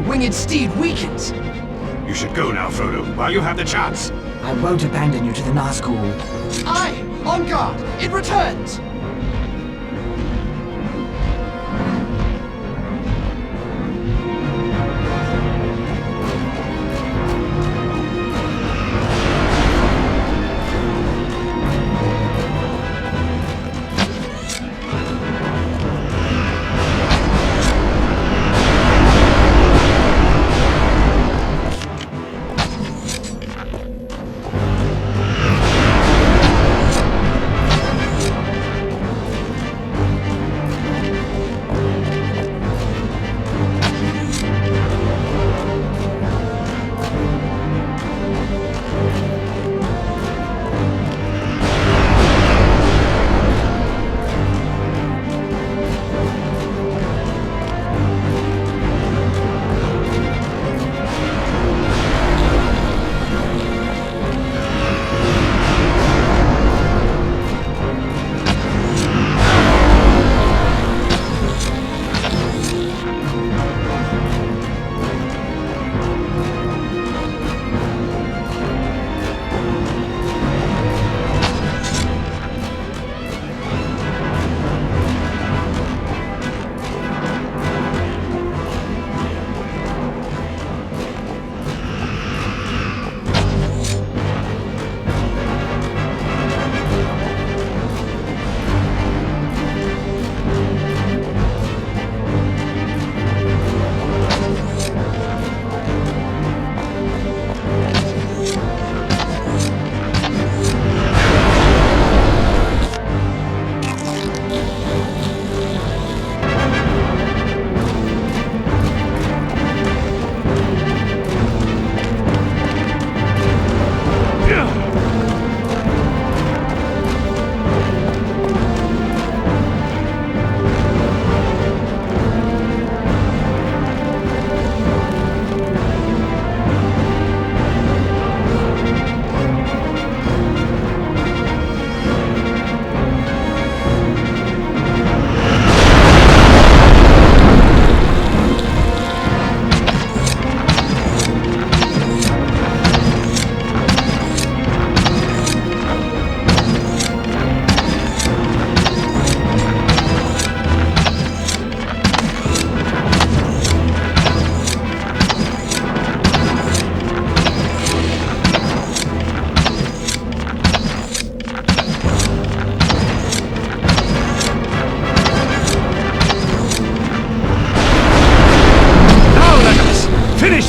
Winged steed weakens! You should go now, Frodo, while you have the chance. I won't abandon you to the Nazgul. Aye! On guard! It returns!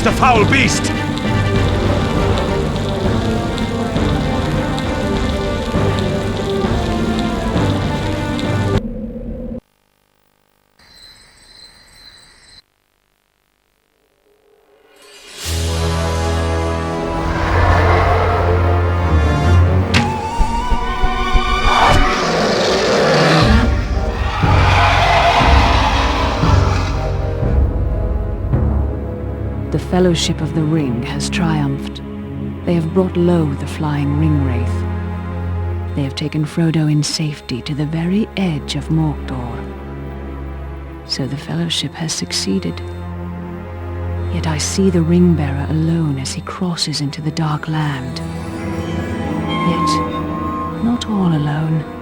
The foul beast! The Fellowship of the Ring has triumphed. They have brought low the flying ring wraith. They have taken Frodo in safety to the very edge of Mordor. So the Fellowship has succeeded. Yet I see the ring-bearer alone as he crosses into the Dark Land. Yet, not all alone.